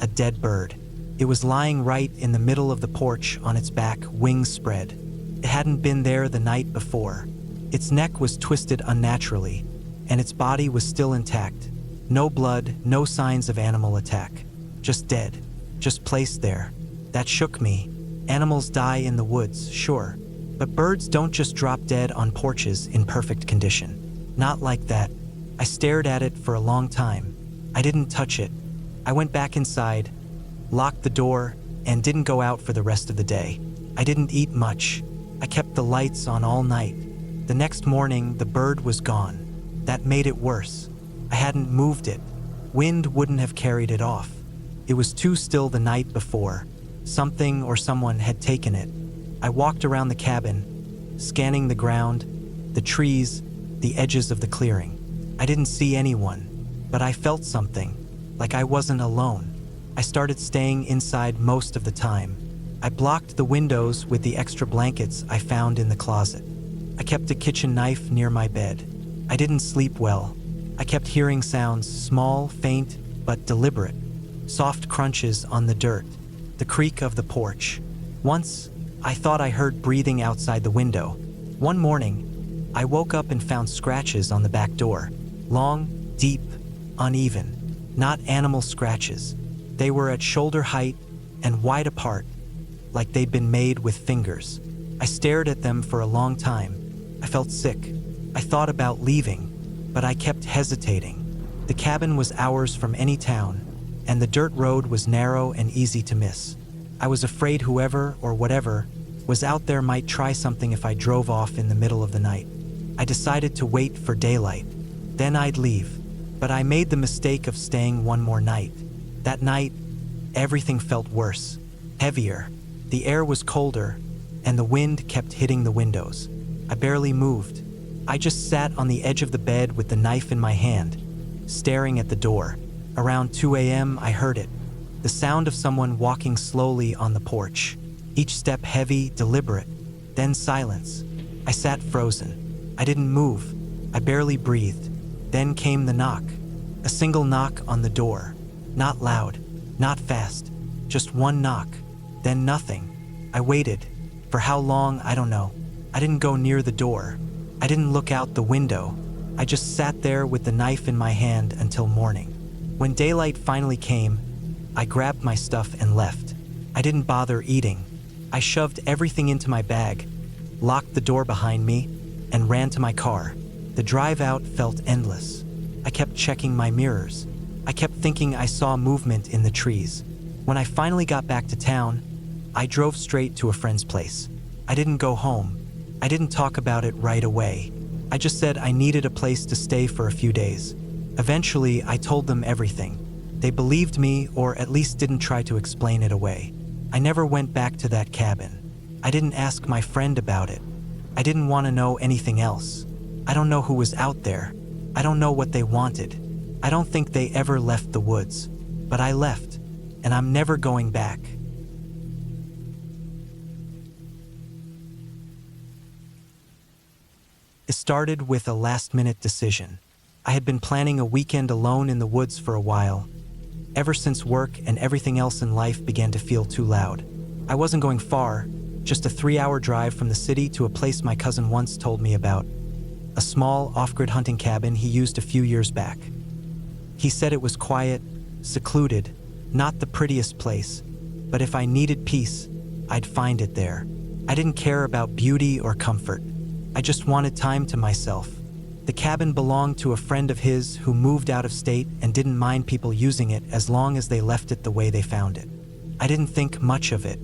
A dead bird. It was lying right in the middle of the porch on its back, wings spread. It hadn't been there the night before. Its neck was twisted unnaturally, and its body was still intact. No blood, no signs of animal attack. Just dead. Just placed there. That shook me. Animals die in the woods, sure, but birds don't just drop dead on porches in perfect condition. Not like that. I stared at it for a long time. I didn't touch it. I went back inside, locked the door, and didn't go out for the rest of the day. I didn't eat much. I kept the lights on all night. The next morning, the bird was gone. That made it worse. I hadn't moved it. Wind wouldn't have carried it off. It was too still the night before. Something or someone had taken it. I walked around the cabin, scanning the ground, the trees, the edges of the clearing. I didn't see anyone, but I felt something, like I wasn't alone. I started staying inside most of the time. I blocked the windows with the extra blankets I found in the closet. I kept a kitchen knife near my bed. I didn't sleep well. I kept hearing sounds, small, faint, but deliberate. Soft crunches on the dirt, the creak of the porch. Once, I thought I heard breathing outside the window. One morning, I woke up and found scratches on the back door. Long, deep, uneven. Not animal scratches. They were at shoulder height and wide apart, like they'd been made with fingers. I stared at them for a long time. I felt sick. I thought about leaving, but I kept hesitating. The cabin was hours from any town, and the dirt road was narrow and easy to miss. I was afraid whoever or whatever was out there might try something if I drove off in the middle of the night. I decided to wait for daylight. Then I'd leave. But I made the mistake of staying one more night. That night, everything felt worse, heavier. The air was colder, and the wind kept hitting the windows. I barely moved. I just sat on the edge of the bed with the knife in my hand, staring at the door. Around 2 a.m., I heard it. The sound of someone walking slowly on the porch. Each step heavy, deliberate. Then silence. I sat frozen. I didn't move. I barely breathed. Then came the knock. A single knock on the door. Not loud, not fast. Just one knock. Then nothing. I waited. For how long, I don't know. I didn't go near the door. I didn't look out the window. I just sat there with the knife in my hand until morning. When daylight finally came, I grabbed my stuff and left. I didn't bother eating. I shoved everything into my bag, locked the door behind me, and ran to my car. The drive out felt endless. I kept checking my mirrors. I kept thinking I saw movement in the trees. When I finally got back to town, I drove straight to a friend's place. I didn't go home. I didn't talk about it right away. I just said I needed a place to stay for a few days. Eventually, I told them everything. They believed me, or at least didn't try to explain it away. I never went back to that cabin. I didn't ask my friend about it. I didn't want to know anything else. I don't know who was out there. I don't know what they wanted. I don't think they ever left the woods. But I left, and I'm never going back. It started with a last-minute decision. I had been planning a weekend alone in the woods for a while, ever since work and everything else in life began to feel too loud. I wasn't going far, just a 3-hour drive from the city to a place my cousin once told me about, a small off-grid hunting cabin he used a few years back. He said it was quiet, secluded, not the prettiest place, but if I needed peace, I'd find it there. I didn't care about beauty or comfort. I just wanted time to myself. The cabin belonged to a friend of his who moved out of state and didn't mind people using it as long as they left it the way they found it. I didn't think much of it.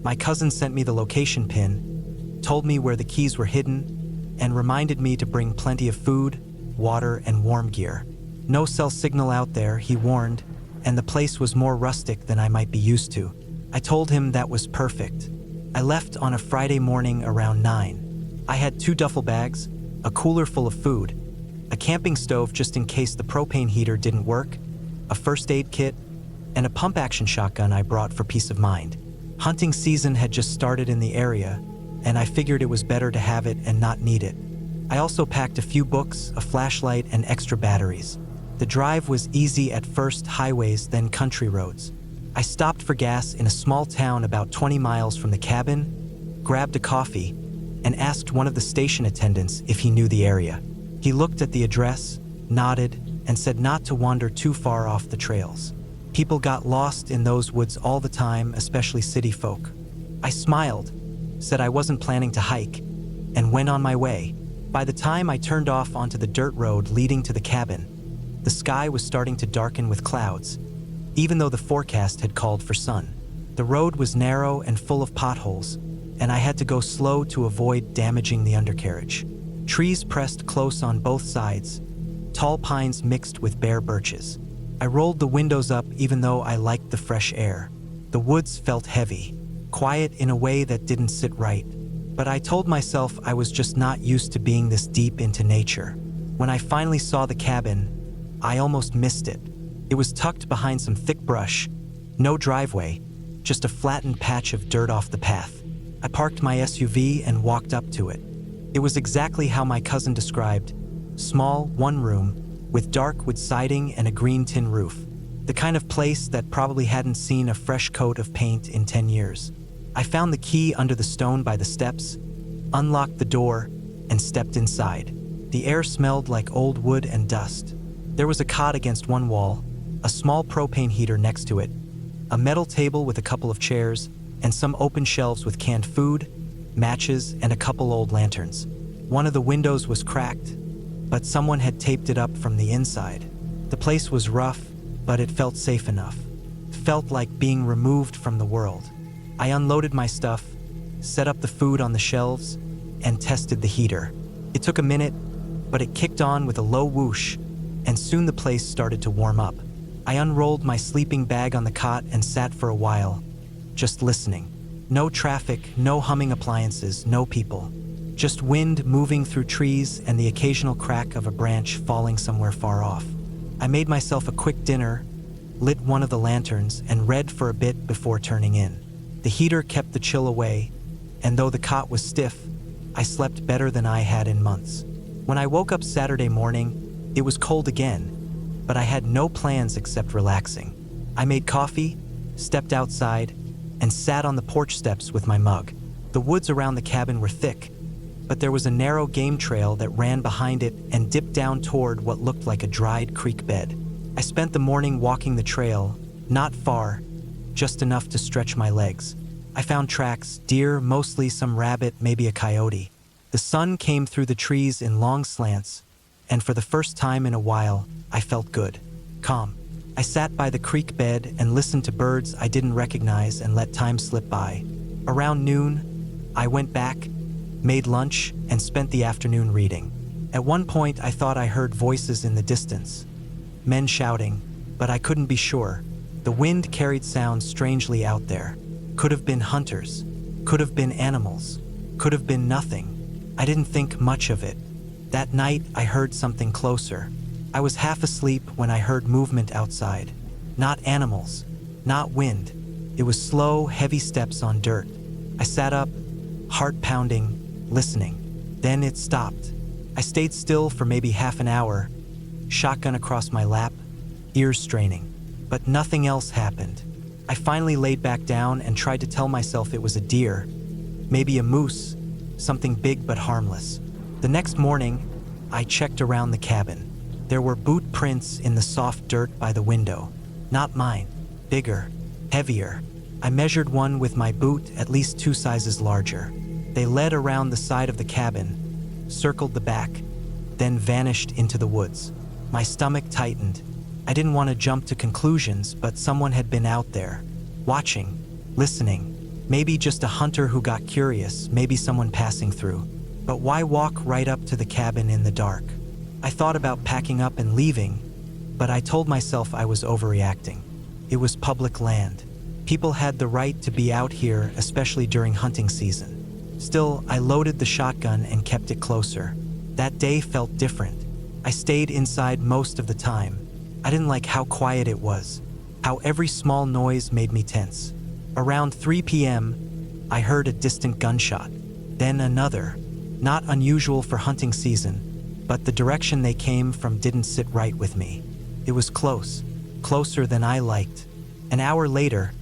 My cousin sent me the location pin, told me where the keys were hidden, and reminded me to bring plenty of food, water, and warm gear. No cell signal out there, he warned, and the place was more rustic than I might be used to. I told him that was perfect. I left on a Friday morning around 9. I had 2 duffel bags, a cooler full of food, a camping stove just in case the propane heater didn't work, a first aid kit, and a pump-action shotgun I brought for peace of mind. Hunting season had just started in the area, and I figured it was better to have it and not need it. I also packed a few books, a flashlight, and extra batteries. The drive was easy at first, highways, then country roads. I stopped for gas in a small town about 20 miles from the cabin, grabbed a coffee, and asked one of the station attendants if he knew the area. He looked at the address, nodded, and said not to wander too far off the trails. People got lost in those woods all the time, especially city folk. I smiled, said I wasn't planning to hike, and went on my way. By the time I turned off onto the dirt road leading to the cabin, the sky was starting to darken with clouds, even though the forecast had called for sun. The road was narrow and full of potholes, and I had to go slow to avoid damaging the undercarriage. Trees pressed close on both sides, tall pines mixed with bare birches. I rolled the windows up even though I liked the fresh air. The woods felt heavy, quiet in a way that didn't sit right. But I told myself I was just not used to being this deep into nature. When I finally saw the cabin, I almost missed it. It was tucked behind some thick brush, no driveway, just a flattened patch of dirt off the path. I parked my SUV and walked up to it. It was exactly how my cousin described: small, one room, with dark wood siding and a green tin roof. The kind of place that probably hadn't seen a fresh coat of paint in 10 years. I found the key under the stone by the steps, unlocked the door, and stepped inside. The air smelled like old wood and dust. There was a cot against one wall, a small propane heater next to it, a metal table with a couple of chairs, and some open shelves with canned food, matches, and a couple old lanterns. One of the windows was cracked, but someone had taped it up from the inside. The place was rough, but it felt safe enough. It felt like being removed from the world. I unloaded my stuff, set up the food on the shelves, and tested the heater. It took a minute, but it kicked on with a low whoosh, and soon the place started to warm up. I unrolled my sleeping bag on the cot and sat for a while, just listening. No traffic, no humming appliances, no people. Just wind moving through trees and the occasional crack of a branch falling somewhere far off. I made myself a quick dinner, lit one of the lanterns, and read for a bit before turning in. The heater kept the chill away, and though the cot was stiff, I slept better than I had in months. When I woke up Saturday morning, it was cold again, but I had no plans except relaxing. I made coffee, stepped outside, and sat on the porch steps with my mug. The woods around the cabin were thick, but there was a narrow game trail that ran behind it and dipped down toward what looked like a dried creek bed. I spent the morning walking the trail, not far, just enough to stretch my legs. I found tracks, deer, mostly some rabbit, maybe a coyote. The sun came through the trees in long slants, and for the first time in a while, I felt good, calm. I sat by the creek bed and listened to birds I didn't recognize and let time slip by. Around noon, I went back, made lunch, and spent the afternoon reading. At one point, I thought I heard voices in the distance, men shouting, but I couldn't be sure. The wind carried sounds strangely out there. Could have been hunters, could have been animals, could have been nothing. I didn't think much of it. That night, I heard something closer. I was half asleep when I heard movement outside. Not animals, not wind. It was slow, heavy steps on dirt. I sat up, heart pounding, listening. Then it stopped. I stayed still for maybe half an hour, shotgun across my lap, ears straining. But nothing else happened. I finally laid back down and tried to tell myself it was a deer, maybe a moose, something big but harmless. The next morning, I checked around the cabin. There were boot prints in the soft dirt by the window. Not mine. Bigger, heavier. I measured one with my boot, at least 2 sizes larger. They led around the side of the cabin, circled the back, then vanished into the woods. My stomach tightened. I didn't want to jump to conclusions, but someone had been out there, watching, listening. Maybe just a hunter who got curious, maybe someone passing through. But why walk right up to the cabin in the dark? I thought about packing up and leaving, but I told myself I was overreacting. It was public land. People had the right to be out here, especially during hunting season. Still, I loaded the shotgun and kept it closer. That day felt different. I stayed inside most of the time. I didn't like how quiet it was, how every small noise made me tense. Around 3 p.m., I heard a distant gunshot. then another. Not unusual for hunting season, but the direction they came from didn't sit right with me. It was close, closer than I liked. An hour later,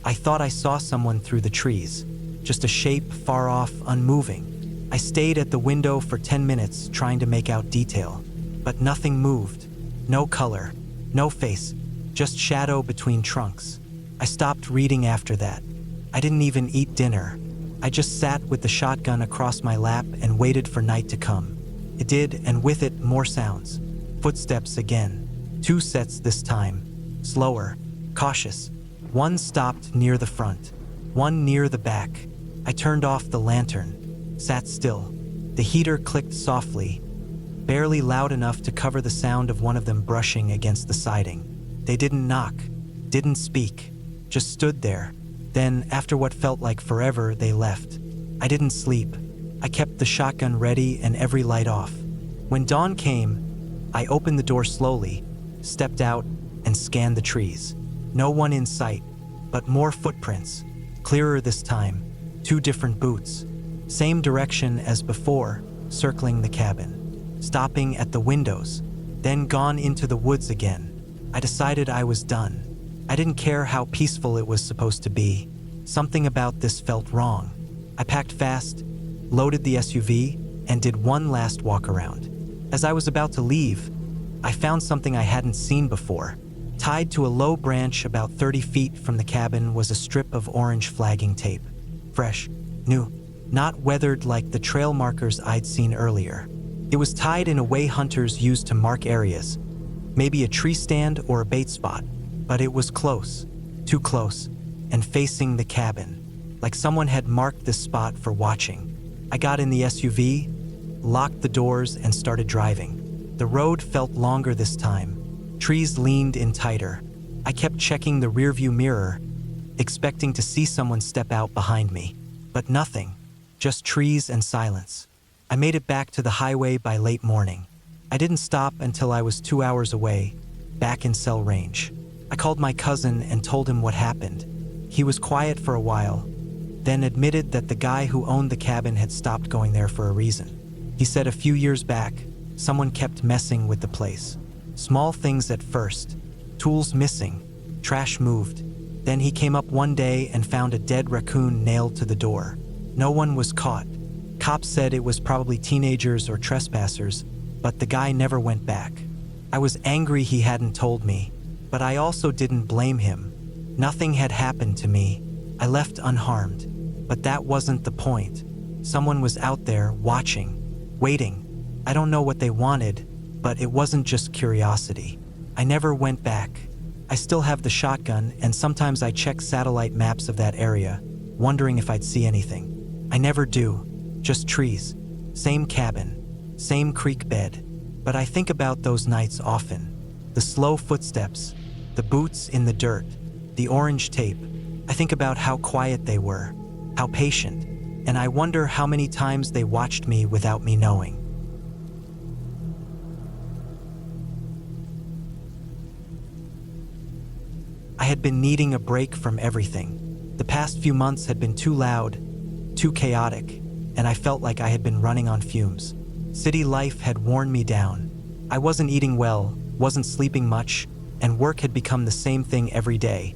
I thought I saw someone through the trees, just a shape far off, unmoving. I stayed at the window for 10 minutes trying to make out detail, but nothing moved. No color, no face, just shadow between trunks. I stopped reading after that. I didn't even eat dinner. I just sat with the shotgun across my lap and waited for night to come. It did, and with it, more sounds. Footsteps again. 2 sets this time. Slower, cautious. One stopped near the front, one near the back. I turned off the lantern, sat still. The heater clicked softly, barely loud enough to cover the sound of one of them brushing against the siding. They didn't knock, didn't speak, just stood there. Then, after what felt like forever, they left. I didn't sleep. I kept the shotgun ready and every light off. When dawn came, I opened the door slowly, stepped out, and scanned the trees. No one in sight, but more footprints, clearer this time. 2 different boots, same direction as before, circling the cabin, stopping at the windows, then gone into the woods again. I decided I was done. I didn't care how peaceful it was supposed to be. Something about this felt wrong. I packed fast, loaded the SUV, and did one last walk around. As I was about to leave, I found something I hadn't seen before. Tied to a low branch about 30 feet from the cabin was a strip of orange flagging tape. Fresh, new, not weathered like the trail markers I'd seen earlier. It was tied in a way hunters use to mark areas, maybe a tree stand or a bait spot, but it was close, too close, and facing the cabin, like someone had marked this spot for watching. I got in the SUV, locked the doors, and started driving. The road felt longer this time. Trees leaned in tighter. I kept checking the rearview mirror, expecting to see someone step out behind me. But nothing, just trees and silence. I made it back to the highway by late morning. I didn't stop until I was 2 hours away, back in cell range. I called my cousin and told him what happened. He was quiet for a while, then admitted that the guy who owned the cabin had stopped going there for a reason. He said a few years back, someone kept messing with the place. Small things at first, tools missing, trash moved. Then he came up one day and found a dead raccoon nailed to the door. No one was caught. Cops said it was probably teenagers or trespassers, but the guy never went back. I was angry he hadn't told me, but I also didn't blame him. Nothing had happened to me. I left unharmed, but that wasn't the point. Someone was out there watching, waiting. I don't know what they wanted, but it wasn't just curiosity. I never went back. I still have the shotgun, and sometimes I check satellite maps of that area, wondering if I'd see anything. I never do, just trees, same cabin, same creek bed. But I think about those nights often. The slow footsteps, the boots in the dirt, the orange tape. I think about how quiet they were, how patient, and I wonder how many times they watched me without me knowing. I had been needing a break from everything. The past few months had been too loud, too chaotic, and I felt like I had been running on fumes. City life had worn me down. I wasn't eating well, wasn't sleeping much, and work had become the same thing every day.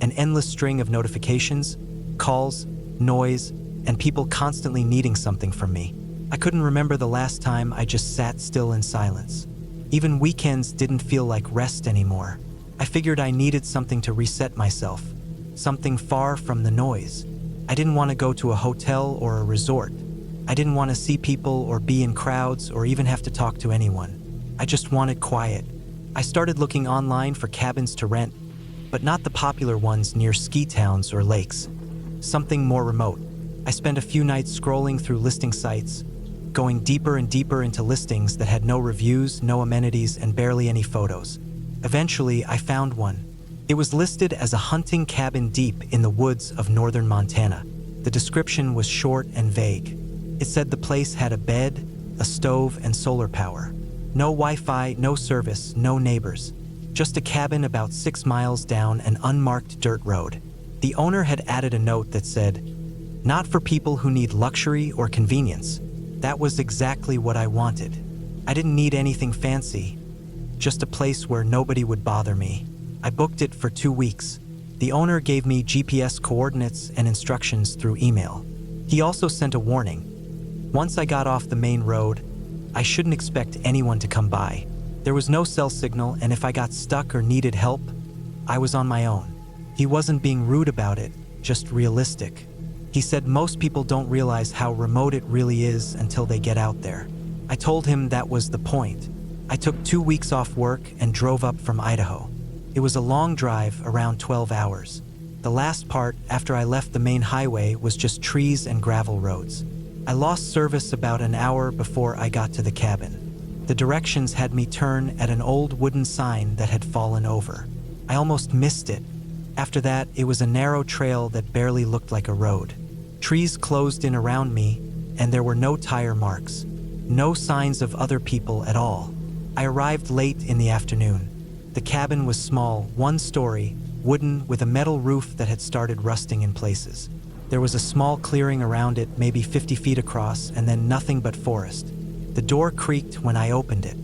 An endless string of notifications, calls, noise, and people constantly needing something from me. I couldn't remember the last time I just sat still in silence. Even weekends didn't feel like rest anymore. I figured I needed something to reset myself, something far from the noise. I didn't want to go to a hotel or a resort. I didn't want to see people or be in crowds or even have to talk to anyone. I just wanted quiet. I started looking online for cabins to rent, but not the popular ones near ski towns or lakes. Something more remote. I spent a few nights scrolling through listing sites, going deeper and deeper into listings that had no reviews, no amenities, and barely any photos. Eventually, I found one. It was listed as a hunting cabin deep in the woods of northern Montana. The description was short and vague. It said the place had a bed, a stove, and solar power. No Wi-Fi, no service, no neighbors. Just a cabin about 6 miles down an unmarked dirt road. The owner had added a note that said, Not for people who need luxury or convenience. That was exactly what I wanted. I didn't need anything fancy, just a place where nobody would bother me. I booked it for 2 weeks. The owner gave me GPS coordinates and instructions through email. He also sent a warning. Once I got off the main road, I shouldn't expect anyone to come by. There was no cell signal, and if I got stuck or needed help, I was on my own. He wasn't being rude about it, just realistic. He said most people don't realize how remote it really is until they get out there. I told him that was the point. I took 2 weeks off work and drove up from Idaho. It was a long drive, around 12 hours. The last part, after I left the main highway, was just trees and gravel roads. I lost service about an hour before I got to the cabin. The directions had me turn at an old wooden sign that had fallen over. I almost missed it. After that, it was a narrow trail that barely looked like a road. Trees closed in around me, and there were no tire marks. No signs of other people at all. I arrived late in the afternoon. The cabin was small, 1 story, wooden, with a metal roof that had started rusting in places. There was a small clearing around it, maybe 50 feet across, and then nothing but forest. The door creaked when I opened it.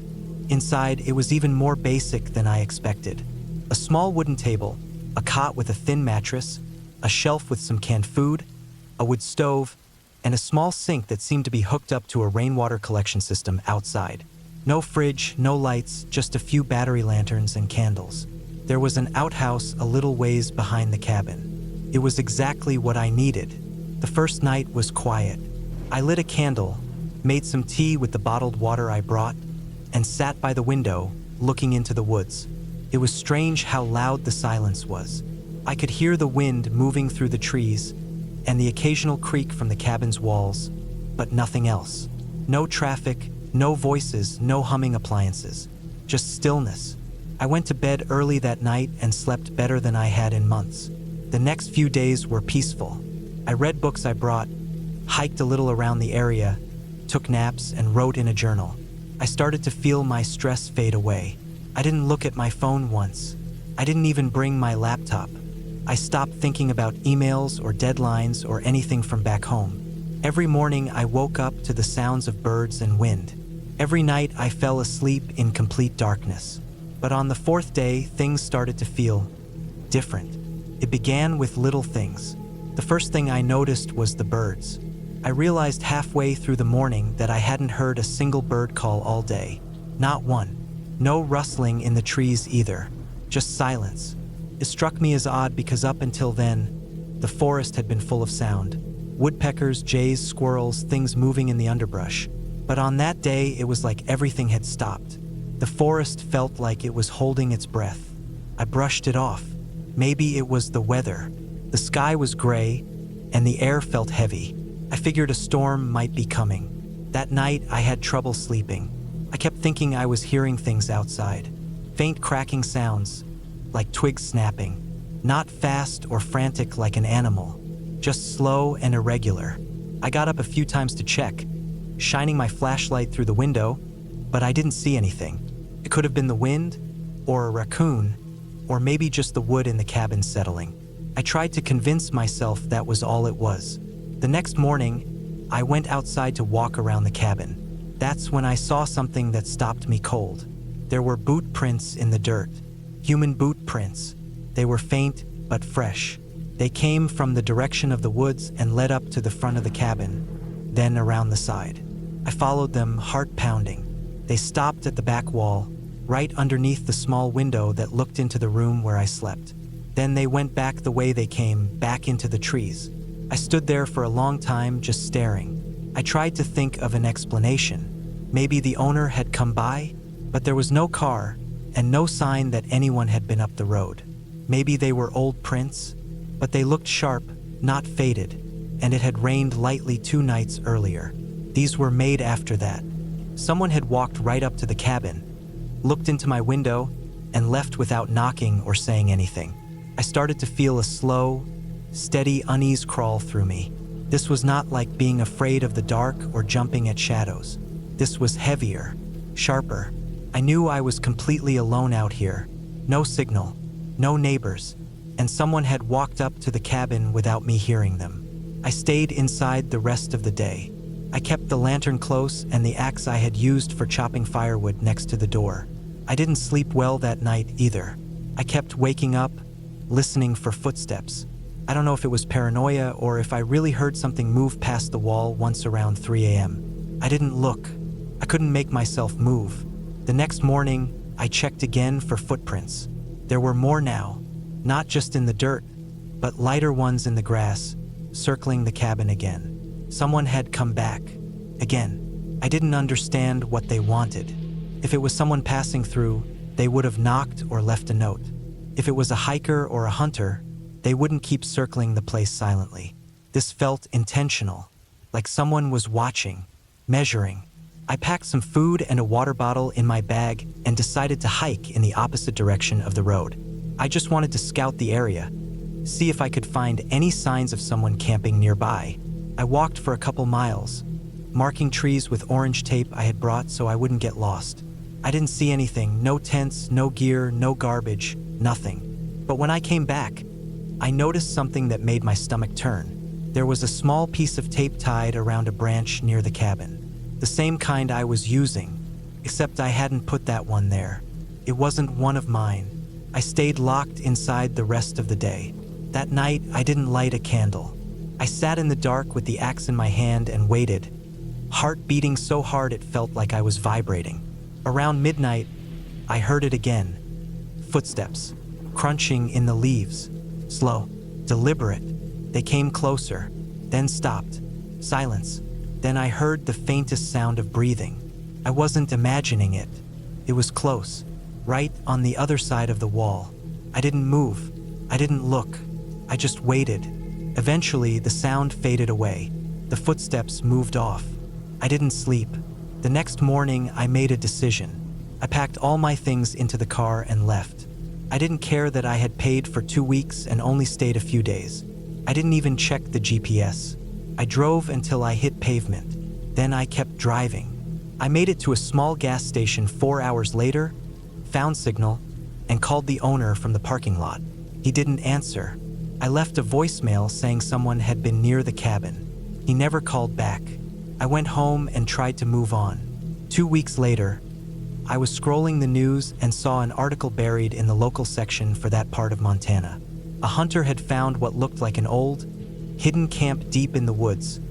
Inside, it was even more basic than I expected. A small wooden table, a cot with a thin mattress, a shelf with some canned food, a wood stove, and a small sink that seemed to be hooked up to a rainwater collection system outside. No fridge, no lights, just a few battery lanterns and candles. There was an outhouse a little ways behind the cabin. It was exactly what I needed. The first night was quiet. I lit a candle, made some tea with the bottled water I brought, and sat by the window, looking into the woods. It was strange how loud the silence was. I could hear the wind moving through the trees and the occasional creak from the cabin's walls, but nothing else. No traffic, no voices, no humming appliances, just stillness. I went to bed early that night and slept better than I had in months. The next few days were peaceful. I read books I brought, hiked a little around the area, took naps, and wrote in a journal. I started to feel my stress fade away. I didn't look at my phone once. I didn't even bring my laptop. I stopped thinking about emails or deadlines or anything from back home. Every morning I woke up to the sounds of birds and wind. Every night I fell asleep in complete darkness. But on the 4th day, things started to feel different. It began with little things. The first thing I noticed was the birds. I realized halfway through the morning that I hadn't heard a single bird call all day. Not one. No rustling in the trees either. Just silence. It struck me as odd because up until then, the forest had been full of sound. Woodpeckers, jays, squirrels, things moving in the underbrush. But on that day, it was like everything had stopped. The forest felt like it was holding its breath. I brushed it off. Maybe it was the weather. The sky was gray, and the air felt heavy. I figured a storm might be coming. That night, I had trouble sleeping. I kept thinking I was hearing things outside. Faint cracking sounds, like twigs snapping. Not fast or frantic like an animal, just slow and irregular. I got up a few times to check, shining my flashlight through the window, but I didn't see anything. It could have been the wind, or a raccoon, or maybe just the wood in the cabin settling. I tried to convince myself that was all it was. The next morning, I went outside to walk around the cabin. That's when I saw something that stopped me cold. There were boot prints in the dirt. Human boot prints. They were faint but fresh. They came from the direction of the woods and led up to the front of the cabin, then around the side. I followed them, heart pounding. They stopped at the back wall, right underneath the small window that looked into the room where I slept. Then they went back the way they came, back into the trees. I stood there for a long time, just staring. I tried to think of an explanation. Maybe the owner had come by, but there was no car and no sign that anyone had been up the road. Maybe they were old prints, but they looked sharp, not faded, and it had rained lightly 2 nights earlier. These were made after that. Someone had walked right up to the cabin, looked into my window, and left without knocking or saying anything. I started to feel a slow, steady unease crawl through me. This was not like being afraid of the dark or jumping at shadows. This was heavier, sharper. I knew I was completely alone out here. No signal, no neighbors, and someone had walked up to the cabin without me hearing them. I stayed inside the rest of the day. I kept the lantern close and the axe I had used for chopping firewood next to the door. I didn't sleep well that night either. I kept waking up, listening for footsteps. I don't know if it was paranoia or if I really heard something move past the wall once around 3 a.m. I didn't look. I couldn't make myself move. The next morning, I checked again for footprints. There were more now, not just in the dirt, but lighter ones in the grass, circling the cabin again. Someone had come back. Again. I didn't understand what they wanted. If it was someone passing through, they would have knocked or left a note. If it was a hiker or a hunter, they wouldn't keep circling the place silently. This felt intentional, like someone was watching, measuring. I packed some food and a water bottle in my bag and decided to hike in the opposite direction of the road. I just wanted to scout the area, see if I could find any signs of someone camping nearby. I walked for a couple miles, marking trees with orange tape I had brought so I wouldn't get lost. I didn't see anything, no tents, no gear, no garbage, nothing. But when I came back, I noticed something that made my stomach turn. There was a small piece of tape tied around a branch near the cabin. The same kind I was using, except I hadn't put that one there. It wasn't one of mine. I stayed locked inside the rest of the day. That night, I didn't light a candle. I sat in the dark with the axe in my hand and waited, heart beating so hard it felt like I was vibrating. Around midnight, I heard it again. Footsteps, crunching in the leaves. Slow, deliberate. They came closer, then stopped. Silence. Then I heard the faintest sound of breathing. I wasn't imagining it. It was close, right on the other side of the wall. I didn't move. I didn't look. I just waited. Eventually, the sound faded away. The footsteps moved off. I didn't sleep. The next morning, I made a decision. I packed all my things into the car and left. I didn't care that I had paid for 2 weeks and only stayed a few days. I didn't even check the GPS. I drove until I hit pavement. Then I kept driving. I made it to a small gas station 4 hours later, found signal, and called the owner from the parking lot. He didn't answer. I left a voicemail saying someone had been near the cabin. He never called back. I went home and tried to move on. 2 weeks later, I was scrolling the news and saw an article buried in the local section for that part of Montana. A hunter had found what looked like an old, hidden camp deep in the woods,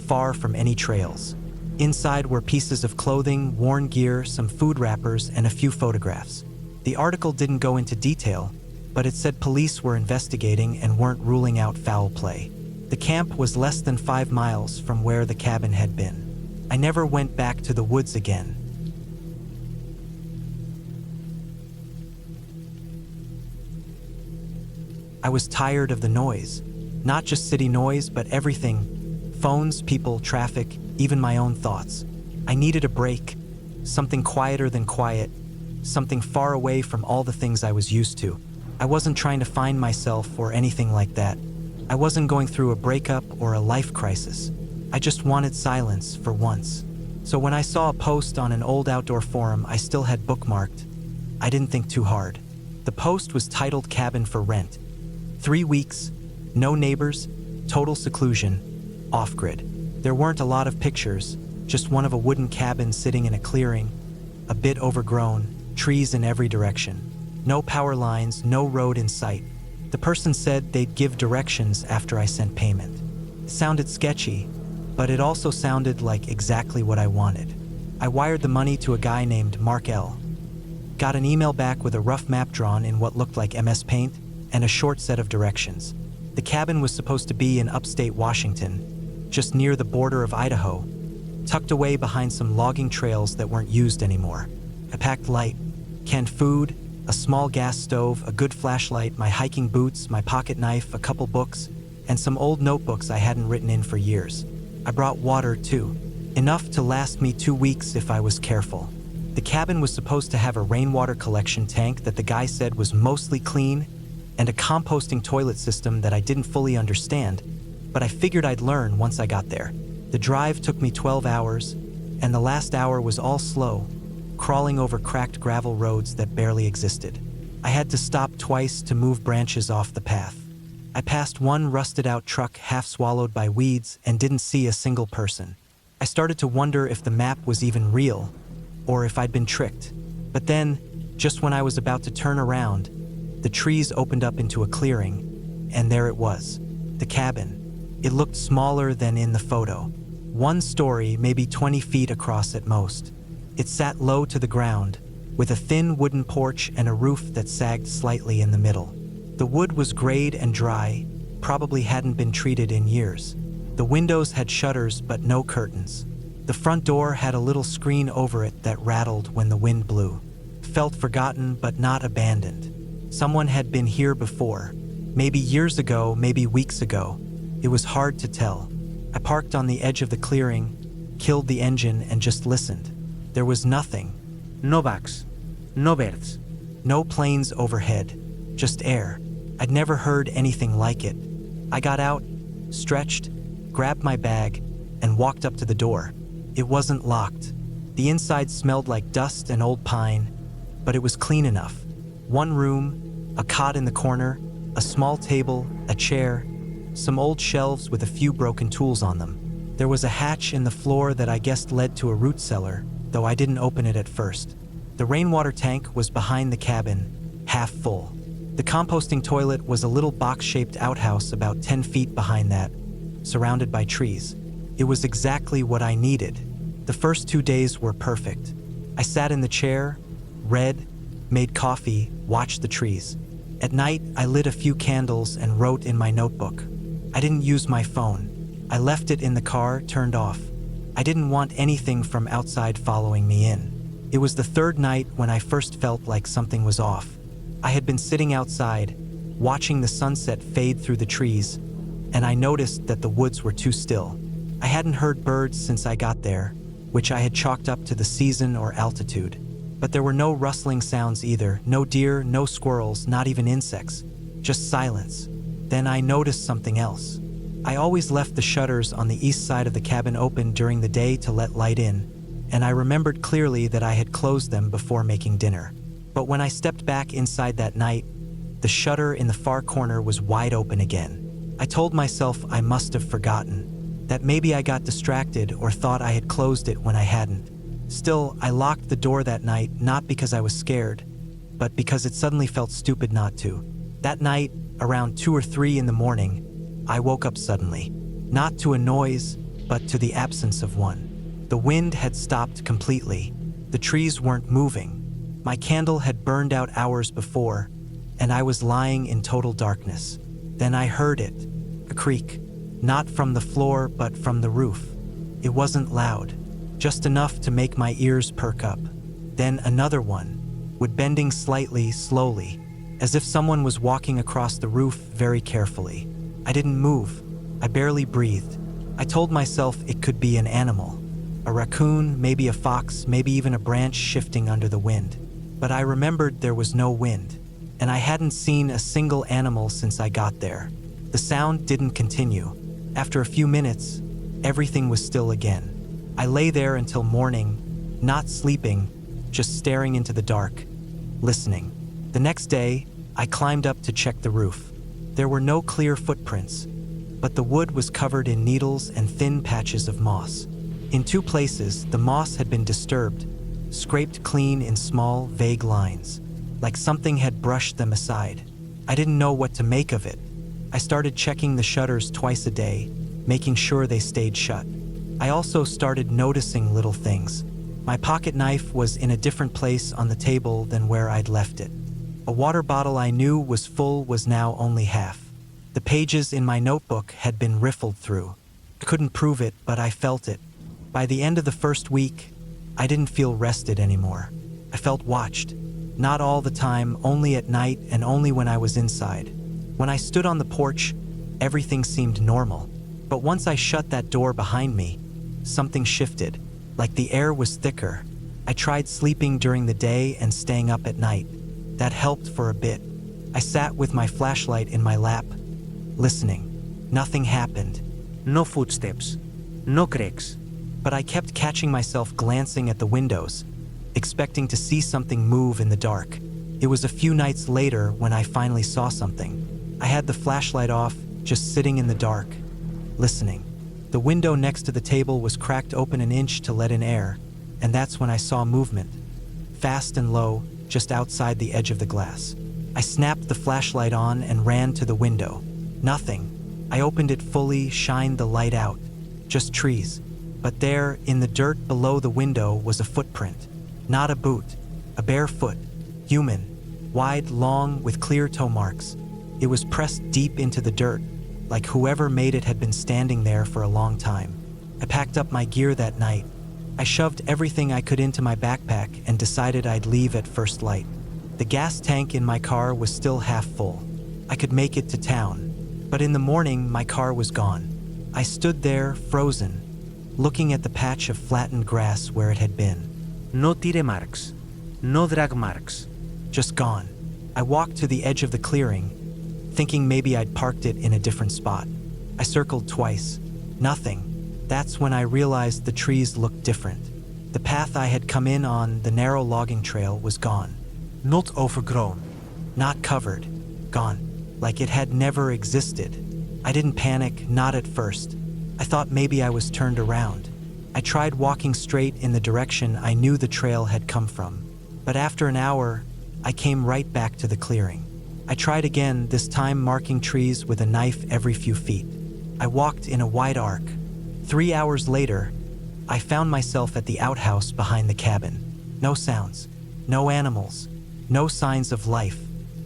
far from any trails. Inside were pieces of clothing, worn gear, some food wrappers, and a few photographs. The article didn't go into detail, but it said police were investigating and weren't ruling out foul play. The camp was less than 5 miles from where the cabin had been. I never went back to the woods again. I was tired of the noise. Not just city noise, but everything. Phones, people, traffic, even my own thoughts. I needed a break. Something quieter than quiet. Something far away from all the things I was used to. I wasn't trying to find myself or anything like that. I wasn't going through a breakup or a life crisis. I just wanted silence for once. So when I saw a post on an old outdoor forum I still had bookmarked, I didn't think too hard. The post was titled Cabin for Rent. 3 weeks, no neighbors, total seclusion, off-grid. There weren't a lot of pictures, just one of a wooden cabin sitting in a clearing, a bit overgrown, trees in every direction. No power lines, no road in sight. The person said they'd give directions after I sent payment. It sounded sketchy, but it also sounded like exactly what I wanted. I wired the money to a guy named Mark L. Got an email back with a rough map drawn in what looked like MS Paint and a short set of directions. The cabin was supposed to be in upstate Washington, just near the border of Idaho, tucked away behind some logging trails that weren't used anymore. I packed light, canned food, a small gas stove, a good flashlight, my hiking boots, my pocket knife, a couple books, and some old notebooks I hadn't written in for years. I brought water too, enough to last me 2 weeks if I was careful. The cabin was supposed to have a rainwater collection tank that the guy said was mostly clean, and a composting toilet system that I didn't fully understand, but I figured I'd learn once I got there. The drive took me 12 hours, and the last hour was all slow, crawling over cracked gravel roads that barely existed. I had to stop twice to move branches off the path. I passed one rusted-out truck half swallowed by weeds and didn't see a single person. I started to wonder if the map was even real, or if I'd been tricked. But then, just when I was about to turn around, the trees opened up into a clearing, and there it was, the cabin. It looked smaller than in the photo. One story, maybe 20 feet across at most. It sat low to the ground, with a thin wooden porch and a roof that sagged slightly in the middle. The wood was grayed and dry, probably hadn't been treated in years. The windows had shutters but no curtains. The front door had a little screen over it that rattled when the wind blew. Felt forgotten but not abandoned. Someone had been here before, maybe years ago, maybe weeks ago. It was hard to tell. I parked on the edge of the clearing, killed the engine and just listened. There was nothing. No bugs. No birds. No planes overhead. Just air. I'd never heard anything like it. I got out, stretched, grabbed my bag, and walked up to the door. It wasn't locked. The inside smelled like dust and old pine, but it was clean enough. One room, a cot in the corner, a small table, a chair, some old shelves with a few broken tools on them. There was a hatch in the floor that I guessed led to a root cellar, though I didn't open it at first. The rainwater tank was behind the cabin, half full. The composting toilet was a little box-shaped outhouse about 10 feet behind that, surrounded by trees. It was exactly what I needed. The first 2 days were perfect. I sat in the chair, read, made coffee, watched the trees. At night, I lit a few candles and wrote in my notebook. I didn't use my phone. I left it in the car, turned off. I didn't want anything from outside following me in. It was the third night when I first felt like something was off. I had been sitting outside, watching the sunset fade through the trees, and I noticed that the woods were too still. I hadn't heard birds since I got there, which I had chalked up to the season or altitude. But there were no rustling sounds either, no deer, no squirrels, not even insects, just silence. Then I noticed something else. I always left the shutters on the east side of the cabin open during the day to let light in, and I remembered clearly that I had closed them before making dinner. But when I stepped back inside that night, the shutter in the far corner was wide open again. I told myself I must have forgotten, that maybe I got distracted or thought I had closed it when I hadn't. Still, I locked the door that night not because I was scared, but because it suddenly felt stupid not to. That night, around 2 or 3 in the morning, I woke up suddenly, not to a noise, but to the absence of one. The wind had stopped completely. The trees weren't moving. My candle had burned out hours before, and I was lying in total darkness. Then I heard it, a creak, not from the floor but from the roof. It wasn't loud, just enough to make my ears perk up. Then another one, would bending slightly, slowly, as if someone was walking across the roof very carefully. I didn't move. I barely breathed. I told myself it could be an animal, a raccoon, maybe a fox, maybe even a branch shifting under the wind. But I remembered there was no wind, and I hadn't seen a single animal since I got there. The sound didn't continue. After a few minutes, everything was still again. I lay there until morning, not sleeping, just staring into the dark, listening. The next day, I climbed up to check the roof. There were no clear footprints, but the wood was covered in needles and thin patches of moss. In 2 places, the moss had been disturbed, scraped clean in small, vague lines, like something had brushed them aside. I didn't know what to make of it. I started checking the shutters twice a day, making sure they stayed shut. I also started noticing little things. My pocket knife was in a different place on the table than where I'd left it. A water bottle I knew was full was now only half. The pages in my notebook had been riffled through. I couldn't prove it, but I felt it. By the end of the first week, I didn't feel rested anymore. I felt watched. Not all the time, only at night and only when I was inside. When I stood on the porch, everything seemed normal. But once I shut that door behind me, something shifted, like the air was thicker. I tried sleeping during the day and staying up at night. That helped for a bit. I sat with my flashlight in my lap, listening. Nothing happened. No footsteps. No cracks. But I kept catching myself glancing at the windows, expecting to see something move in the dark. It was a few nights later when I finally saw something. I had the flashlight off, just sitting in the dark, listening. The window next to the table was cracked open an inch to let in air, and that's when I saw movement. Fast and low, just outside the edge of the glass. I snapped the flashlight on and ran to the window. Nothing. I opened it fully, shined the light out. Just trees. But there, in the dirt below the window, was a footprint. Not a boot. A bare foot. Human. Wide, long, with clear toe marks. It was pressed deep into the dirt, like whoever made it had been standing there for a long time. I packed up my gear that night. I shoved everything I could into my backpack and decided I'd leave at first light. The gas tank in my car was still half full. I could make it to town. But in the morning, my car was gone. I stood there, frozen, looking at the patch of flattened grass where it had been. No tire marks. No drag marks. Just gone. I walked to the edge of the clearing, thinking maybe I'd parked it in a different spot. I circled twice. Nothing. That's when I realized the trees looked different. The path I had come in on, the narrow logging trail, was gone. Not overgrown. Not covered. Gone. Like it had never existed. I didn't panic, not at first. I thought maybe I was turned around. I tried walking straight in the direction I knew the trail had come from. But after an hour, I came right back to the clearing. I tried again, this time marking trees with a knife every few feet. I walked in a wide arc. 3 hours later, I found myself at the outhouse behind the cabin. No sounds. No animals. No signs of life.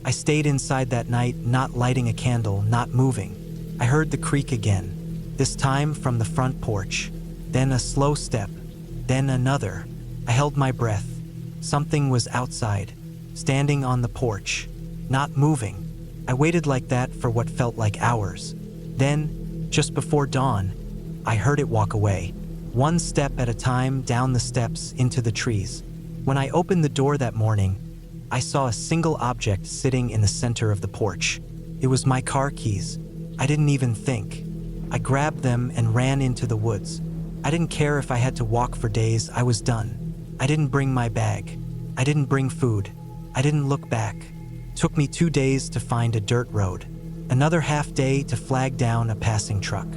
I stayed inside that night, not lighting a candle, not moving. I heard the creak again, this time from the front porch. Then a slow step, then another. I held my breath. Something was outside, standing on the porch, not moving. I waited like that for what felt like hours. Then, just before dawn, I heard it walk away, one step at a time down the steps into the trees. When I opened the door that morning, I saw a single object sitting in the center of the porch. It was my car keys. I didn't even think. I grabbed them and ran into the woods. I didn't care if I had to walk for days. I was done. I didn't bring my bag. I didn't bring food. I didn't look back. Took me 2 days to find a dirt road. Another half day to flag down a passing truck.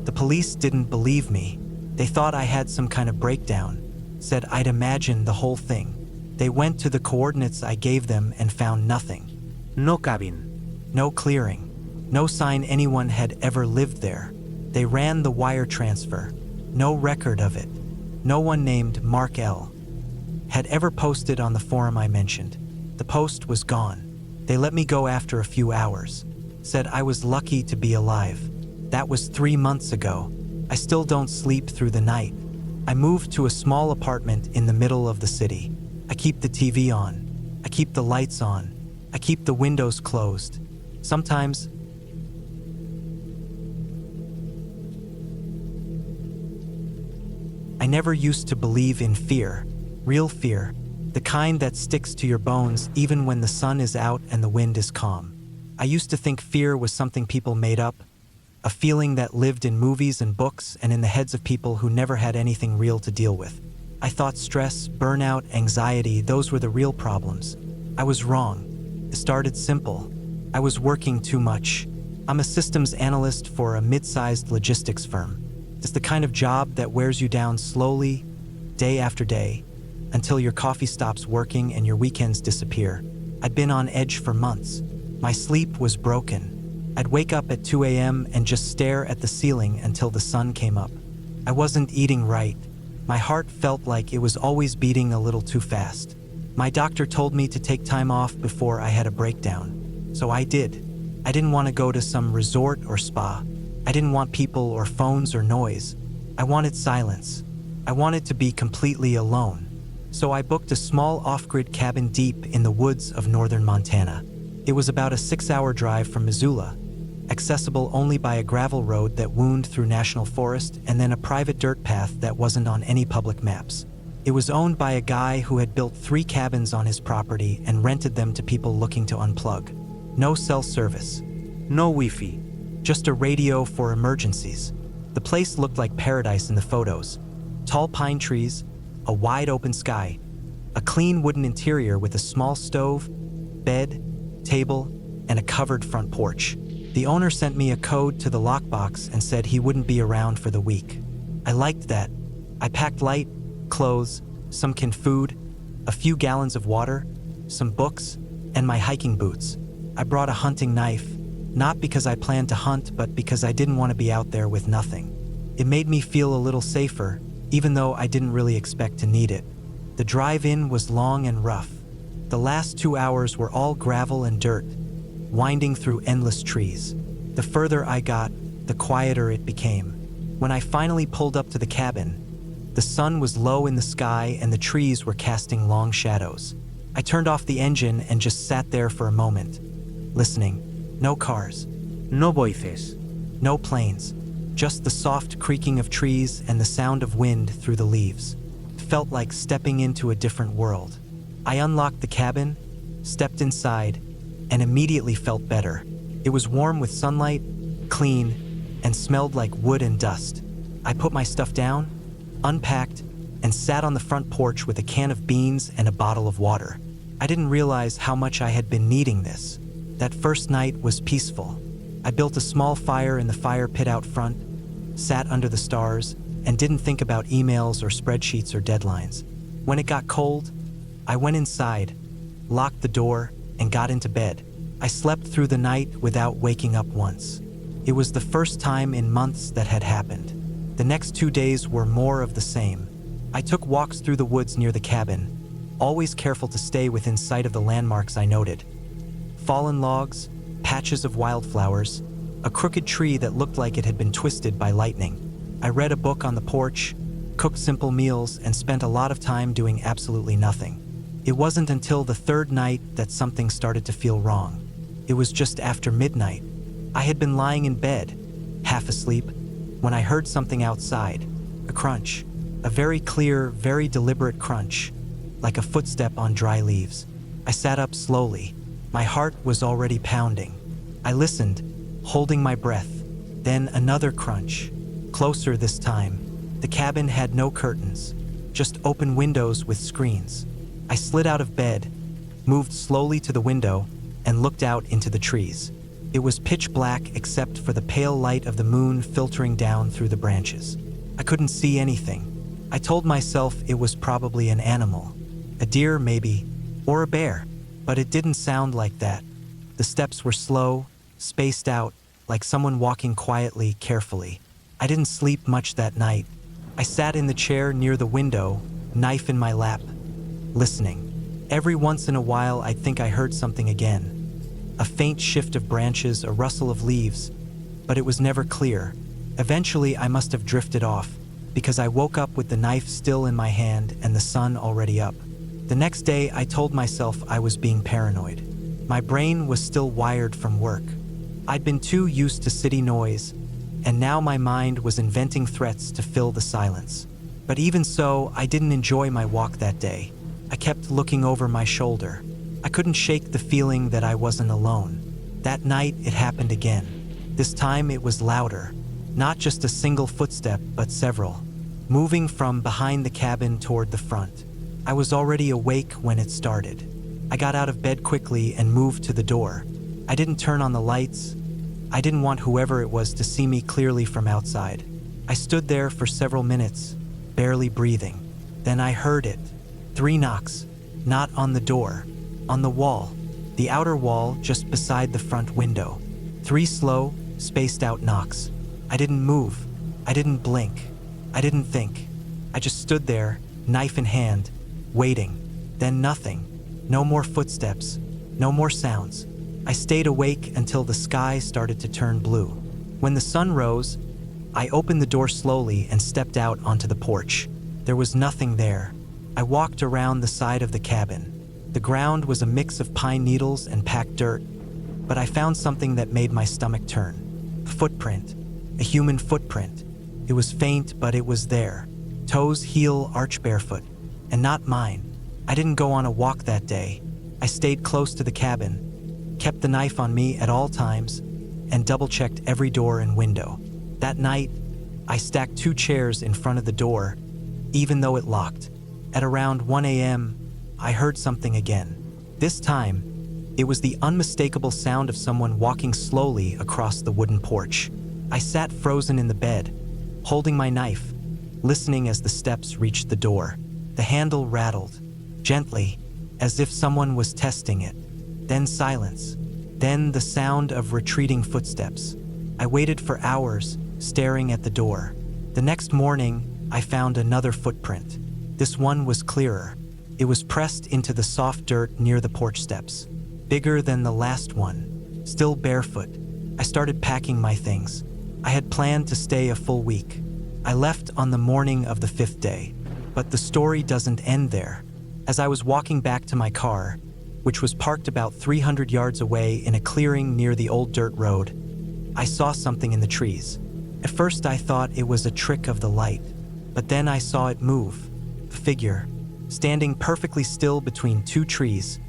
The police didn't believe me. They thought I had some kind of breakdown. Said I'd imagined the whole thing. They went to the coordinates I gave them and found nothing. No cabin. No clearing. No sign anyone had ever lived there. They ran the wire transfer. No record of it. No one named Mark L. had ever posted on the forum I mentioned. The post was gone. They let me go after a few hours. Said I was lucky to be alive. That was 3 months ago. I still don't sleep through the night. I moved to a small apartment in the middle of the city. I keep the TV on. I keep the lights on. I keep the windows closed. Sometimes I never used to believe in fear, real fear, the kind that sticks to your bones even when the sun is out and the wind is calm. I used to think fear was something people made up, a feeling that lived in movies and books and in the heads of people who never had anything real to deal with. I thought stress, burnout, anxiety, those were the real problems. I was wrong. It started simple. I was working too much. I'm a systems analyst for a mid-sized logistics firm. It's the kind of job that wears you down slowly, day after day, until your coffee stops working and your weekends disappear. I'd been on edge for months. My sleep was broken. I'd wake up at 2 a.m. and just stare at the ceiling until the sun came up. I wasn't eating right. My heart felt like it was always beating a little too fast. My doctor told me to take time off before I had a breakdown. So I did. I didn't want to go to some resort or spa. I didn't want people or phones or noise. I wanted silence. I wanted to be completely alone. So I booked a small off-grid cabin deep in the woods of northern Montana. It was about a 6-hour drive from Missoula, accessible only by a gravel road that wound through national forest and then a private dirt path that wasn't on any public maps. It was owned by a guy who had built 3 cabins on his property and rented them to people looking to unplug. No cell service. No Wi-Fi. Just a radio for emergencies. The place looked like paradise in the photos. Tall pine trees, a wide open sky, a clean wooden interior with a small stove, bed, table, and a covered front porch. The owner sent me a code to the lockbox and said he wouldn't be around for the week. I liked that. I packed light, clothes, some canned food, a few gallons of water, some books, and my hiking boots. I brought a hunting knife, not because I planned to hunt, but because I didn't want to be out there with nothing. It made me feel a little safer, even though I didn't really expect to need it. The drive-in was long and rough. The last 2 hours were all gravel and dirt, winding through endless trees. The further I got, the quieter it became. When I finally pulled up to the cabin, the sun was low in the sky and the trees were casting long shadows. I turned off the engine and just sat there for a moment, listening. No cars. No voices. No planes. Just the soft creaking of trees and the sound of wind through the leaves. It felt like stepping into a different world. I unlocked the cabin, stepped inside, and immediately felt better. It was warm with sunlight, clean, and smelled like wood and dust. I put my stuff down, unpacked, and sat on the front porch with a can of beans and a bottle of water. I didn't realize how much I had been needing this. That first night was peaceful. I built a small fire in the fire pit out front, sat under the stars, and didn't think about emails or spreadsheets or deadlines. When it got cold, I went inside, locked the door, and got into bed. I slept through the night without waking up once. It was the first time in months that had happened. The next 2 days were more of the same. I took walks through the woods near the cabin, always careful to stay within sight of the landmarks I noted. Fallen logs, patches of wildflowers, a crooked tree that looked like it had been twisted by lightning. I read a book on the porch, cooked simple meals, and spent a lot of time doing absolutely nothing. It wasn't until the third night that something started to feel wrong. It was just after midnight. I had been lying in bed, half asleep, when I heard something outside, a crunch, a very clear, very deliberate crunch, like a footstep on dry leaves. I sat up slowly. My heart was already pounding. I listened, holding my breath. Then another crunch, closer this time. The cabin had no curtains, just open windows with screens. I slid out of bed, moved slowly to the window, and looked out into the trees. It was pitch black except for the pale light of the moon filtering down through the branches. I couldn't see anything. I told myself it was probably an animal, a deer maybe, or a bear. But it didn't sound like that. The steps were slow, spaced out, like someone walking quietly, carefully. I didn't sleep much that night. I sat in the chair near the window, knife in my lap, listening. Every once in a while, I'd think I heard something again. A faint shift of branches, a rustle of leaves, but it was never clear. Eventually, I must have drifted off, because I woke up with the knife still in my hand and the sun already up. The next day, I told myself I was being paranoid. My brain was still wired from work. I'd been too used to city noise, and now my mind was inventing threats to fill the silence. But even so, I didn't enjoy my walk that day. I kept looking over my shoulder. I couldn't shake the feeling that I wasn't alone. That night, it happened again. This time, it was louder. Not just a single footstep, but several, moving from behind the cabin toward the front. I was already awake when it started. I got out of bed quickly and moved to the door. I didn't turn on the lights. I didn't want whoever it was to see me clearly from outside. I stood there for several minutes, barely breathing. Then I heard it. 3 knocks, not on the door, on the wall, the outer wall just beside the front window. 3 slow, spaced out knocks. I didn't move. I didn't blink. I didn't think. I just stood there, knife in hand, waiting. Then nothing. No more footsteps. No more sounds. I stayed awake until the sky started to turn blue. When the sun rose, I opened the door slowly and stepped out onto the porch. There was nothing there. I walked around the side of the cabin. The ground was a mix of pine needles and packed dirt, but I found something that made my stomach turn. A footprint. A human footprint. It was faint, but it was there. Toes, heel, arch barefoot. And not mine. I didn't go on a walk that day. I stayed close to the cabin, kept the knife on me at all times, and double-checked every door and window. That night, I stacked 2 chairs in front of the door, even though it locked. At around 1 a.m., I heard something again. This time, It was the unmistakable sound of someone walking slowly across the wooden porch. I sat frozen in the bed, holding my knife, listening as the steps reached the door. The handle rattled, gently, as if someone was testing it. Then silence. Then the sound of retreating footsteps. I waited for hours, staring at the door. The next morning, I found another footprint. This one was clearer. It was pressed into the soft dirt near the porch steps. Bigger than the last one. Still barefoot. I started packing my things. I had planned to stay a full week. I left on the morning of the 5th day. But the story doesn't end there. As I was walking back to my car, which was parked about 300 yards away in a clearing near the old dirt road, I saw something in the trees. At first I thought it was a trick of the light, but then I saw it move. A figure, standing perfectly still between two trees,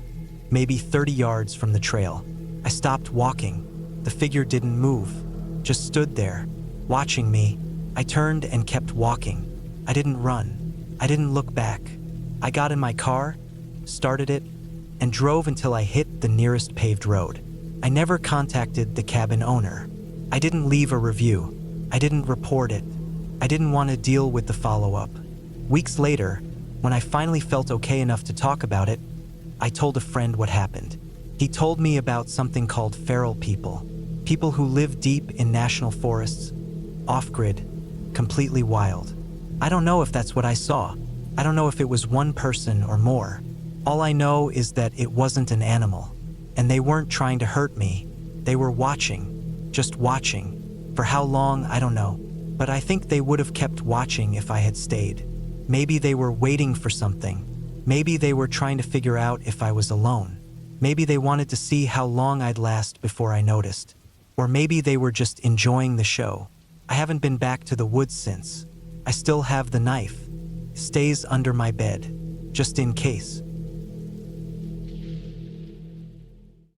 maybe 30 yards from the trail. I stopped walking. The figure didn't move, just stood there, watching me. I turned and kept walking. I didn't run. I didn't look back. I got in my car, started it, and drove until I hit the nearest paved road. I never contacted the cabin owner. I didn't leave a review. I didn't report it. I didn't want to deal with the follow-up. Weeks later, when I finally felt okay enough to talk about it, I told a friend what happened. He told me about something called feral people. People who live deep in national forests, off-grid, completely wild. I don't know if that's what I saw. I don't know if it was one person or more. All I know is that it wasn't an animal, and they weren't trying to hurt me. They were watching, just watching. For how long, I don't know. But I think they would have kept watching if I had stayed. Maybe they were waiting for something. Maybe they were trying to figure out if I was alone. Maybe they wanted to see how long I'd last before I noticed. Or maybe they were just enjoying the show. I haven't been back to the woods since. I still have the knife. It stays under my bed, just in case.